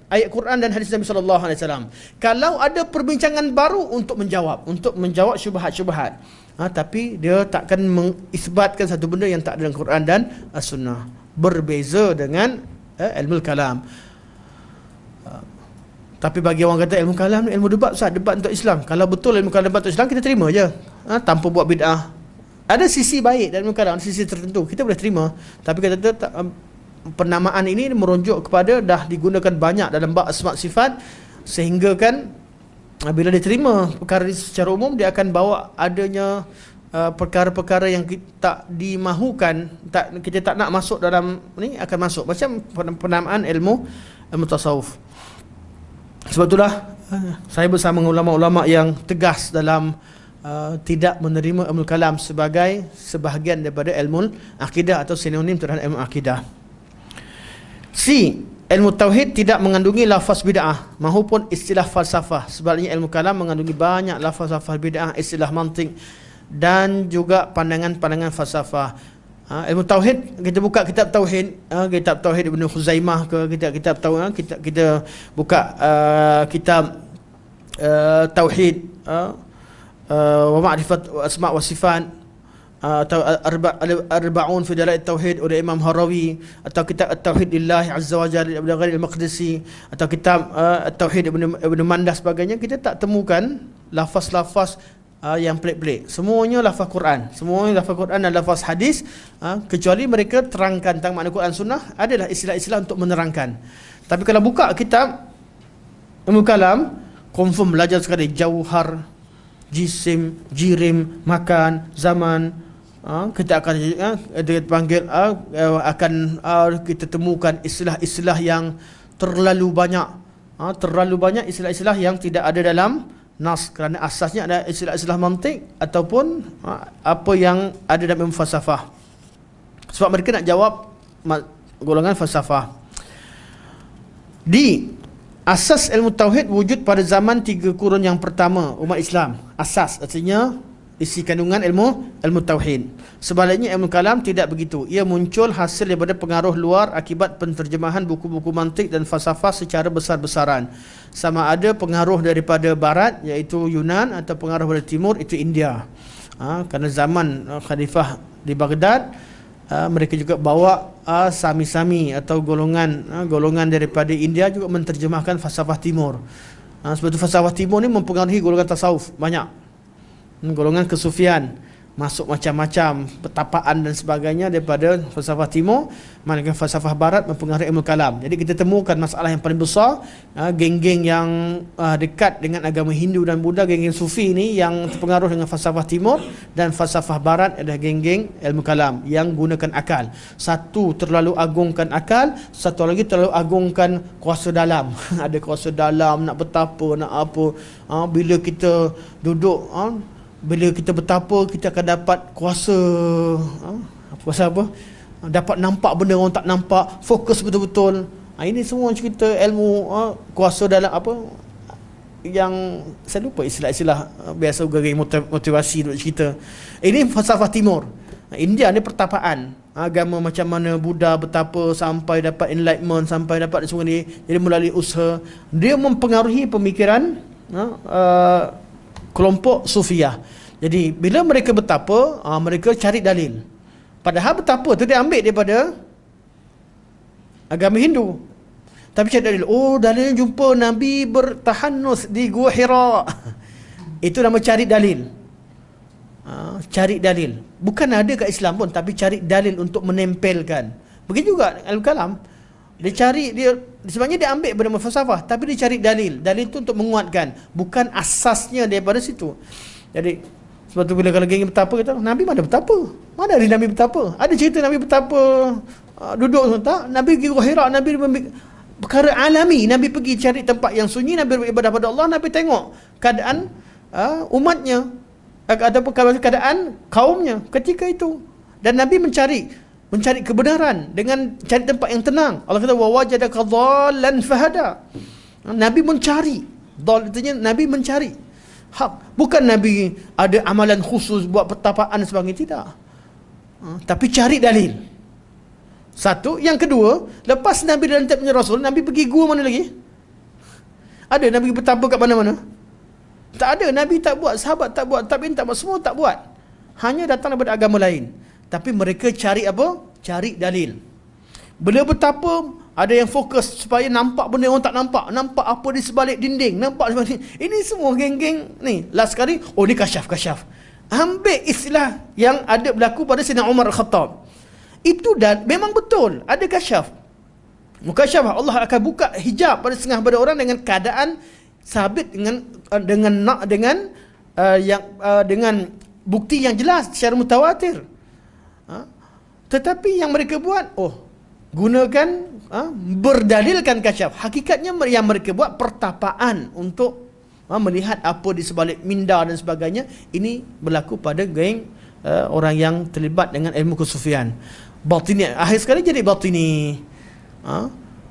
ayat Quran dan hadis Nabi SAW. Kalau ada perbincangan baru untuk menjawab syubhat-syubhat, tapi dia takkan mengisbatkan satu benda yang tak ada dalam Quran dan As-Sunnah. Berbeza dengan ilmu kalam. Tapi bagi orang kata ilmu kalam ni ilmu debat, debat untuk Islam. Kalau betul ilmu kalam debat untuk Islam, kita terima je, tanpa buat bid'ah. Ada sisi baik dalam ilmu kalam, sisi tertentu kita boleh terima. Tapi kata penamaan ini merujuk kepada dah digunakan banyak dalam bab asma' sifat, sehingga kan bila diterima perkara ini secara umum, dia akan bawa adanya perkara-perkara yang tak dimahukan, kita tak nak masuk dalam ni, akan masuk macam penamaan ilmu tasawuf. Sebab itulah saya bersama ulama-ulama yang tegas dalam tidak menerima ilmu kalam sebagai sebahagian daripada ilmu akidah atau sinonim terhadap ilmu akidah. C. Ilmu tauhid tidak mengandungi lafaz bid'ah maupun istilah falsafah. Sebaliknya ilmu kalam mengandungi banyak lafaz-lafaz bid'ah, istilah mantik dan juga pandangan-pandangan falsafah. Ilmu tauhid, kita buka kitab tauhid, kitab tauhid Ibnu Khuzaimah ke, kitab tauhid, kita buka kitab tauhid wa ma'rifat asma' wa sifat, atau arba'un fi dalail tauhid oleh Imam Harawi, atau kitab at-tauhid lillahi azza wa jalla Ibnu Ghairi al-Maqdisi, atau kitab at-tauhid Ibnu Mandah sebagainya, kita tak temukan lafaz-lafaz yang pelik-pelik. Semuanya lafaz Quran, semuanya lafaz Quran dan lafaz hadis, kecuali mereka terangkan tentang makna Quran sunnah, adalah istilah-istilah untuk menerangkan. Tapi kalau buka kitab ilmu kalam, confirm belajar sekali jauhar, jisim, jirim, makan, zaman, kita akan dia panggil kita temukan istilah-istilah yang terlalu banyak istilah-istilah yang tidak ada dalam nas, kerana asasnya ada istilah-istilah mantik ataupun apa yang ada dalam ilmu falsafah. Sebab mereka nak jawab golongan falsafah. Di asas ilmu tauhid wujud pada zaman 3 kurun yang pertama umat Islam. Asas artinya isi kandungan ilmu tauhid. Sebaliknya ilmu kalam tidak begitu. Ia muncul hasil daripada pengaruh luar akibat penterjemahan buku-buku mantik dan falsafah secara besar-besaran. Sama ada pengaruh daripada barat iaitu Yunan, atau pengaruh dari timur itu India. Kerana zaman khalifah di Baghdad, mereka juga bawa sami-sami atau golongan daripada India juga menterjemahkan falsafah timur. Sebab itu falsafah timur ni mempengaruhi golongan tasawuf banyak, golongan kesufian, masuk macam-macam petapaan dan sebagainya daripada falsafah timur, manakala falsafah barat mempengaruhi ilmu kalam. Jadi kita temukan masalah yang paling besar, geng-geng yang dekat dengan agama Hindu dan Buddha, geng-geng sufi ni yang terpengaruh dengan falsafah timur, dan falsafah barat adalah geng-geng ilmu kalam yang gunakan akal. Satu terlalu agungkan akal, satu lagi terlalu agungkan kuasa dalam. Ada kuasa dalam, nak betapa, nak apa. Bila kita duduk, bila kita bertapa, kita akan dapat kuasa, kuasa apa? Dapat nampak benda orang tak nampak, fokus betul-betul. Ini semua cerita ilmu kuasa dalam apa, yang saya lupa istilah-istilah biasa gaya motivasi duk cerita. Ini falsafah timur. India ni pertapaan, agama macam mana Buddha bertapa sampai dapat enlightenment, sampai dapat semua ni. Jadi melalui usaha dia mempengaruhi pemikiran kelompok Sufiah. Jadi bila mereka bertapa, mereka cari dalil. Padahal bertapa tu dia ambil daripada agama Hindu. Tapi cari dalil. Oh, dalil jumpa Nabi bertahanus di Gua Hira. Itu nama cari dalil. Cari dalil. Bukan ada kat Islam pun, tapi cari dalil untuk menempelkan. Begitu juga Al-Kalam. Dia cari, sebenarnya dia ambil benda falsafah, tapi dia cari dalil. Dalil tu untuk menguatkan, bukan asasnya daripada situ. Jadi sebab tu bila kalau geng bertapa, kata Nabi mana bertapa? Mana ada Nabi bertapa? Ada cerita Nabi bertapa duduk tak? Nabi pergi Gua Hira, Nabi perkara alami. Nabi pergi cari tempat yang sunyi, Nabi beribadah pada Allah, Nabi tengok keadaan umatnya ataupun keadaan kaumnya ketika itu. Dan Nabi mencari kebenaran dengan cari tempat yang tenang. Allah kata wa wajadaka dhallan fahada. Nabi mencari. Dhal artinya Nabi mencari hak. Bukan Nabi ada amalan khusus buat pertapaan dan sebagainya, tidak. Tapi cari dalil. Satu. Yang kedua, lepas Nabi dan punya Rasul, Nabi pergi gua mana lagi? Ada Nabi bertapa kat mana-mana? Tak ada. Nabi tak buat, sahabat tak buat, tabi'in tak buat, semua tak buat. Hanya datang daripada agama lain. Tapi mereka cari apa? Cari dalil. Bila bertapa, ada yang fokus supaya nampak benda orang tak nampak. Nampak apa di sebalik dinding, nampak sebalik. Ini semua geng-geng ni. Last sekali, oh ni kasyaf. Ambil istilah yang ada berlaku pada Sayyidina Umar Al-Khattab. Itu dan memang betul ada kasyaf. Mukasyafah, Allah akan buka hijab pada setengah pada orang dengan keadaan sabit dengan bukti yang jelas secara mutawatir. Tetapi yang mereka buat, gunakan berdalilkan kasyaf. Hakikatnya yang mereka buat pertapaan untuk melihat apa di sebalik minda dan sebagainya. Ini berlaku pada geng orang yang terlibat dengan ilmu kesufian. Batini, akhir sekali jadi batini.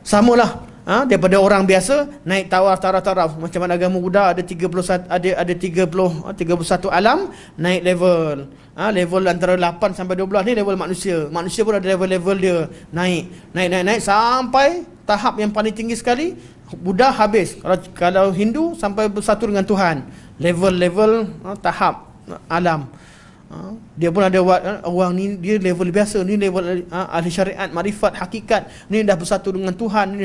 Samalah daripada orang biasa naik taraf macam mana agama Buddha ada 31 31 alam, naik level. Level antara 8 sampai 12 ni level manusia. Manusia pun ada level-level dia, naik sampai tahap yang paling tinggi sekali Buddha habis. Kalau Hindu sampai bersatu dengan Tuhan, level-level tahap alam. Dia pun ada orang ni dia level biasa, ni level ahli syariat, makrifat, hakikat, ni dah bersatu dengan Tuhan.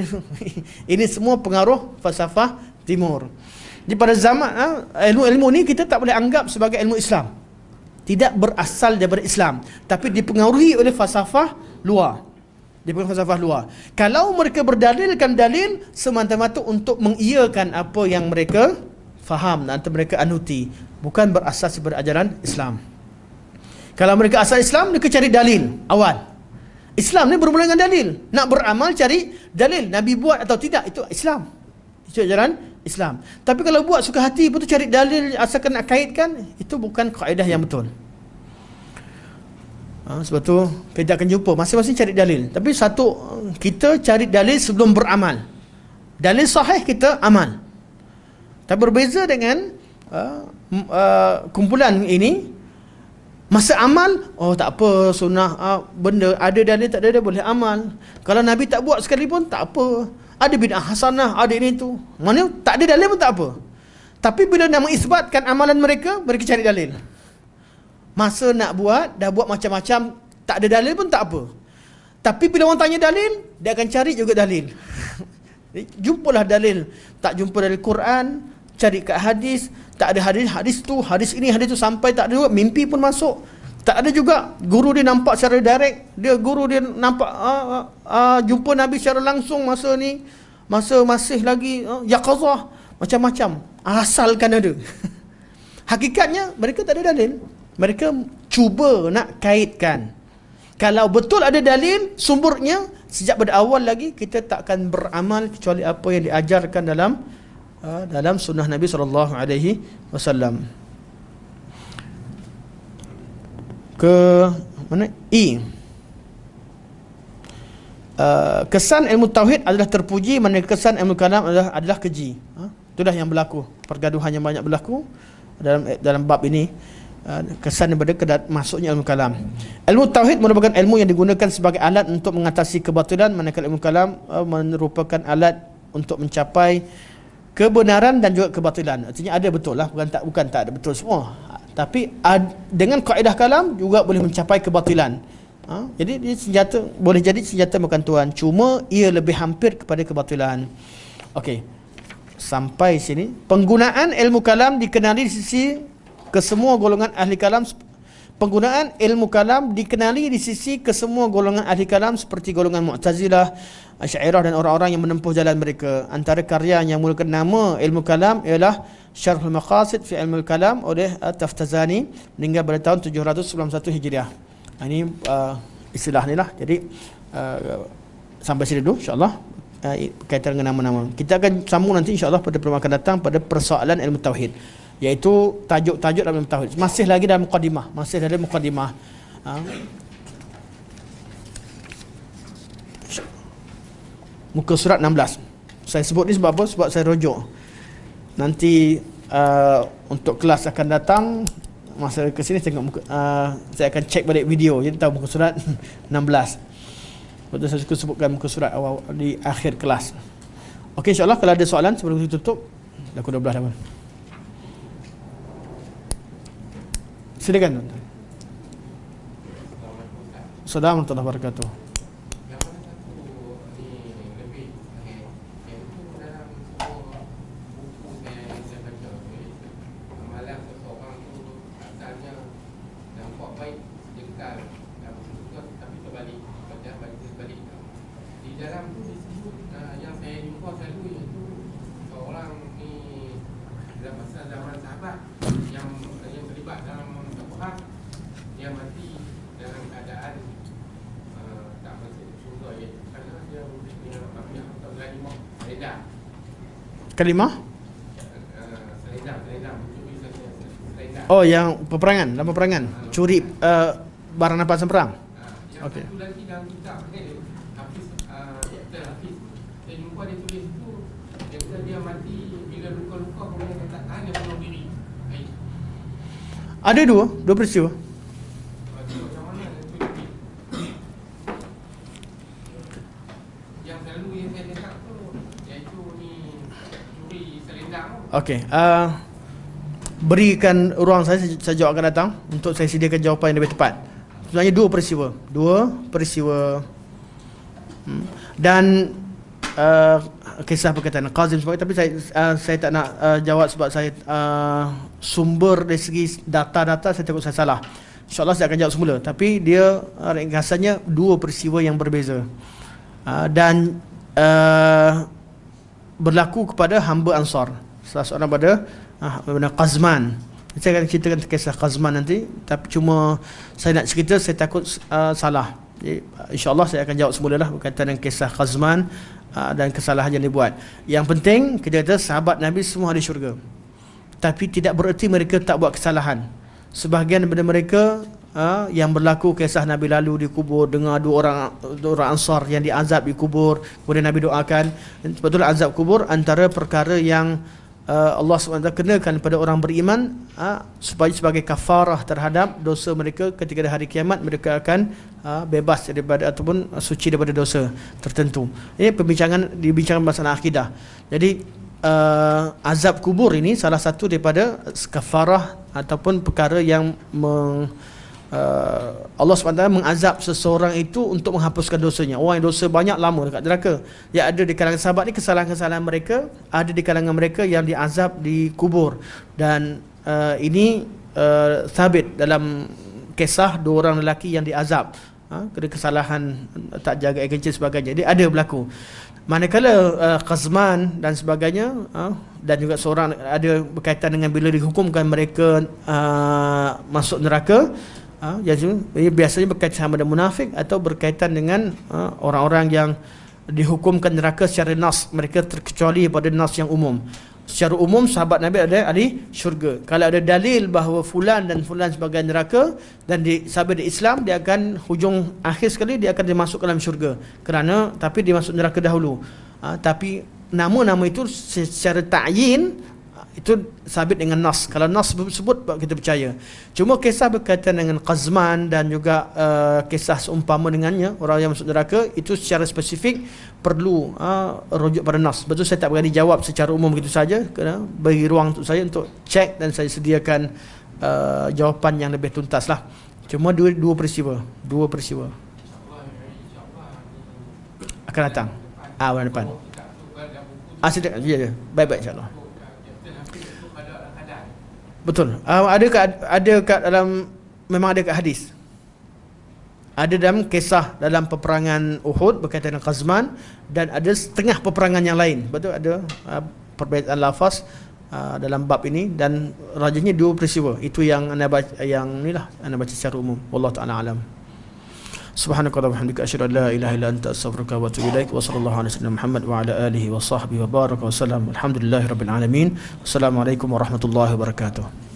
Ini semua pengaruh falsafah timur. Jadi pada zaman ilmu-ilmu ni kita tak boleh anggap sebagai ilmu Islam. Tidak berasal daripada Islam, tapi dipengaruhi oleh falsafah luar. Kalau mereka berdalilkan dalil semata-mata untuk mengiyakan apa yang mereka faham atau mereka anuti, bukan berasas daripada ajaran Islam. Kalau mereka asal Islam, mereka cari dalil awal. Islam ni bermula dengan dalil. Nak beramal cari dalil. Nabi buat atau tidak, itu Islam. Itu ajaran Islam. Tapi kalau buat suka hati pun tu cari dalil asalkan nak kaitkan, itu bukan kaedah yang betul. Sebab tu kita akan jumpa masing-masing cari dalil. Tapi satu, kita cari dalil sebelum beramal. Dalil sahih kita amal. Tapi berbeza dengan kumpulan ini. Masa amal, tak apa, sunnah benda ada dalil tak ada boleh amal. Kalau Nabi tak buat sekalipun tak apa. Ada bid'ah hasanah, ada ini tu. Mana tak ada dalil pun tak apa. Tapi bila nak mengisbatkan amalan mereka, mereka cari dalil. Masa nak buat, dah buat macam-macam, tak ada dalil pun tak apa. Tapi bila orang tanya dalil, dia akan cari juga dalil. Jumpalah dalil. Tak jumpa dalil Quran, cari kat hadis, tak ada hadis tu, hadis ini, hadis tu, sampai tak ada juga mimpi pun masuk. Tak ada juga guru dia nampak secara direct, guru dia nampak jumpa Nabi secara langsung masa ni, masa masih lagi yaqazah, macam-macam. Asalkan ada. Hakikatnya mereka tak ada dalil. Mereka cuba nak kaitkan. Kalau betul ada dalil sumbernya, sejak pada awal lagi kita tak akan beramal kecuali apa yang diajarkan dalam sunnah Nabi SAW. Ke mana? Kesan ilmu tauhid adalah terpuji, manakala kesan ilmu kalam adalah keji. Itulah yang berlaku. Pergaduhan yang banyak berlaku dalam bab ini. Kesan daripada masuknya ilmu kalam. Ilmu tauhid merupakan ilmu yang digunakan sebagai alat untuk mengatasi kebatilan, manakala ilmu kalam merupakan alat untuk mencapai kebenaran dan juga kebatilan. Artinya ada betul lah, bukan tak ada betul semua. Tapi dengan kaedah kalam juga boleh mencapai kebatilan. Jadi dia boleh jadi senjata makan tuan, cuma ia lebih hampir kepada kebatilan. Okey. Sampai sini penggunaan ilmu kalam dikenali di sisi kesemua golongan ahli kalam. Penggunaan ilmu kalam dikenali di sisi kesemua golongan ahli kalam seperti golongan Mu'tazilah, Asy'ariyah dan orang-orang yang menempuh jalan mereka. Antara karya yang menggunakan nama ilmu kalam ialah Syarhul Maqasid fi Ilmul Kalam oleh Taftazani, meninggal pada tahun 791 Hijriah. Ini istilah ni lah. Jadi sampai sini dulu insya-Allah, berkaitan dengan nama-nama. Kita akan sambung nanti insya-Allah pada pertemuan akan datang pada persoalan ilmu tauhid, iaitu tajuk-tajuk dalam ilmu tauhid. Masih lagi dalam mukadimah, muka surat 16. Saya sebut ni sebab apa? Sebab saya rujuk. Nanti untuk kelas akan datang, masa ke sini saya akan cek balik video, jadi tahu muka surat 16. Betul, saya suka sebutkan muka surat awal di akhir kelas. Okey, insya-Allah kalau ada soalan sebelum kita tutup. Dah pukul 12 dah. Silakan. Assalamualaikum warahmatullahi wabarakatuh. Kalimah? Oh, yang peperangan, dalam peperangan. Curi barang rampasan perang. Okey. Ada dua peristiwa. Okey, berikan ruang saya jawab akan datang untuk saya sediakan jawapan yang lebih tepat. Sebenarnya dua peristiwa dan kisah perkataan Qazim sebagainya, tapi saya tak nak jawab sebab saya sumber dari segi data-data saya takut saya salah. InsyaAllah saya akan jawab semula, tapi dia ringkasannya dua peristiwa yang berbeza dan berlaku kepada hamba Ansar. Salah seorang pada Qazman. Saya akan ceritakan kisah Qazman nanti, tapi cuma saya nak cerita, saya takut salah. Jadi insya-Allah saya akan jawab semula lah berkaitan dengan kisah Qazman dan kesalahan yang dibuat. Yang penting kita kata sahabat Nabi semua ada syurga, tapi tidak bererti mereka tak buat kesalahan. Sebahagian daripada mereka yang berlaku kisah Nabi lalu di kubur, dengar dua orang Ansar yang diazab di kubur, kemudian Nabi doakan. Sebetulnya azab kubur antara perkara yang Allah SWT kenakan pada orang beriman supaya sebagai kafarah terhadap dosa mereka ketika di hari kiamat, mereka akan bebas daripada ataupun suci daripada dosa tertentu. Ini dibincangkan masalah akidah. Jadi azab kubur ini salah satu daripada kafarah ataupun perkara yang Allah SWT mengazab seseorang itu untuk menghapuskan dosanya. Orang yang dosa banyak lama dekat neraka. Yang ada di kalangan sahabat ni kesalahan-kesalahan mereka, ada di kalangan mereka yang diazab di kubur. Dan ini sabit dalam kisah dua orang lelaki yang diazab kerana kesalahan tak jaga air kencing sebagainya. Jadi ada berlaku. Manakala Qazman dan sebagainya, dan juga seorang ada berkaitan dengan bila dihukumkan mereka masuk neraka, biasanya berkaitan sama dengan munafik atau berkaitan dengan orang-orang yang dihukumkan neraka secara nas, mereka terkecuali pada nas yang umum. Secara umum sahabat Nabi ada ahli syurga. Kalau ada dalil bahawa fulan dan fulan sebagai neraka dan sabit di Islam, dia akan hujung akhir sekali dia akan dimasuk ke dalam syurga. Kerana tapi dia masuk neraka dahulu. Tapi nama-nama itu secara ta'yin itu sabit dengan nas. Kalau nas sebut kita percaya. Cuma kisah berkaitan dengan Qazman dan juga kisah seumpama dengannya, orang yang masuk neraka, itu secara spesifik perlu rujuk pada nas. Betul, saya tak berani jawab secara umum begitu saja, kerana bagi ruang untuk saya untuk cek dan saya sediakan jawapan yang lebih tuntas lah. Cuma dua peristiwa akan datang bulan depan. Ya, baik-baik insyaAllah. Betul. Ada kat dalam, memang ada kat hadis. Ada dalam kisah dalam peperangan Uhud berkaitan dengan Qazman, dan ada setengah peperangan yang lain. Betul, ada perbezaan lafaz dalam bab ini, dan rajahnya dua peristiwa. Itu yang anda baca, yang inilah anda baca secara umum. Wallahu taala alam. Subhanakallahumma wa bihamdika asyhadu an la ilaha illa anta astaghfiruka wa atubu ilaik. Wa sallallahu ala sayyidina Muhammad wa ala alihi wa sahbihi wa baraka wa sallam. Alhamdulillahirabbil alamin. Wassalamualaikum warahmatullahi wabarakatuh.